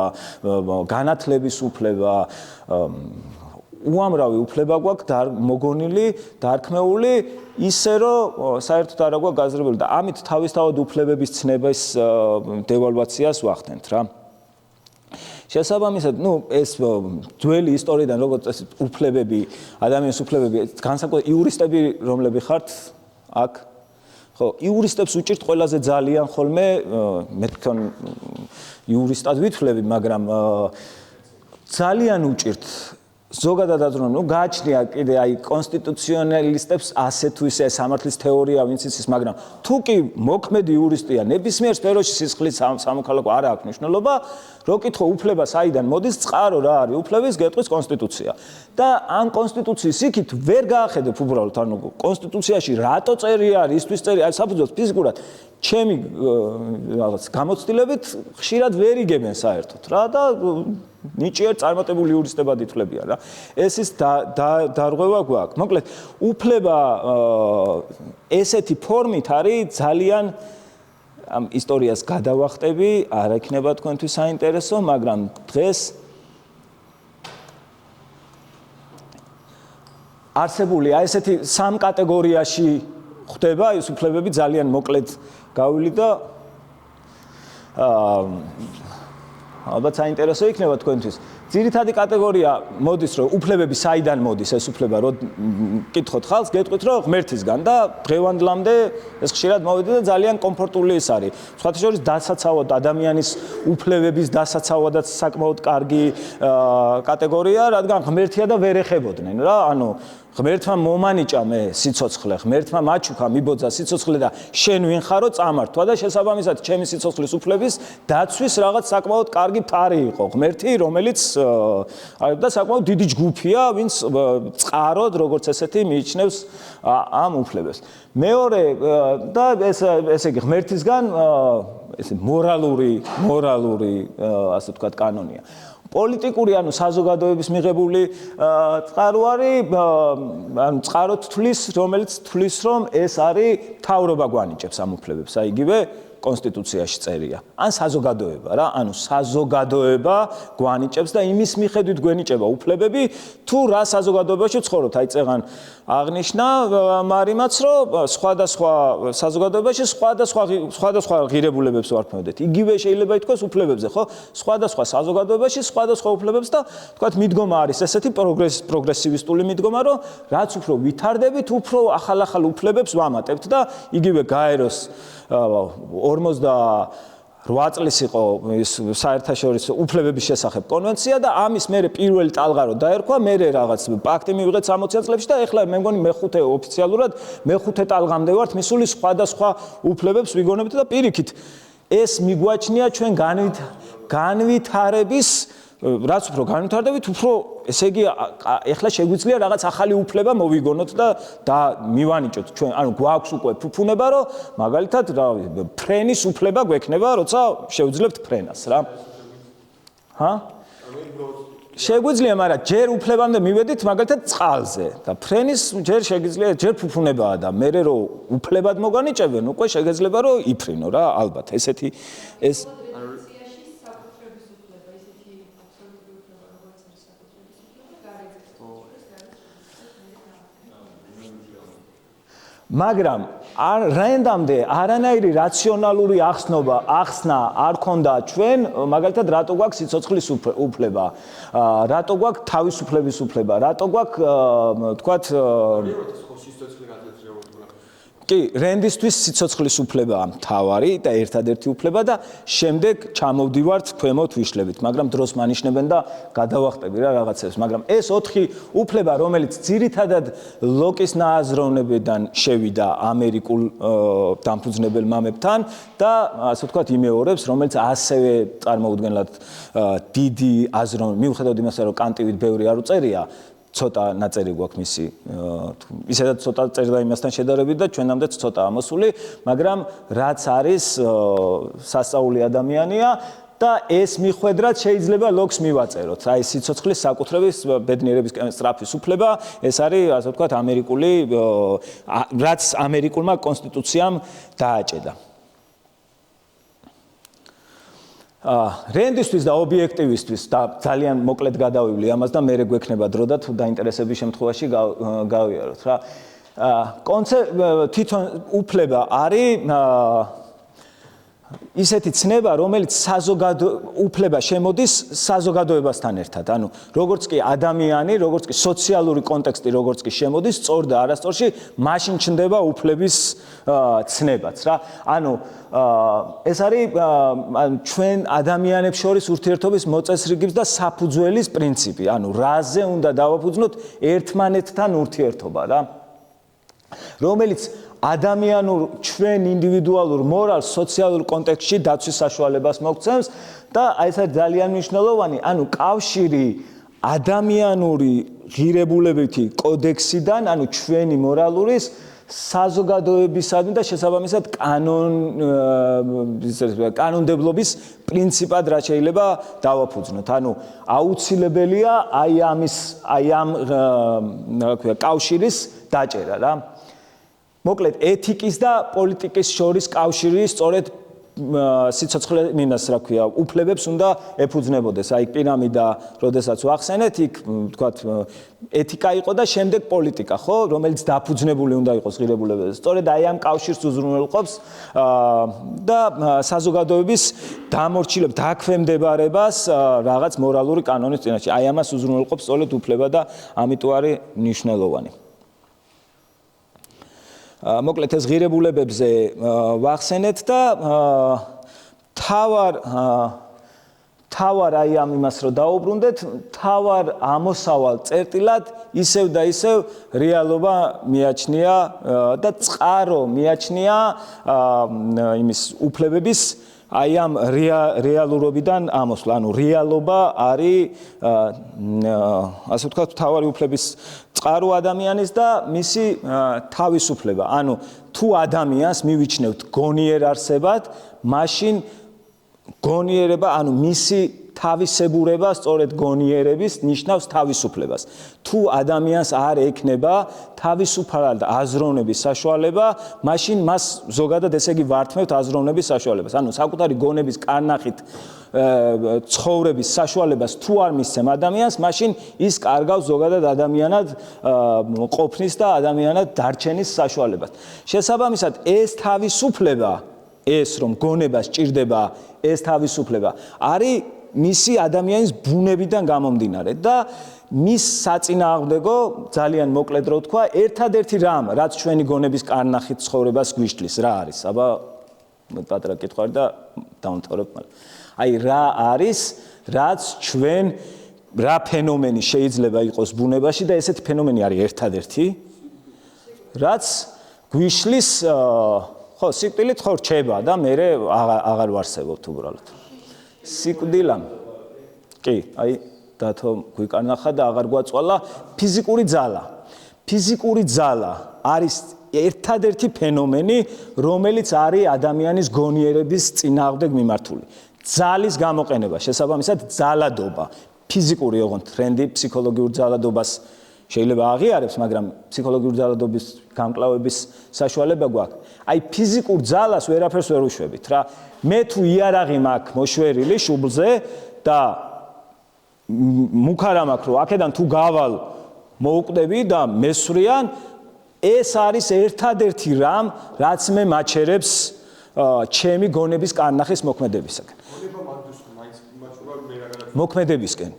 განათლების უფლება უამრავი უფლება გვაქვს მოგონილი დარქმეული ისე რომ საერთოდ არ აქვს გაზრდილი და ამით თავისთავად უფლებების ცნების დევალვაციას ვახდენთ რა შესაბამისად, ეს ძველი ისტორიიდან როგორც ეს უფლებები, ადამიანის უფლებები, განსაკუთრებით იურისტები, რომლები ხართ აქ, ხო, იურისტებს უჭირთ ყველაზე ძალიან ხოლმე, მე თვითონ იურისტად ვითვლები, მაგრამ ძალიან უჭირთ ზოგადად აზრობენ, გააჩნია კიდე აი კონსტიტუციონალისტებს ასე თუ ისე სამართლის თეორია ვინც იცის, მაგრამ თუ კი მოქმედი იურისტია ნებისმიერ სფეროში სისხლის სამოქალაქო არ აქვს მნიშვნელობა, რო კითხო უფლება საიდან მოდის, წყარო რა არის უფლების გეტყვის კონსტიტუცია. და ამ კონსტიტუციის იქით ვერ გაახედებ უბრალოდ, ანუ კონსტიტუციაში რატო წერი არის, ისთვის წერი არის საფუძველს ფიზიკურად ჩემი რაღაც გამოცდილებით ხშირად ვერ იგებენ საერთოდ რა და ნიჭიერ წარმატებული იურისტებად ითვლებიან რა. ეს ის დარღვევა გვაქვს. მოკლედ, უფლება ესეთი ფორმით არის ძალიან ამ ისტორიას გადავახტები, არ ექნება თქვენთვის საინტერესო, მაგრამ დღეს არსებულია ესეთი სამ კატეგორიაში ხდება ეს უფლებები ძალიან მოკლედ გავილი და ალბათ საინტერესო იქნება თქვენთვის. ძირითადი კატეგორია მოდის რომ უფლებები საიდან მოდის ეს უფლება რომ კითხოთ ხალხს გეტყვით რომ ღმერთისგან და დღევანდლამდე ეს ხშირად მოვიდა და ძალიან კომფორტული ის არის. სხვათა შორის დასაცავად ადამიანის უფლებების დასაცავადაც საკმაოდ კარგი კატეგორია, რადგან ღმერთია და ვერ ეხებოდნენ რა, ანუ ღმერთმა მომანიჭა მე სიცოცხლე, ღმერთმა მაჩუქა მიბოძა სიცოცხლე და შენ ვინ ხარო წამართვა და შესაბამისად ჩემი სიცოცხლის უფლების დაცვის რაღაც საკმაოდ კარგი ფარი იყო ღმერთი, რომელიც და საკმაოდ დიდი ჯგუფია, ვინც წყაროდ როგორც ესეთი მიიჩნევს ამ უფლებას. მეორე და ესე იგი ღმერთისგან ესე მორალური ასე ვთქვათ კანონია. პოლიტიკური ანუ საზოგადოების მიღებული წყარო არის ანუ წყაროდ თვლის, რომელიც თვლის რომ ეს არის მთავრობა გვანიჭებს ამ უფლებებს. აი იგივე კონსტიტუციაში წერია. ან საზოგადოება რა, ანუ საზოგადოება გვანიჭებს და იმის მიხედვით გვენიჭება უფლებები, თუ რა საზოგადოებაში ვცხოვრობთ. აი წეგან აღნიშნა მარიმაც, რომ სხვადასხვა საზოგადოებაში სხვადასხვა ღირებულებებს ვარქმევდეთ. იგივე შეიძლება ითქვას უფლებებზე, ხო? სხვადასხვა საზოგადოებაში სხვადასხვა უფლებებს და თქვათ მიდგომა არის ესეთი პროგრესივისტული მიდგომა, რომ რაც უფრო ვითარდებით, უფრო ახალ უფლებებს ვამატებთ და იგივე გაეროს 48 წლის იყო ის საერთაშორისო უფლებების შესახებ კონვენცია და ამის მერე პირველი ტალღა რო დაერქვა, მერე რაღაც პაქტი მივიღეთ 60-იან წლებში და ეხლა მე მგონი მეხუთე ოფიციალურად მეხუთე ტალღამდე ვართ მისული სხვადასხვა უფლებებს ვიგონებთ და პირიქით ეს მიგვაჩნია ჩვენ განვითარების რაც უფრო განვითარდებით, უფრო ესე იგი ეხლა შეგვიძლია რაღაც ახალი უფლება მოვიგონოთ და მივანიჭოთ ჩვენ. ანუ გვაქვს უკვე ფუფუნება, რომ მაგალითად რა ფრენის უფლება გვექნება, როცა შევძლებთ ფრენას რა. ჰა? შეგვიძლია, მაგრამ ჯერ უფლებამდე მივედით მაგალითად წყალზე და ფრენის ჯერ შეგიძლია, ჯერ ფუფუნებაა და მე რო უფლებად მოგანიჭებენ, უკვე შეგეძლება რომ იფრინო რა, ალბათ ესეთი ეს მაგრამ რენდამდე არანაირი რაციონალური ახსნა არ ქონდა ჩვენ, მაგალითად რატო გვაქვს სიცოცხლის უფლება, რატო გვაქვს თავისუფლების უფლება, რატო გვაქვს თქვათ კი, რენდისთვის სიცოცხლის უფლებაა მთავარი და ერთადერთი უფლება და შემდეგ ჩამოვდივართ ქვემოთ ვიშლებით, მაგრამ დროს მანიშნებენ და გადავახტები რა რაღაცებს, მაგრამ ეს 4 უფლება, რომელიც ძირითადად ლოკის ნააზროვნებიდან შევიდა ამერიკულ დამფუძნებელ მამებთან და ასე ვთქვათ იმეორებს, რომელიც ასევე წარმოუდგენლად დიდი აზროვნების, მიუხედავად იმისა, რომ კანტივით ბევრი არ უწერია, ცოტა ნაწერი გვაქვს მისი ისედაც ცოტა წერდა იმასთან შედარებით და ჩვენამდეც ცოტა ამოსული, მაგრამ რაც არის სასწაული ადამიანია და ეს მიხვედრად შეიძლება ლოგს მივაწეროთ. აი სიცოცხლის საკუთრების ბედნიერების სწრაფის უფლება, ეს არის ასე ვთქვათ ამერიკული რაც ამერიკულმა კონსტიტუციამ დააჭედა. რენდისთვის და ობიექტივისტვის და ძალიან მოკლედ გადავივლი ამას და მერე გვექნება დრო და თუ დაინტერესების შემთხვევაში გავიაროთ რა. თვითონ უფლება არის ისეთი ცნება, რომელიც უფლება შემოდის საზოგადოებასთან ერთად. ანუ როგორც კი ადამიანი, როგორც კი სოციალური კონტექსტი, როგორც კი შემოდის, სწორ და არასწორში მაშინ ჩნდება უფლების ცნებაც რა. ანუ ეს არის ჩვენ ადამიანებს შორის ურთიერთობის მოწესრიგების და საფუძველის პრინციპი. ანუ რაზე უნდა დავაფუძნოთ ერთმანეთთან ურთიერთობა რა. რომელიც ადამიანურ ჩვენ ინდივიდუალურ მორალ სოციალურ კონტექსტში დაცვის საშუალებას მოგცემს და აი ეს არის ძალიან მნიშვნელოვანი, ანუ კავშირი ადამიანური ღირებულებითი კოდექსიდან, ანუ ჩვენი მორალურის საზოგადოებისადმი და შესაბამისად კანონმდებლობის პრინციპად რაც შეიძლება დავაფუძნოთ. ანუ აუცილებელია აი ამ რა ქვია კავშირის დაჭერა რა. მოკლედ ეთიკის და პოლიტიკის შორის კავშირი სწორედ სიცოცხლე მინას რა ქვია უფლებებს უნდა ეფუძნებოდეს. აი პირამიდა, როდესაც ვახსენეთ, იქ ვთქვათ ეთიკა იყო და შემდეგ პოლიტიკა, ხო, რომელიც დაფუძნებული უნდა იყოს ღირებულებებზე. სწორედ აი ამ კავშირს უზრუნველყოფს და საზოგადოების დამორჩილებას, დაქვემდებარებას რაღაც მორალური კანონის წინაშე. აი ამას უზრუნველყოფს სწორედ უფლება და ამიტომ არის მნიშვნელოვანი. მოკლედ ეს ღირებულებებზე ვახსენეთ და თავარ აი ამ იმას რო დაუბრუნდეთ, თავარ ამოსავალ წერტილად ისევ და ისევ რეალობა მიაჩნია და წყარო მიაჩნია იმის უფლებების აი ამ რეალურობიდან ამოსვლა. ანუ რეალობა არის ასე ვთქვათ თავარი უფლების წყარო ადამიანის და მისი თავისუფლება. ანუ თუ ადამიანს მივიჩნევთ გონიერ არსებად, მაშინ გონიერება, ანუ მისი თავისებურება სწორედ გონიერების ნიშნავს თავისუფლებას. თუ ადამიანს არ ექნება თავისუფალად აზროვნების საშუალება, მაშინ მას ზოგადად ესე იგი ვართმევთ აზროვნების საშუალებას. ანუ საკუთარი გონების კარნახით ცხოვრების საშუალებას თუ არ მისცემ ადამიანს, მაშინ ის კარგავს ზოგადად ადამიანად ყოფნის და ადამიანად დარჩენის საშუალებას. შესაბამისად, ეს თავისუფლება, ეს რომ გონება სჭირდება, ეს თავისუფლება არის მისი ადამიანის ბუნებიდან გამომდინარე და მის საწინააღმდეგო ძალიან მოკლედ რო თქვა, ერთადერთი რამ, რაც ჩვენი გონების კარნახით ცხოვრებას გვიშლის, რა არის? აბა პატრა კითხავ და დავამთავრებ, მაგრამ აი რა არის, რაც ჩვენ რა ფენომენი შეიძლება იყოს ბუნებაში და ესეთი ფენომენი არის ერთადერთი, რაც გვიშლის ხო, სიკვდილით ხო რჩება და მე აღარ ვარსებობთ უბრალოდ. სიკვდილამ. კი, აი დათო გვიკარნახა და აღარ გვაწვალა ფიზიკური ძალა. ფიზიკური ძალა არის ერთადერთი ფენომენი, რომელიც არის ადამიანის გონიერების წინააღმდეგ მიმართული. ძალის გამოყენება, შესაბამისად ძალადობა, ფიზიკური ოღონდ ტრენდი ფსიქოლოგიურ ძალადობას შეიძლება აღიარებს, მაგრამ ფსიქოლოგიური ძალადობის გამკლავების საშუალება გვაქვს. აი ფიზიკურ ძალას ვერაფერს ვერ უშვებით რა. მე თუ იარაღი მაქვს მოშვერილი შუბლზე და მუქარა მაქვს, რომ აქედან თუ გავალ მოუკვდები და მესვრიან, ეს არის ერთადერთი რამ, რაც მე მაჩერებს ჩემი გონების კარნახის მოქმედებისაკენ. მოქმედებისკენ.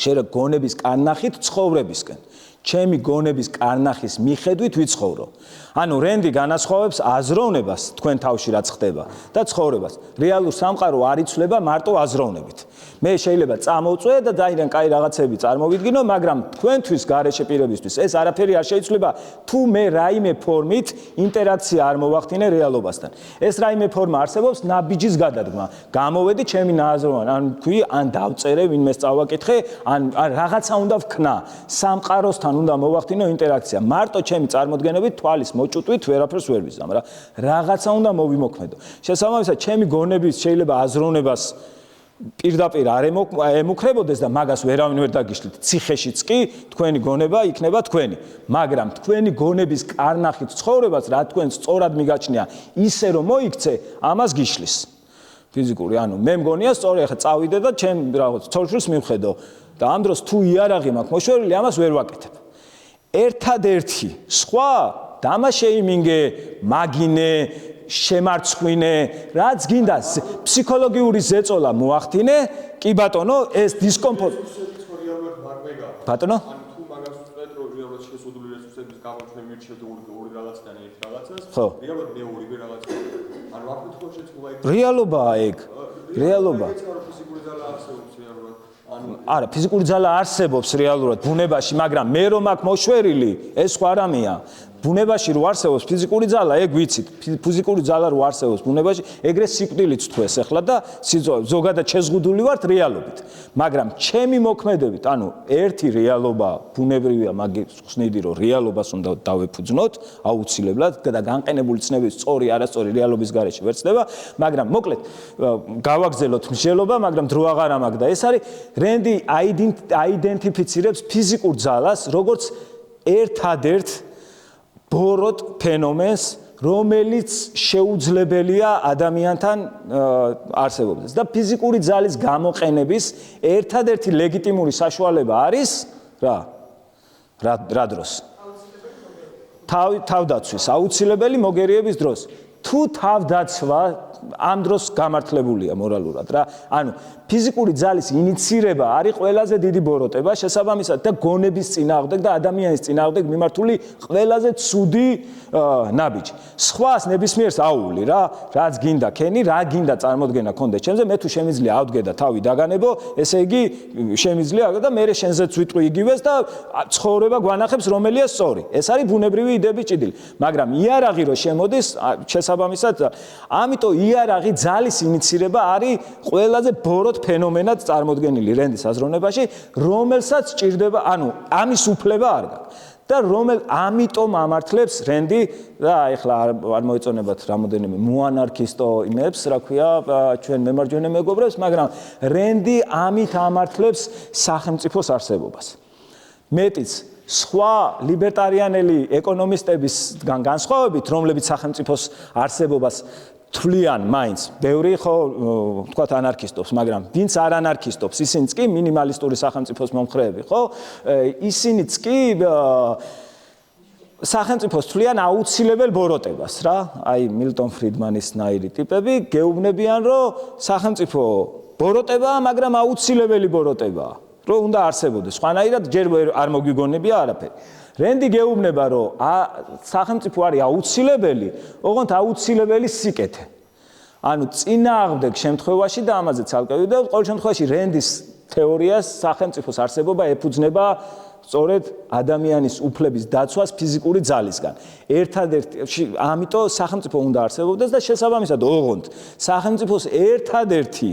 შენ გონების კარნახით ცხოვრებისკენ. ჩემი გონების კარნახის მიხედვით ვიცხოვრო. ანუ რენდი განასხვავებს აზროვნებას თქვენ თავში რაც ხდება და ცხოვრებას. რეალურ სამყარო არ იცვლება მარტო აზროვნებით. მე შეიძლება წამოვწვე და დაიდან კაი რაღაცები წარმოვიდგინო, მაგრამ თქვენთვის გარეშე პირებისთვის ეს არაფერი არ შეიძლება თუ მე რაიმე ფორმით ინტერაქცია არ მოვახდინე რეალობასთან. ეს რაიმე ფორმა არსებობს ნაბიჯის გადადგმა. გამოვედი ჩემი ნააზროვანი, ან თქვი, ან დავწერე ვინმეს წავაკითხე, ან რაღაცა უნდა ვქნა. სამყაროსთან უნდა მოვახდინო ინტერაქცია. მარტო ჩემი წარმოდგენებით თვალის მოჭუტვით ვერაფერს ვერ ვიზამ რა. რაღაცა უნდა მოვიმოქმედო. შესაბამისად, ჩემი გონების შეიძლება აზროვნებას პირდაპირ არ ემუქრებოდეს და მაგას ვერავინ ვერ დაგიშლით. ციხეშიც კი თქვენი გონება იქნება თქვენი, მაგრამ თქვენი გონების კარნახით ცხოვრებას რა თქვენ სწორად მიგაჩნია, ისე რომ მოიქცე, ამას გიშლის. ფიზიკური, ანუ მე მგონია სწორი, ახლა წავიდე და ჩემ რაღაც ცოლშვილს მივხედო და ამ დროს თუ იარაღი მაქვს მოშვერილი, ამას ვერ ვაკეთებ. ერთადერთი სხვა დამაშეიმინგე, მაგინე, შემარცხვინე, რაც გინდა ფსიქოლოგიური ზეწოლა მოახდინე, კი ბატონო, ეს დისკომფორტი. ბატონო? ანუ თუ მაგას ვწვეთ, რომ რეალურად შეზღუდული რესურსების გამო ჩვენ მირჩევთ ორი რაღაციდან ერთ რაღაცას, ხო. რეალურად მეორივე რაღაცა. ანუ აქ თუ შეცვალა ეგ. რეალობაა ეგ. რეალობა. ფიზიკური ძალა არსებობს რეალურად. არა, ფიზიკური ძალა არსებობს რეალურად ბუნებაში, მაგრამ მე რომ აქ მოშვერილი, ეს სხვა რამეა. ბუნებაში რო არსებობს ფიზიკური ძალა, ეგ ვიცით, ფიზიკური ძალა რო არსებობს ბუნებაში, ეგრე სიკვდილიც თქოს ახლა და ზოგადად შეზღუდული ვართ რეალობით. მაგრამ ჩემი მოქმედებით, ანუ ერთი რეალობა ბუნებრივია, მაგის ხსნიდი რომ რეალობას უნდა დავეფუძნოთ, აუცილებლად და განყენებული ცნების სწორი არასწორი რეალობის გარეშე ვერ ცდება, მაგრამ მოკლედ გავაგზელოთ მსჯელობა, მაგრამ დრო აღარ ამაქვს და ეს არის რენდი აიდენტიფიცირებს ფიზიკურ ძალას, როგორც ერთადერთ ბოროტ ფენომენს, რომელიც შეუძლებელია ადამიანთან არსებობდეს და ფიზიკური ძალის გამოყენების ერთადერთი ლეგიტიმური საშუალება არის რა დროს? თავდაცვის აუცილებელი მოგერიების დროს. თუ თავდაცვა ამ დროს გამართლებულია მორალურად რა. ანუ ფიზიკური ძალის ინიცირება არის ყველაზე დიდი ბოროტება, შესაბამისად და გონების წინააღმდეგ და ადამიანის წინააღმდეგ მიმართული ყველაზე ცუდი ნაბიჯი. სხვას ნებისმიერს აუვლი რა, რაც გინდა ქენი, რა გინდა წარმოდგენა ქონდეს ჩემზე, მე თუ შემიძლია ავდგე და თავი დაგანებო, ესე იგი შემიძლია და მე შენზეც ვიტყვი იგივეს და ცხოვრება გვანახებს რომელია სწორი. ეს არის ბუნებრივი იდეების ჭიდილი. მაგრამ იარაღი რო შემოდის, შესაბამისად, ამიტომ იარაღი ძალის ინიცირება არის ყველაზე ბოროტ ფენომენად წარმოდგენილი რენდის აზროვნებაში, რომელსაც სჭირდება, ანუ ამის უფლება არ გაქვს. და ამიტომ ამართლებს რენდი და ეხლა არ მოეწონებათ რამოდენიმე მოანარქისტო იმებს, რა ქვია, ჩვენ მემარჯვენე მეგობრებს, მაგრამ რენდი ამით ამართლებს სახელმწიფოს არსებობას. მეტიც სხვა ლიბერტარიანელი ეკონომისტებისგან განსხვავებით, რომლებიც სახელმწიფოს არსებობას თვლიან მაინც, ბევრი ხო თქვათ ანარქისტობს, მაგრამ ვინც არ ანარქისტობს, ისინიც კი მინიმალისტური სახელმწიფოს მომხრეები, ხო? ისინიც კი სახელმწიფოს თვლიან აუცილებელ ბოროტებას, რა? აი მილტონ ფრიდმანის ნაირი ტიპები გეუბნებიან, რომ სახელმწიფო ბოროტებაა, მაგრამ აუცილებელი ბოროტებაა, რომ უნდა არსებობდეს. სხვანაირად ჯერ არ მოგვიგონებია არაფერი. რენდი გეუბნება, რომ სახელმწიფო არის აუცილებელი, ოღონდ აუცილებელი სიკეთე. ანუ წინააღმდეგ შემთხვევაში და ამაზე ცალკე ვიდეო, ყოველ შემთხვევაში რენდის თეორიას სახელმწიფოს არსებობა ეფუძნება სწორედ ადამიანის უფლების დაცვას ფიზიკური ძალისგან. ერთადერთი, ამიტომ სახელმწიფო უნდა არსებობდეს და შესაბამისად, ოღონდ სახელმწიფოს ერთადერთი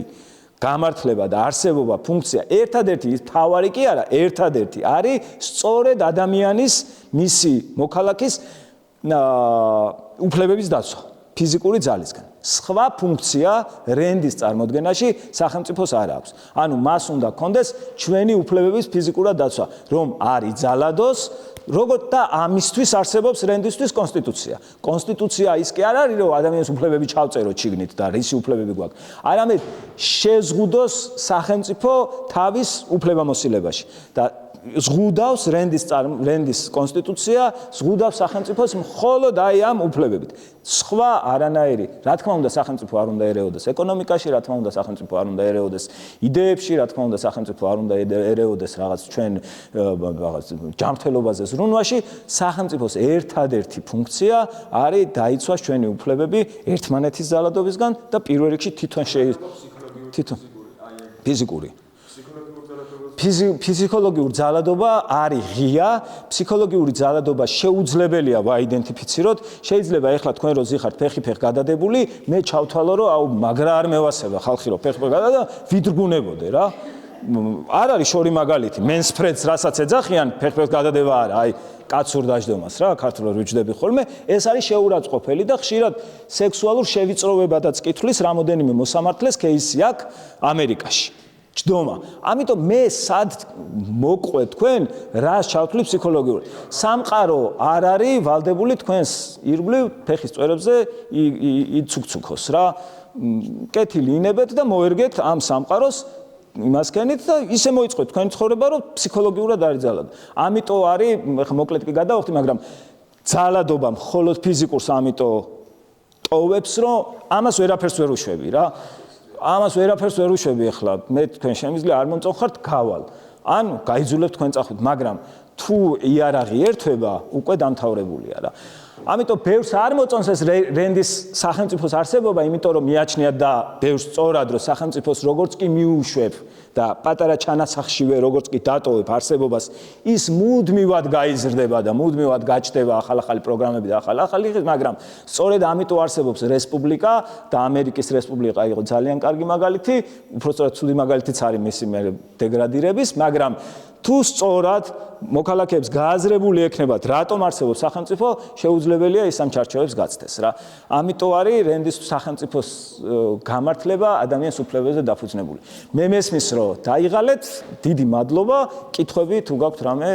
გამართლება და არსებობა, ფუნქცია, ერთადერთი თავარი კი არა, ერთადერთი არის სწორედ ადამიანის, მისი მოქალაქის უფლებების დაცვა ფიზიკური ძალისგან. სხვა ფუნქცია რენდის წარმოქმნაში სახელმწიფოს არ აქვს. ანუ მას უნდა კონდეს ჩვენი უფლებების ფიზიკურად დაცვა, რომ არ იძალადოს, როგორც და ამისთვის არსებობს რენდისთვის კონსტიტუცია. კონსტიტუცია ის კი არ არის, რომ ადამიანის უფლებები ჩავწეროთ შიგნით და რისი უფლებები გვაქვს. არამედ შეზღუდოს სახელმწიფო თავის უფლებამოსილებაში და ზღუდავს რენდის კონსტიტუცია, ზღუდავს სახელმწიფოს მხოლოდ აი ამ უფლებებით. სხვა არანაირი, რა თქმა უნდა, სახელმწიფო არ უნდა ერეოდეს ეკონომიკაში, რა თქმა უნდა, სახელმწიფო არ უნდა ერეოდეს იდეებში, რა თქმა უნდა, სახელმწიფო არ უნდა ერეოდეს რაღაც ჩვენ რაღაც ჯანმრთელობაზე ზრუნვაში, სახელმწიფოს ერთადერთი ფუნქცია არის დაიცვას ჩვენი უფლებები ერთმანეთის ძალადობისგან და პირველ რიგში თვითონ ფიზიკური. ფსიქოლოგიური ძალადობა არის ღია, ფსიქოლოგიური ძალადობა შეუძლებელია ვაიდენტიფიციროთ, შეიძლება ეხლა თქვენ რო ზიხართ ფეხი-ფეხ გადადებული, მე ჩავთვალო რომ აუ მაგრა არ მევასება ხალხი რომ ფეხი-ფეხ გადადა, ვიდრგუნებოდე რა. არ არის შორი მაგალითი, მენსფრედს რასაც ეძახიან, ფეხი-ფეხ გადადება არა, აი კაცურ დაждდომას რა, ქართულად ვიჯდები ხოლმე, ეს არის შეურაცხყოფელი და ხშირად სექსუალურ შევიწროვებადაც კითხვის რამოდენიმე მოსამართლეს кейსი აქვს ამერიკაში. ჯდომა. ამიტომ მე სად მოყვე თქვენ რას ჩავთვლი ფსიქოლოგიურად. სამყარო არ არის ვალდებული თქვენს ირგვლივ ფეხის წვერებზე იცუქცუქოს რა. კეთილი ინებეთ და მოერგეთ ამ სამყაროს იმასქენით და ისე მოიწყოთ თქვენი ცხოვრება, რომ ფსიქოლოგიურად არის ძალადობა. ამიტომ არის, ხა მოკლედ კი გადავხდი, მაგრამ ძალადობა მხოლოდ ფიზიკურს ამიტომ ტოვებს, რომ ამას ვერაფერს ვერ უშვები რა. ამას ვერაფერს ვერ უშვები ახლა მე თქვენ შემიძლია არ მომწონხართ გავალ ანუ გაიძულებთ თქვენ წახვით მაგრამ თუ იარაღი ერთვება უკვე დამთავრებულია რა ამიტომ ბევრს არ მოწონს ეს რენდის სახელმწიფოს არსებობა იმიტომ რომ მიაჩნიათ და ბევრს სწორად რომ სახელმწიფოს როგორც კი მიუშვებ და პატარა ჩანასახშივე როგორც კი დატოვებ არსებობას ის მუდმივად გაიზრდება და მუდმივად გაჩნდება ახალ-ახალი პროგრამები და ახალ-ახალი მაგრამ სწორედ ამიტომ არსებობს რესპუბლიკა და ამერიკის რესპუბლიკა იყო ძალიან კარგი მაგალითი უბრალოდ ცუდი მაგალითიც არის მისი დეგრადირების მაგრამ თუ სწორად მოქალაქეებს გააზრებული ექნებათ რატომ არსებობს სახელმწიფო შეუძლებელია ის ამ ჩარჩოებს გაცდეს რა ამიტომ არის რენდის სახელმწიფოს გამართლება ადამიანის უფლებებზე დაფუძნებული მე მესმის რომ დაიღალეთ დიდი მადლობა კითხვები თუ გაქვთ რამე